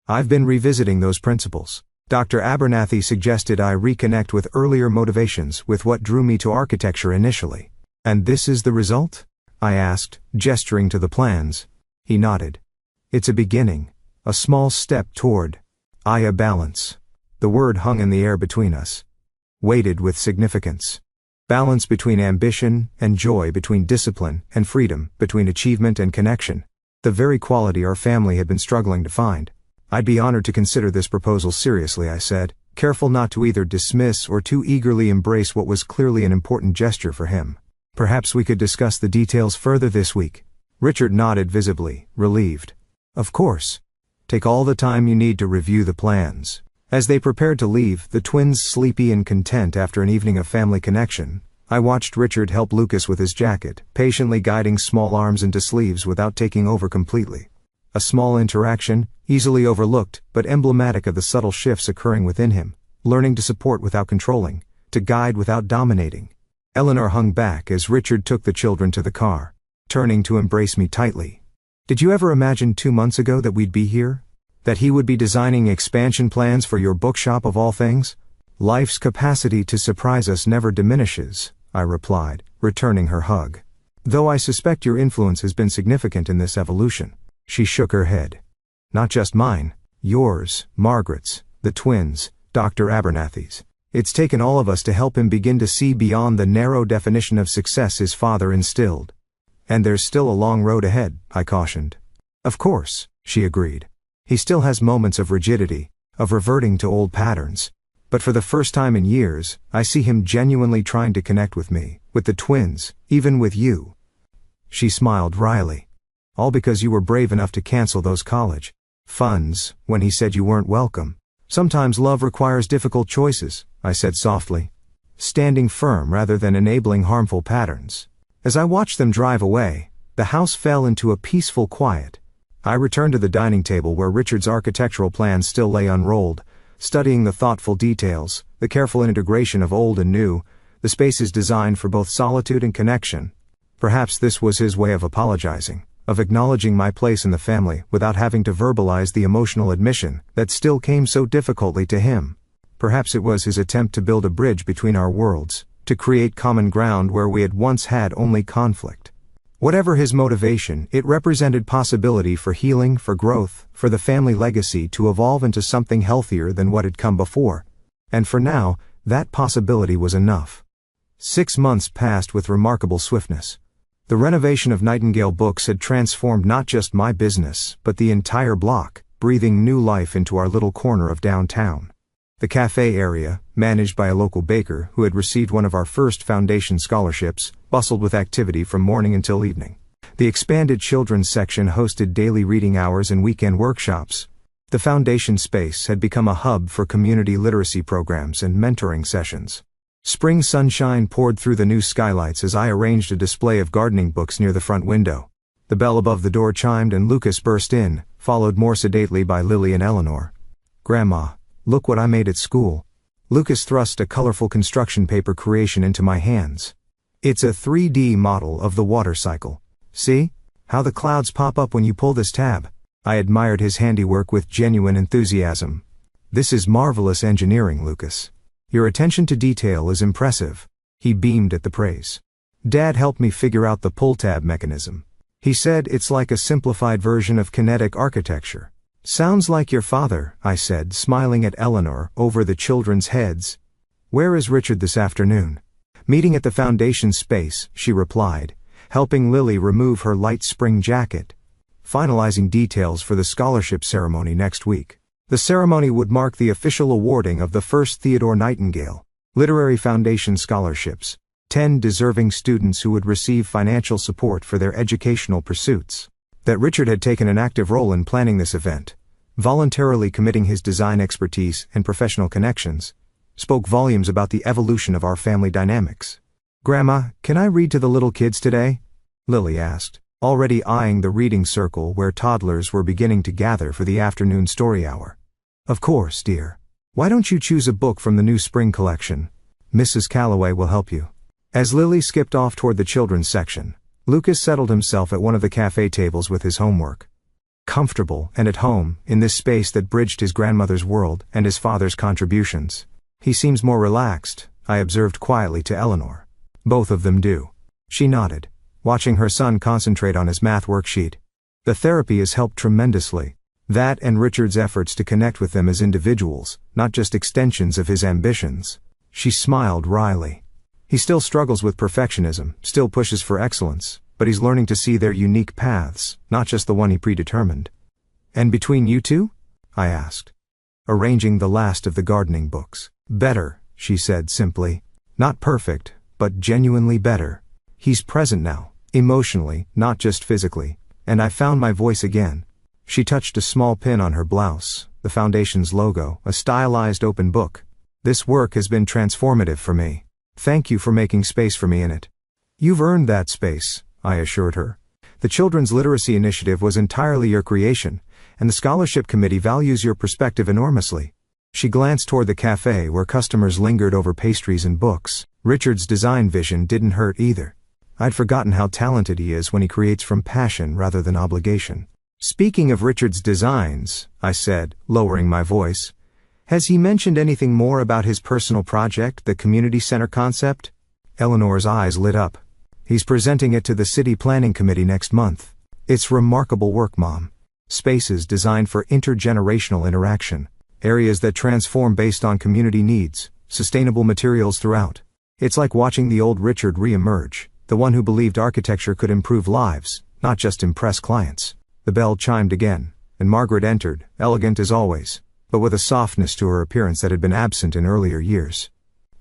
"I've been revisiting those principles. Dr. Abernathy suggested I reconnect with earlier motivations, with what drew me to architecture initially." "And this is the result?" I asked, gesturing to the plans. He nodded. "It's a beginning, a small step toward a balance." The word hung in the air between us, weighted with significance. Balance between ambition and joy, between discipline and freedom, between achievement and connection. The very quality our family had been struggling to find. "I'd be honored to consider this proposal seriously," I said, careful not to either dismiss or too eagerly embrace what was clearly an important gesture for him. "Perhaps we could discuss the details further this week." Richard nodded, visibly relieved. "Of course. Take all the time you need to review the plans." As they prepared to leave, the twins sleepy and content after an evening of family connection, I watched Richard help Lucas with his jacket, patiently guiding small arms into sleeves without taking over completely. A small interaction, easily overlooked, but emblematic of the subtle shifts occurring within him, learning to support without controlling, to guide without dominating. Eleanor hung back as Richard took the children to the car, turning to embrace me tightly. "Did you ever imagine 2 months ago that we'd be here? That he would be designing expansion plans for your bookshop of all things?" "Life's capacity to surprise us never diminishes," I replied, returning her hug. "Though I suspect your influence has been significant in this evolution." She shook her head. "Not just mine, yours, Margaret's, the twins, Dr. Abernathy's. It's taken all of us to help him begin to see beyond the narrow definition of success his father instilled." "And there's still a long road ahead," I cautioned. "Of course," she agreed. "He still has moments of rigidity, of reverting to old patterns. But for the first time in years, I see him genuinely trying to connect with me, with the twins, even with you." She smiled wryly. "All because you were brave enough to cancel those college funds when he said you weren't welcome." "Sometimes love requires difficult choices," I said softly, standing firm rather than enabling harmful patterns. As I watched them drive away, the house fell into a peaceful quiet. I returned to the dining table where Richard's architectural plans still lay unrolled, studying the thoughtful details, the careful integration of old and new, the spaces designed for both solitude and connection. Perhaps this was his way of apologizing, of acknowledging my place in the family without having to verbalize the emotional admission that still came so difficultly to him. Perhaps it was his attempt to build a bridge between our worlds, to create common ground where we had once had only conflict. Whatever his motivation, it represented possibility for healing, for growth, for the family legacy to evolve into something healthier than what had come before. And for now, that possibility was enough. 6 months passed with remarkable swiftness. The renovation of Nightingale Books had transformed not just my business, but the entire block, breathing new life into our little corner of downtown. The cafe area, managed by a local baker who had received one of our first foundation scholarships, bustled with activity from morning until evening. The expanded children's section hosted daily reading hours and weekend workshops. The foundation space had become a hub for community literacy programs and mentoring sessions. Spring sunshine poured through the new skylights as I arranged a display of gardening books near the front window. The bell above the door chimed and Lucas burst in, followed more sedately by Lily and Eleanor. "Grandma, look what I made at school." Lucas thrust a colorful construction paper creation into my hands. It's a 3D model of the water cycle. See? How the clouds pop up when you pull this tab. I admired his handiwork with genuine enthusiasm. This is marvelous engineering, Lucas. Your attention to detail is impressive. He beamed at the praise. Dad helped me figure out the pull tab mechanism. He said it's like a simplified version of kinetic architecture. Sounds like your father, I said, smiling at Eleanor over the children's heads. Where is Richard this afternoon? Meeting at the foundation space, she replied, helping Lily remove her light spring jacket. Finalizing details for the scholarship ceremony next week. The ceremony would mark the official awarding of the first Theodore Nightingale Literary Foundation scholarships, 10 deserving students who would receive financial support for their educational pursuits. That Richard had taken an active role in planning this event, voluntarily committing his design expertise and professional connections, spoke volumes about the evolution of our family dynamics. Grandma, can I read to the little kids today? Lily asked, already eyeing the reading circle where toddlers were beginning to gather for the afternoon story hour. Of course, dear. Why don't you choose a book from the new spring collection? Mrs. Calloway will help you. As Lily skipped off toward the children's section, Lucas settled himself at one of the cafe tables with his homework. Comfortable and at home in this space that bridged his grandmother's world and his father's contributions. He seems more relaxed, I observed quietly to Eleanor. Both of them do. She nodded, watching her son concentrate on his math worksheet. The therapy has helped tremendously. That and Richard's efforts to connect with them as individuals, not just extensions of his ambitions. She smiled wryly. He still struggles with perfectionism, still pushes for excellence, but he's learning to see their unique paths, not just the one he predetermined. And between you two? I asked, arranging the last of the gardening books. Better, she said simply. Not perfect, but genuinely better. He's present now, emotionally, not just physically, and I found my voice again. She touched a small pin on her blouse, the foundation's logo, a stylized open book. This work has been transformative for me. Thank you for making space for me in it. You've earned that space, I assured her. The Children's Literacy Initiative was entirely your creation, and the Scholarship Committee values your perspective enormously. She glanced toward the cafe where customers lingered over pastries and books. Richard's design vision didn't hurt either. I'd forgotten how talented he is when he creates from passion rather than obligation. Speaking of Richard's designs, I said, lowering my voice, has he mentioned anything more about his personal project, the community center concept? Eleanor's eyes lit up. He's presenting it to the city planning committee next month. It's remarkable work, Mom. Spaces designed for intergenerational interaction. Areas that transform based on community needs. Sustainable materials throughout. It's like watching the old Richard re-emerge, the one who believed architecture could improve lives, not just impress clients. The bell chimed again, and Margaret entered, elegant as always, but with a softness to her appearance that had been absent in earlier years.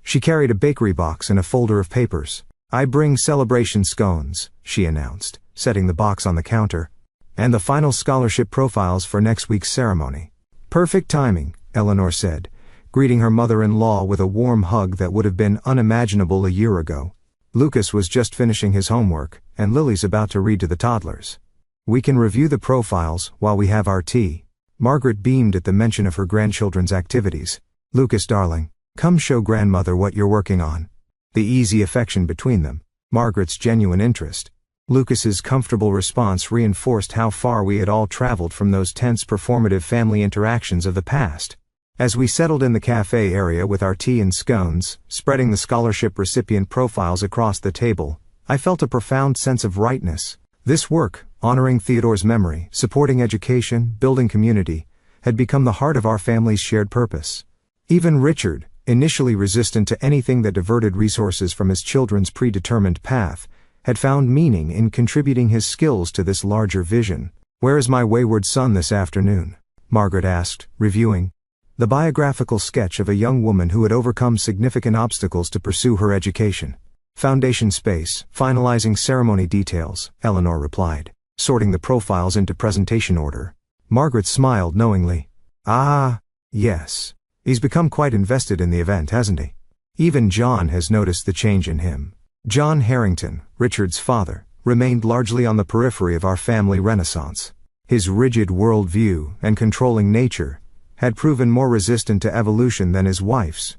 She carried a bakery box and a folder of papers. I bring celebration scones, she announced, setting the box on the counter, and the final scholarship profiles for next week's ceremony. Perfect timing, Eleanor said, greeting her mother-in-law with a warm hug that would have been unimaginable a year ago. Lucas was just finishing his homework, and Lily's about to read to the toddlers. We can review the profiles while we have our tea. Margaret beamed at the mention of her grandchildren's activities. Lucas, darling, come show grandmother what you're working on. The easy affection between them, Margaret's genuine interest. Lucas's comfortable response reinforced how far we had all traveled from those tense performative family interactions of the past. As we settled in the cafe area with our tea and scones, spreading the scholarship recipient profiles across the table, I felt a profound sense of rightness. This work, honoring Theodore's memory, supporting education, building community, had become the heart of our family's shared purpose. Even Richard, initially resistant to anything that diverted resources from his children's predetermined path, had found meaning in contributing his skills to this larger vision. Where is my wayward son this afternoon? Margaret asked, reviewing the biographical sketch of a young woman who had overcome significant obstacles to pursue her education. Foundation space, finalizing ceremony details, Eleanor replied, sorting the profiles into presentation order. Margaret smiled knowingly. Ah, yes. He's become quite invested in the event, hasn't he? Even John has noticed the change in him. John Harrington, Richard's father, remained largely on the periphery of our family renaissance. His rigid worldview and controlling nature had proven more resistant to evolution than his wife's,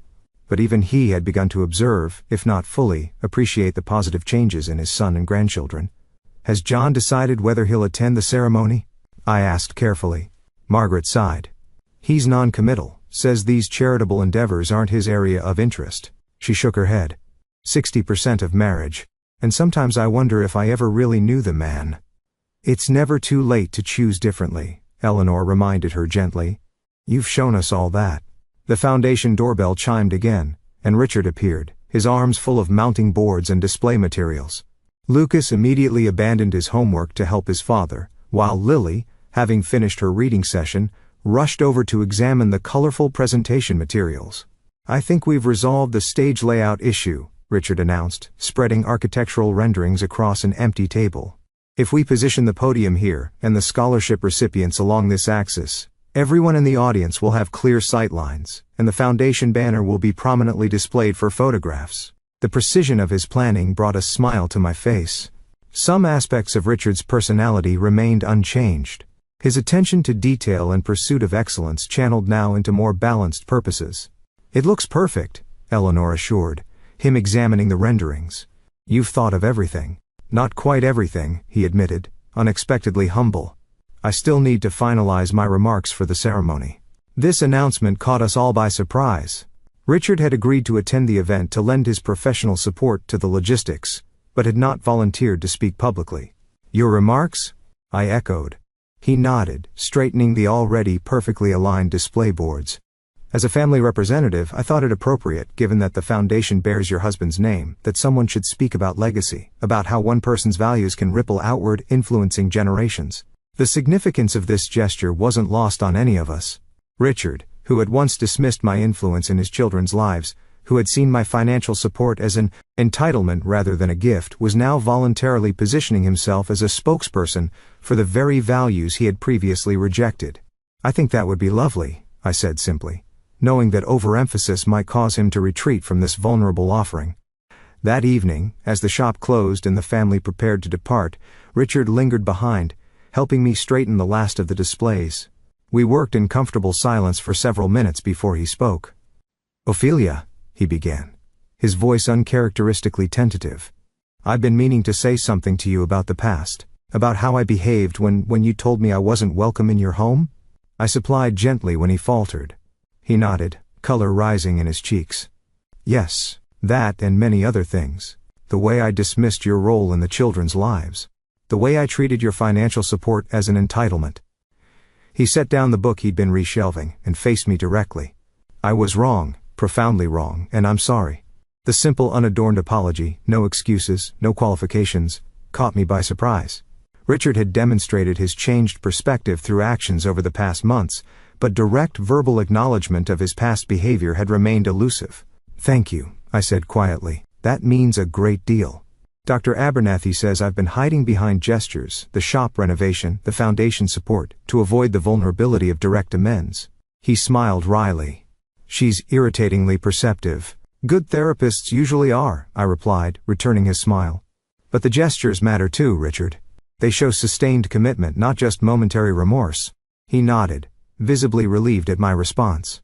but even he had begun to observe, if not fully, appreciate the positive changes in his son and grandchildren. "Has John decided whether he'll attend the ceremony?" I asked carefully. Margaret sighed. "He's non-committal, says these charitable endeavors aren't his area of interest." She shook her head. 60% of marriage. And sometimes I wonder if I ever really knew the man. "It's never too late to choose differently," Eleanor reminded her gently. "You've shown us all that." The foundation doorbell chimed again, and Richard appeared, his arms full of mounting boards and display materials. Lucas immediately abandoned his homework to help his father, while Lily, having finished her reading session, rushed over to examine the colorful presentation materials. "I think we've resolved the stage layout issue," Richard announced, spreading architectural renderings across an empty table. "If we position the podium here, and the scholarship recipients along this axis, everyone in the audience will have clear sightlines, and the foundation banner will be prominently displayed for photographs." The precision of his planning brought a smile to my face. Some aspects of Richard's personality remained unchanged. His attention to detail and pursuit of excellence channeled now into more balanced purposes. "It looks perfect," Eleanor assured, him examining the renderings. "You've thought of everything." "Not quite everything," he admitted, unexpectedly humble. "I still need to finalize my remarks for the ceremony." This announcement caught us all by surprise. Richard had agreed to attend the event to lend his professional support to the logistics, but had not volunteered to speak publicly. "Your remarks?" I echoed. He nodded, straightening the already perfectly aligned display boards. "As a family representative, I thought it appropriate, given that the foundation bears your husband's name, that someone should speak about legacy, about how one person's values can ripple outward, influencing generations." The significance of this gesture wasn't lost on any of us. Richard, who had once dismissed my influence in his children's lives, who had seen my financial support as an entitlement rather than a gift, was now voluntarily positioning himself as a spokesperson for the very values he had previously rejected. "I think that would be lovely," I said simply, knowing that overemphasis might cause him to retreat from this vulnerable offering. That evening, as the shop closed and the family prepared to depart, Richard lingered behind, helping me straighten the last of the displays. We worked in comfortable silence for several minutes before he spoke. "Ophelia," he began, his voice uncharacteristically tentative. "I've been meaning to say something to you about the past, about how I behaved when you told me I wasn't welcome in your home." I supplied gently when he faltered. He nodded, color rising in his cheeks. "Yes, that and many other things. The way I dismissed your role in the children's lives. The way I treated your financial support as an entitlement." He set down the book he'd been reshelving and faced me directly. "I was wrong, profoundly wrong, and I'm sorry." The simple unadorned apology, no excuses, no qualifications, caught me by surprise. Richard had demonstrated his changed perspective through actions over the past months, but direct verbal acknowledgement of his past behavior had remained elusive. "Thank you," I said quietly. "That means a great deal. Dr. Abernathy says I've been hiding behind gestures, the shop renovation, the foundation support, to avoid the vulnerability of direct amends." He smiled wryly. "She's irritatingly perceptive." "Good therapists usually are," I replied, returning his smile. "But the gestures matter too, Richard. They show sustained commitment, not just momentary remorse." He nodded, visibly relieved at my response.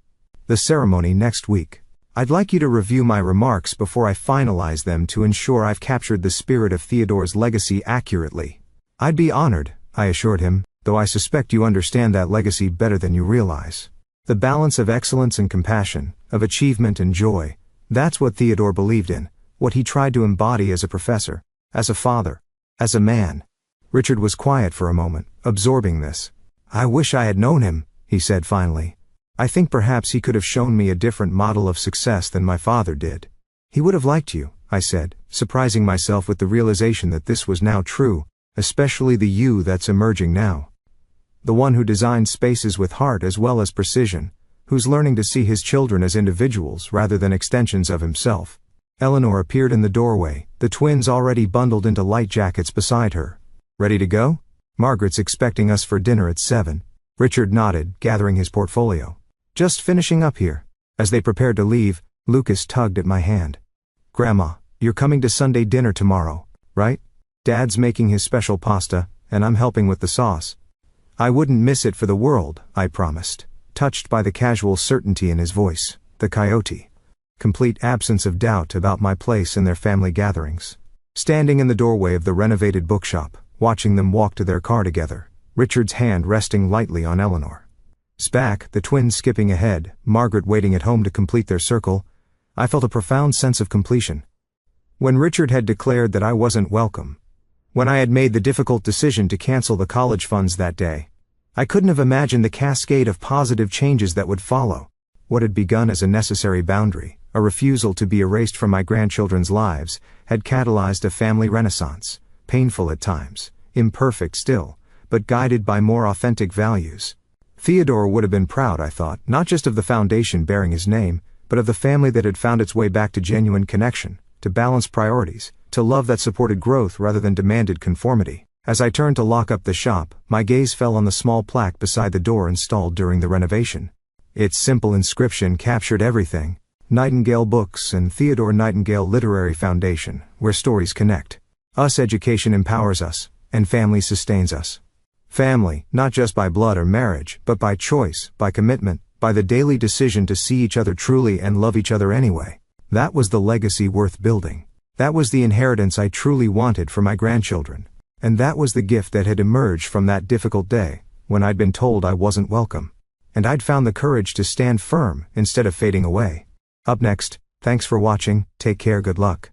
"The ceremony next week. I'd like you to review my remarks before I finalize them to ensure I've captured the spirit of Theodore's legacy accurately." "I'd be honored," I assured him, "though I suspect you understand that legacy better than you realize. The balance of excellence and compassion, of achievement and joy, that's what Theodore believed in, what he tried to embody as a professor, as a father, as a man." Richard was quiet for a moment, absorbing this. "I wish I had known him," he said finally. "I think perhaps he could have shown me a different model of success than my father did." "He would have liked you," I said, surprising myself with the realization that this was now true, especially the you that's emerging now. The one who designs spaces with heart as well as precision, who's learning to see his children as individuals rather than extensions of himself. Eleanor appeared in the doorway, the twins already bundled into light jackets beside her. "Ready to go? Margaret's expecting us for dinner at 7. Richard nodded, gathering his portfolio. "Just finishing up here." As they prepared to leave, Lucas tugged at my hand. "Grandma, you're coming to Sunday dinner tomorrow, right? Dad's making his special pasta, and I'm helping with the sauce." "I wouldn't miss it for the world," I promised, touched by the casual certainty in his voice. "The coyote." complete absence of doubt about my place in their family gatherings. Standing in the doorway of the renovated bookshop, watching them walk to their car together, Richard's hand resting lightly on Eleanor. Spack, the twins skipping ahead, Margaret waiting at home to complete their circle, I felt a profound sense of completion. When Richard had declared that I wasn't welcome, when I had made the difficult decision to cancel the college funds that day, I couldn't have imagined the cascade of positive changes that would follow. What had begun as a necessary boundary, a refusal to be erased from my grandchildren's lives, had catalyzed a family renaissance, painful at times, imperfect still, but guided by more authentic values. Theodore would have been proud, I thought, not just of the foundation bearing his name, but of the family that had found its way back to genuine connection, to balanced priorities, to love that supported growth rather than demanded conformity. As I turned to lock up the shop, my gaze fell on the small plaque beside the door installed during the renovation. Its simple inscription captured everything: Nightingale Books and Theodore Nightingale Literary Foundation, where stories connect. Us education empowers us, and family sustains us. Family, not just by blood or marriage, but by choice, by commitment, by the daily decision to see each other truly and love each other anyway. That was the legacy worth building. That was the inheritance I truly wanted for my grandchildren. And that was the gift that had emerged from that difficult day, when I'd been told I wasn't welcome. And I'd found the courage to stand firm instead of fading away. Up next, thanks for watching, take care, good luck.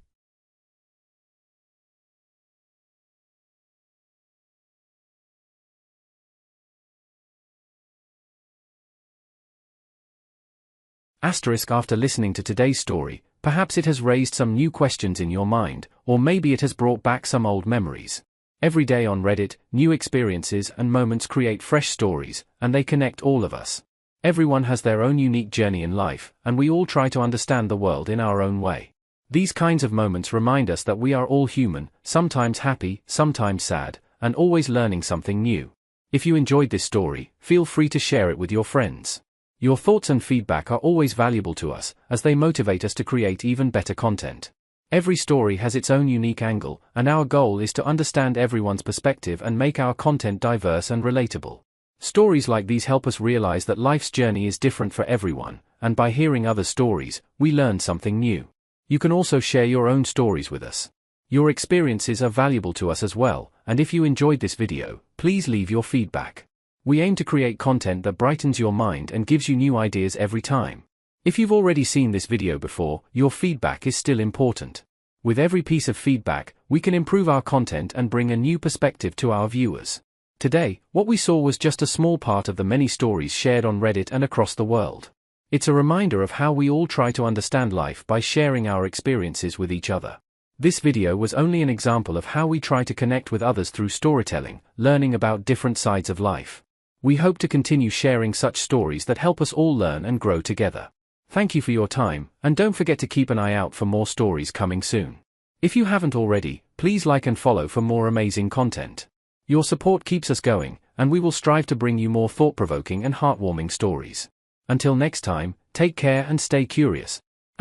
After listening to today's story, perhaps it has raised some new questions in your mind, or maybe it has brought back some old memories. Every day on Reddit, new experiences and moments create fresh stories, and they connect all of us. Everyone has their own unique journey in life, and we all try to understand the world in our own way. These kinds of moments remind us that we are all human, sometimes happy, sometimes sad, and always learning something new. If you enjoyed this story, feel free to share it with your friends. Your thoughts and feedback are always valuable to us, as they motivate us to create even better content. Every story has its own unique angle, and our goal is to understand everyone's perspective and make our content diverse and relatable. Stories like these help us realize that life's journey is different for everyone, and by hearing other stories, we learn something new. You can also share your own stories with us. Your experiences are valuable to us as well, and if you enjoyed this video, please leave your feedback. We aim to create content that brightens your mind and gives you new ideas every time. If you've already seen this video before, your feedback is still important. With every piece of feedback, we can improve our content and bring a new perspective to our viewers. Today, what we saw was just a small part of the many stories shared on Reddit and across the world. It's a reminder of how we all try to understand life by sharing our experiences with each other. This video was only an example of how we try to connect with others through storytelling, learning about different sides of life. We hope to continue sharing such stories that help us all learn and grow together. Thank you for your time, and don't forget to keep an eye out for more stories coming soon. If you haven't already, please like and follow for more amazing content. Your support keeps us going, and we will strive to bring you more thought-provoking and heartwarming stories. Until next time, take care and stay curious. **